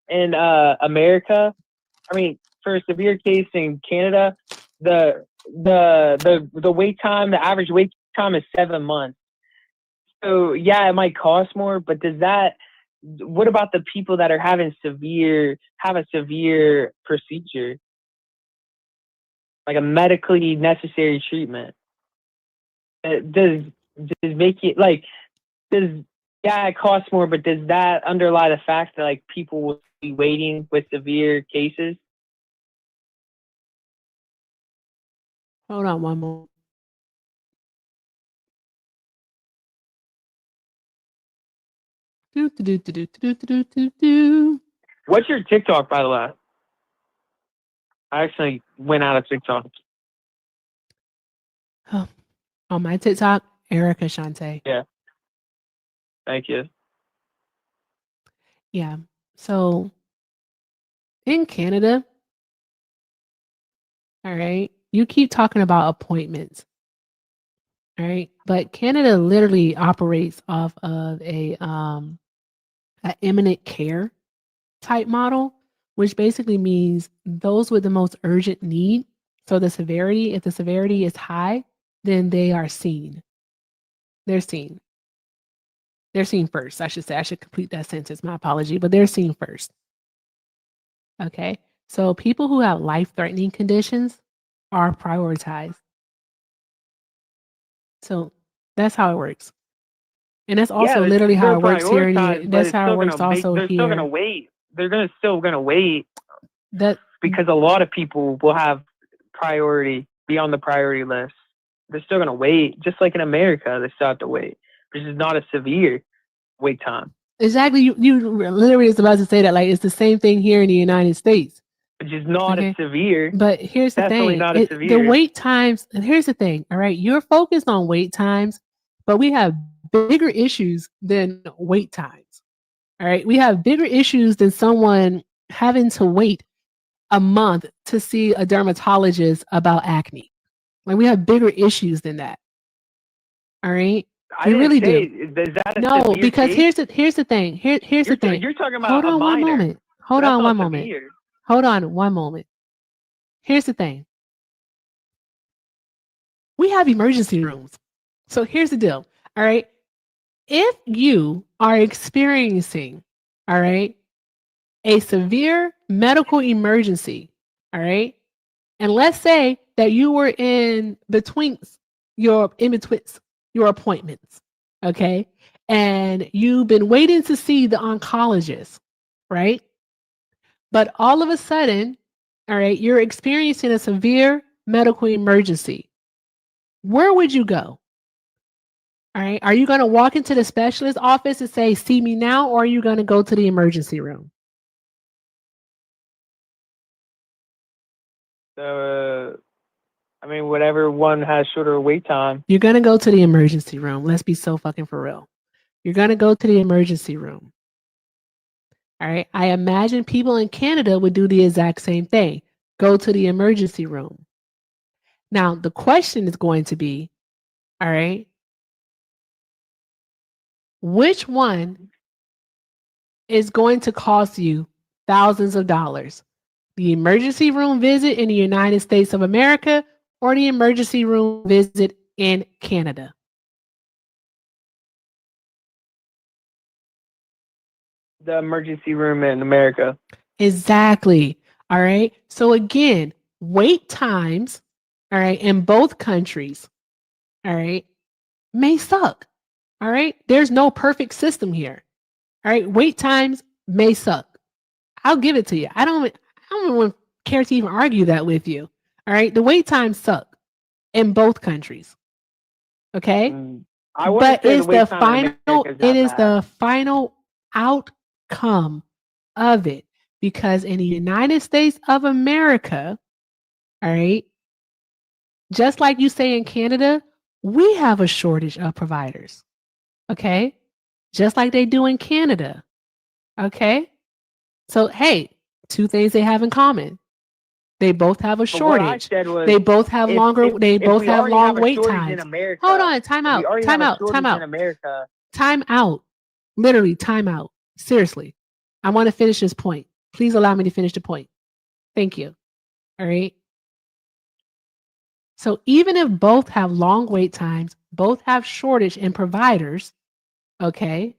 in America, I mean, for a severe case in Canada, the wait time, the average wait time is 7 months. So yeah, it might cost more, but what about the people that are have a severe procedure, like a medically necessary treatment? Does make it like, yeah, it costs more, but does that underlie the fact that, like, people will be waiting with severe cases? Hold on one more. What's your TikTok, by the way? I actually went out of TikTok. Oh, on my TikTok, Erica Shante. Yeah. Thank you. Yeah. So in Canada, all right, you keep talking about appointments. All right. But Canada literally operates off of a imminent care type model, which basically means those with the most urgent need. So if the severity is high, then they are seen. They're seen. They're seen first, I should say. I should complete that sentence. My apology, but they're seen first. Okay. So people who have life-threatening conditions are prioritized. So that's how it works. And that's also literally how they're it works here. prioritized, but That's it's how still it works gonna also they're still gonna here. wait. They're still gonna wait That because a lot of people will have priority beyond the priority list. They're still gonna wait, just like in America. They still have to wait. This is not a severe wait time, exactly. You literally was about to say that, like, it's the same thing here in the United States. which is not Okay. a severe. But here's the Definitely thing. not a The severe. wait times, and here's the thing, all right, you're focused on wait times, but we have bigger issues than wait times. All right. We have bigger issues than someone having to wait a month to see a dermatologist about acne. Like, we have bigger issues than that. All right. I We didn't really say, do. is that a No, severe because case? here's the thing. Here's the thing. You're talking Hold about a on one minor. moment. So Hold that's on not one moment. severe. Hold on one moment. Here's the thing. We have emergency rooms. So here's the deal. All right. If you are experiencing, all right, a severe medical emergency, all right, and let's say that you were in between your appointments, okay, and you've been waiting to see the oncologist, right? But all of a sudden, all right, you're experiencing a severe medical emergency. Where would you go? All right. Are you going to walk into the specialist office and say, see me now, or are you going to go to the emergency room? So, I mean, whatever one has shorter wait time. You're going to go to the emergency room. Let's be so fucking for real. You're going to go to the emergency room. All right. I imagine people in Canada would do the exact same thing. Go to the emergency room. Now, the question is going to be, all right, which one is going to cost you thousands of dollars? The emergency room visit in the United States of America or the emergency room visit in Canada? The emergency room in America. Exactly. All right. So again, wait times, all right, in both countries, all right, may suck. All right. There's no perfect system here. All right. Wait times may suck. I'll give it to you. I don't even care to even argue that with you. All right. The wait times suck in both countries. Okay. I wouldn't But say the it's the wait time in final, America is it that is bad. the final outcome of it. Because in the United States of America, all right, just like you say in Canada, we have a shortage of providers. Okay. Just like they do in Canada. Okay. So, hey, two things they have in common. They both have a But what I shortage. said was, They both have they if both we have already long have a wait shortage in times. America, Hold on, time if we out, already time have a out, shortage time out. in America, Time out. Literally, time out. Seriously. I want to finish this point. Please allow me to finish the point. Thank you. All right. So even if both have long wait times, both have shortage in providers, okay,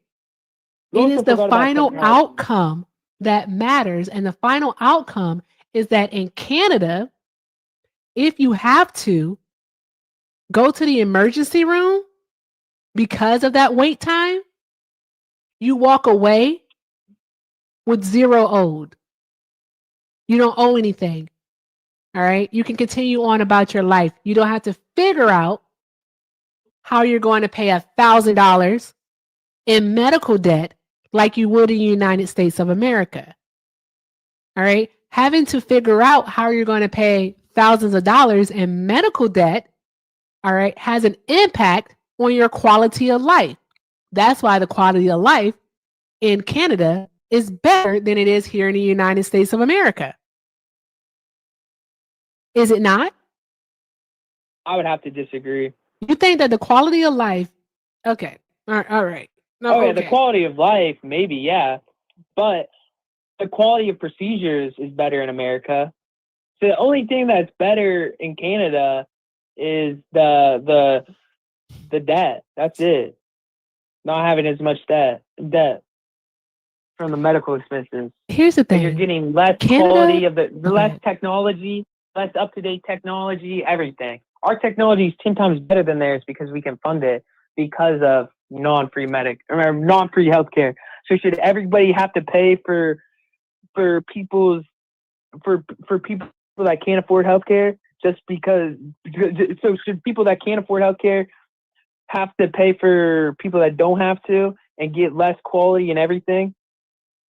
you it also is the forgot about final technology. outcome that matters. And the final outcome is that in Canada, if you have to go to the emergency room because of that wait time, you walk away with zero owed. You don't owe anything. All right. You can continue on about your life. You don't have to figure out how you're going to pay $1,000 in medical debt like you would in the United States of America. All right. Having to figure out how you're going to pay thousands of dollars in medical debt, all right, has an impact on your quality of life. That's why the quality of life in Canada is better than it is here in the United States of America. Is it not? I would have to disagree. You think that the quality of life, okay, all right. No, Oh yeah, okay. the quality of life, maybe, yeah, but the quality of procedures is better in America. So the only thing that's better in Canada is the debt. That's it. Not having as much debt from the medical expenses. Here's the Like thing. you're getting less Canada, quality of the less technology, less up to date technology, everything. Our technology is 10 times better than theirs because we can fund it because of non-free healthcare. So should everybody have to pay for people that can't afford healthcare just because? So should people that can't afford healthcare have to pay for people that don't have to and get less quality and everything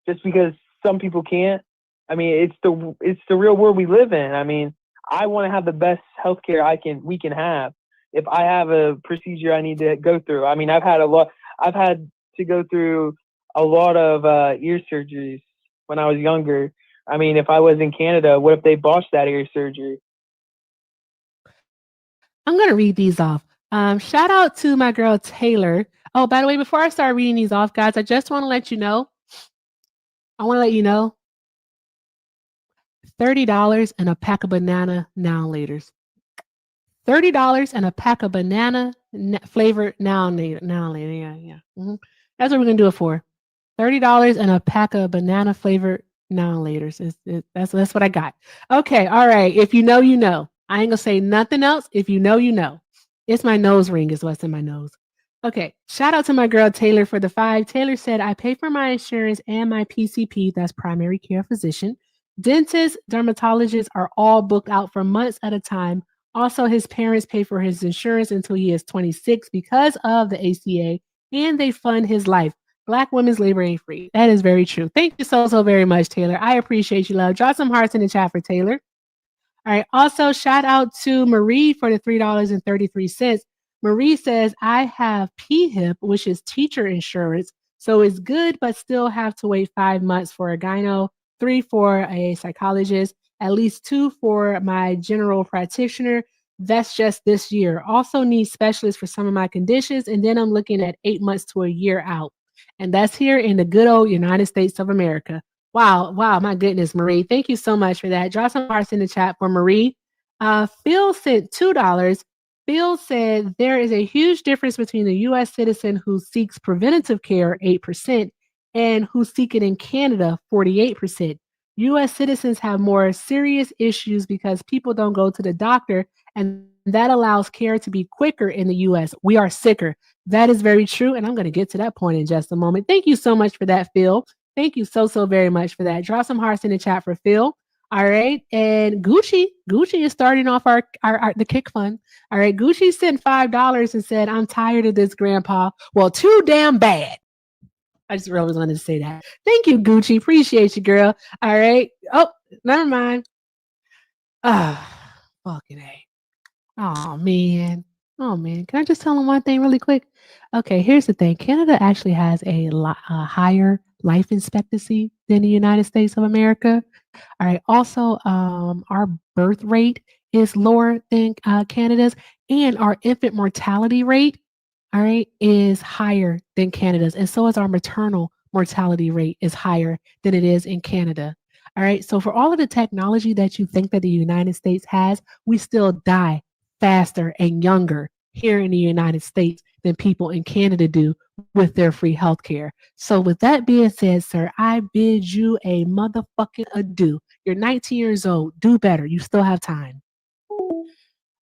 just because some people can't? I mean, it's the real world we live in. I mean, I want to have the best healthcare we can have. If I have a procedure I need to go through, I mean, I've had to go through a lot of ear surgeries when I was younger. I mean, if I was in Canada, what if they botched that ear surgery? I'm going to read these off. Shout out to my girl Taylor. Oh, by the way, before I start reading these off, guys, I just want to let you know. I want to let you know $30 and a pack of banana now laters. $30 and a pack of banana flavored now later. Yeah. That's what we're gonna do it for. $30 and a pack of banana flavored now laters. That's what I got. Okay, all right. If you know, you know. I ain't gonna say nothing else. If you know, you know. It's my nose ring is what's in my nose. Okay, shout out to my girl Taylor for the 5. Taylor said, I pay for my insurance and my PCP, that's primary care physician. Dentists, dermatologists are all booked out for months at a time. Also, his parents pay for his insurance until he is 26 because of the ACA, and they fund his life. Black women's labor ain't free. That is very true. Thank you so very much, Taylor. I appreciate you, love. Drop some hearts in the chat for Taylor. All right. Also, shout out to Marie for the $3.33. Marie says, I have PHIP, which is teacher insurance. So it's good, but still have to wait 5 months for a gyno, 3 for a psychologist, at least 2 for my general practitioner. That's just this year. Also need specialists for some of my conditions, and then I'm looking at 8 months to a year out. And that's here in the good old United States of America. Wow, my goodness, Marie. Thank you so much for that. Drop some hearts in the chat for Marie. Phil sent $2. Phil said there is a huge difference between the U.S. citizen who seeks preventative care, 8%, and who seek it in Canada, 48%. U.S. citizens have more serious issues because people don't go to the doctor, and that allows care to be quicker in the U.S. We are sicker. That is very true, and I'm going to get to that point in just a moment. Thank you so much for that, Phil. Thank you so very much for that. Drop some hearts in the chat for Phil. All right, and Gucci is starting off our the kick fund. All right, Gucci sent $5 and said, "I'm tired of this, Grandpa." Well, too damn bad. I just really wanted to say that. Thank you, Gucci. Appreciate you, girl. All right. Oh, never mind. Fucking A. Oh man. Can I just tell them one thing really quick? Okay, here's the thing. Canada actually has a higher life expectancy than the United States of America. All right. Also, our birth rate is lower than Canada's, and our infant mortality rate, all right, is higher than Canada's, and so is our maternal mortality rate is higher than it is in Canada. All right. So for all of the technology that you think that the United States has, we still die faster and younger here in the United States than people in Canada do with their free healthcare. So with that being said, sir, I bid you a motherfucking adieu. You're 19 years old. Do better. You still have time.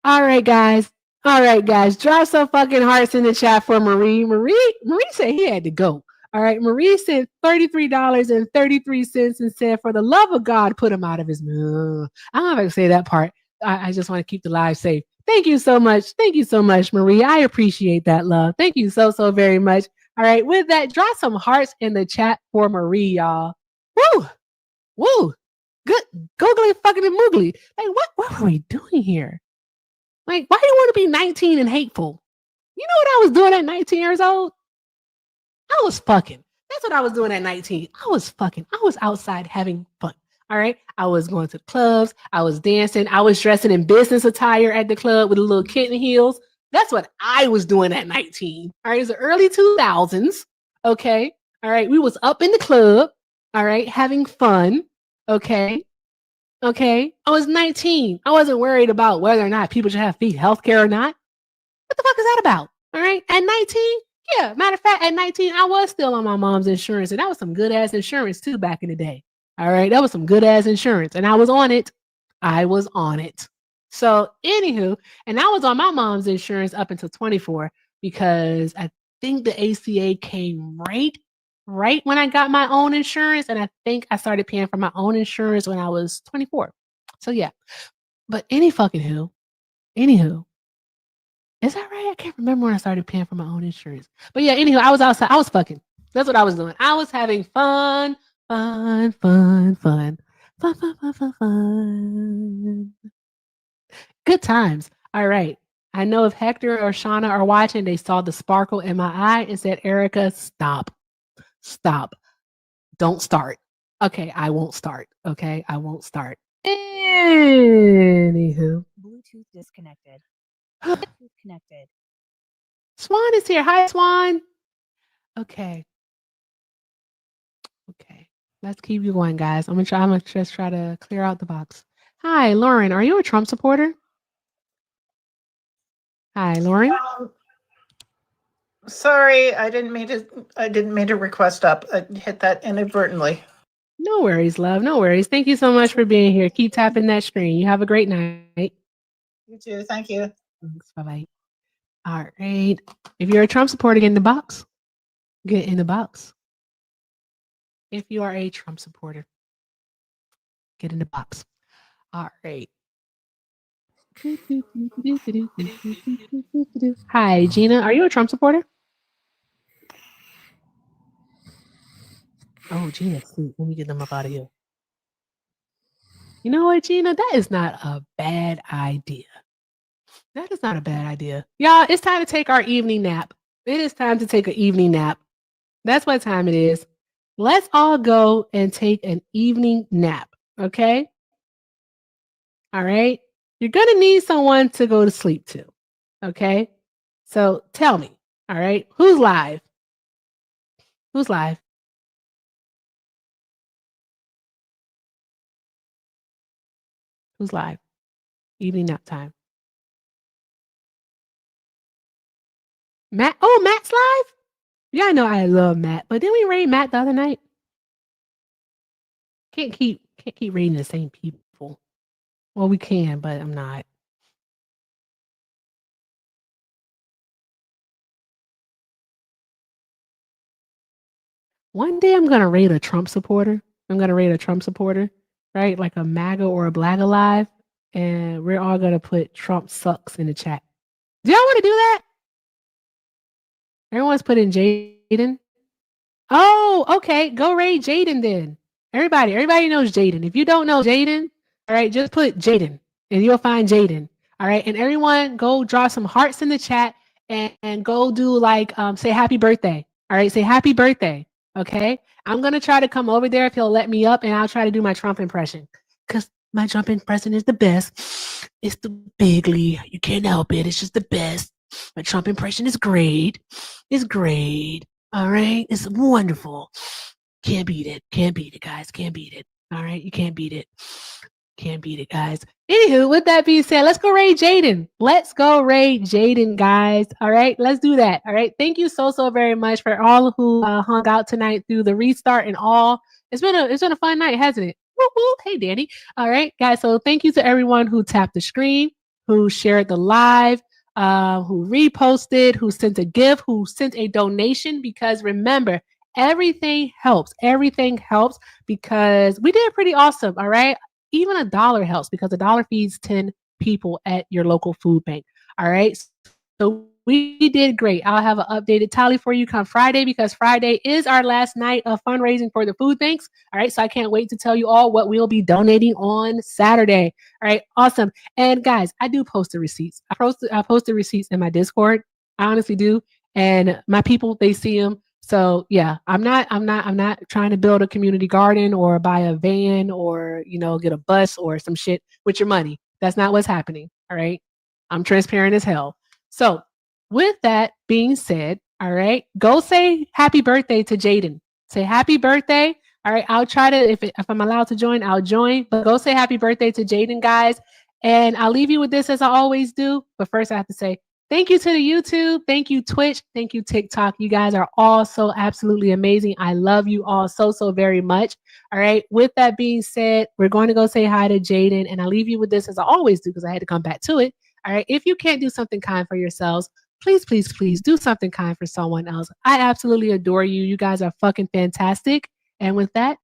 All right, guys. Drop some fucking hearts in the chat for Marie. Marie said he had to go. All right. Marie sent $33.33 and said, "For the love of God, put him out of his mood." I'm not going to say that part. I just want to keep the live safe. Thank you so much. Thank you so much, Marie. I appreciate that love. Thank you so very much. All right. With that, drop some hearts in the chat for Marie, y'all. Woo. Good. Googly fucking and moogly. Like, what were we doing here? Like, why do you want to be 19 and hateful? You know what I was doing at 19 years old? I was fucking. That's what I was doing at 19. I was fucking. I was outside having fun. All right. I was going to clubs. I was dancing. I was dressing in business attire at the club with the little kitten heels. That's what I was doing at 19. All right. It was the early 2000s. Okay. All right. We was up in the club. All right. Having fun. Okay. I was 19. I wasn't worried about whether or not people should have free healthcare or not. What the fuck is that about? All right. At 19, yeah. Matter of fact, at 19, I was still on my mom's insurance, and that was some good ass insurance too back in the day. All right. That was some good ass insurance, and I was on it. So, anywho, and I was on my mom's insurance up until 24 because I think the ACA came right when I got my own insurance, and I think I started paying for my own insurance when I was 24. So yeah, but anywho, is that right? I can't remember when I started paying for my own insurance. But yeah, anywho, I was outside. I was fucking. That's what I was doing. I was having fun. Good times. All right. I know if Hector or Shauna are watching, they saw the sparkle in my eye and said, "Erica, stop. Don't start." Okay, I won't start. Okay, I won't start. Anywho. Bluetooth disconnected. Bluetooth connected. Swan is here. Hi, Swan. Okay. Let's keep you going, guys. I'm gonna just try to clear out the box. Hi, Lauren. Are you a Trump supporter? Hi, Lauren. Sorry, I didn't mean to request up. I hit that inadvertently. No worries, love. No worries. Thank you so much for being here. Keep tapping that screen. You have a great night. You too. Thank you. Thanks. Bye-bye. All right. If you're a Trump supporter, get in the box. Get in the box. If you are a Trump supporter, get in the box. All right. Hi, Gina. Are you a Trump supporter? Oh, Gina, let me get them up out of here. You know what, Gina? That is not a bad idea. That is not a bad idea. Y'all, it's time to take our evening nap. It is time to take an evening nap. That's what time it is. Let's all go and take an evening nap. Okay. All right. You're going to need someone to go to sleep to. Okay. So tell me. All right. Who's live? Who's live? Who's live? Evening nap time. Matt. Oh, Matt's live? Yeah, I know I love Matt, but didn't we raid Matt the other night? Can't keep raiding the same people. Well, we can, but I'm not. One day I'm gonna raid a Trump supporter. I'm gonna raid a Trump supporter, right? Like a MAGA or a Black Alive, and we're all gonna put Trump sucks in the chat. Do y'all want to do that? Everyone's putting Jaden. Oh, okay. Go raid Jaden then. Everybody knows Jaden. If you don't know Jaden, all right, just put Jaden and you'll find Jaden. All right. And everyone go draw some hearts in the chat and go do like say happy birthday. All right. Say happy birthday. Okay. I'm gonna try to come over there if he'll let me up and I'll try to do my Trump impression. Because my Trump impression is the best. It's the bigly. You can't help it. It's just the best. My Trump impression is great. It's great. All right. It's wonderful. Can't beat it. Can't beat it, guys. Can't beat it. All right. You can't beat it. Can't beat it, guys. Anywho, with that being said, let's go raid Jaden. Let's go raid Jaden, guys. All right. Let's do that. All right. Thank you so very much for all who hung out tonight through the restart and all. It's been a fun night, hasn't it? Woo woo. Hey, Danny. All right, guys. So thank you to everyone who tapped the screen, who shared the live, who reposted, who sent a gift, who sent a donation, because remember, everything helps. Everything helps because we did pretty awesome. All right. Even $1 helps because $1 feeds 10 people at your local food bank. All right. So we did great. I'll have an updated tally for you come Friday because Friday is our last night of fundraising for the food banks. All right. So I can't wait to tell you all what we'll be donating on Saturday. All right. Awesome. And guys, I do post the receipts. I post the receipts in my Discord. I honestly do. And my people, they see them. So yeah, I'm not trying to build a community garden or buy a van or, get a bus or some shit with your money. That's not what's happening. All right. I'm transparent as hell. So with that being said, all right, go say happy birthday to Jaden. Say happy birthday. All right. I'll try to, if I'm allowed to join, I'll join, but go say happy birthday to Jaden, guys. And I'll leave you with this as I always do. But first I have to say, thank you to the YouTube. Thank you, Twitch. Thank you, TikTok. You guys are all so absolutely amazing. I love you all so very much. All right. With that being said, we're going to go say hi to Jaden. And I'll leave you with this as I always do because I had to come back to it. All right. If you can't do something kind for yourselves, please do something kind for someone else. I absolutely adore you. You guys are fucking fantastic. And with that,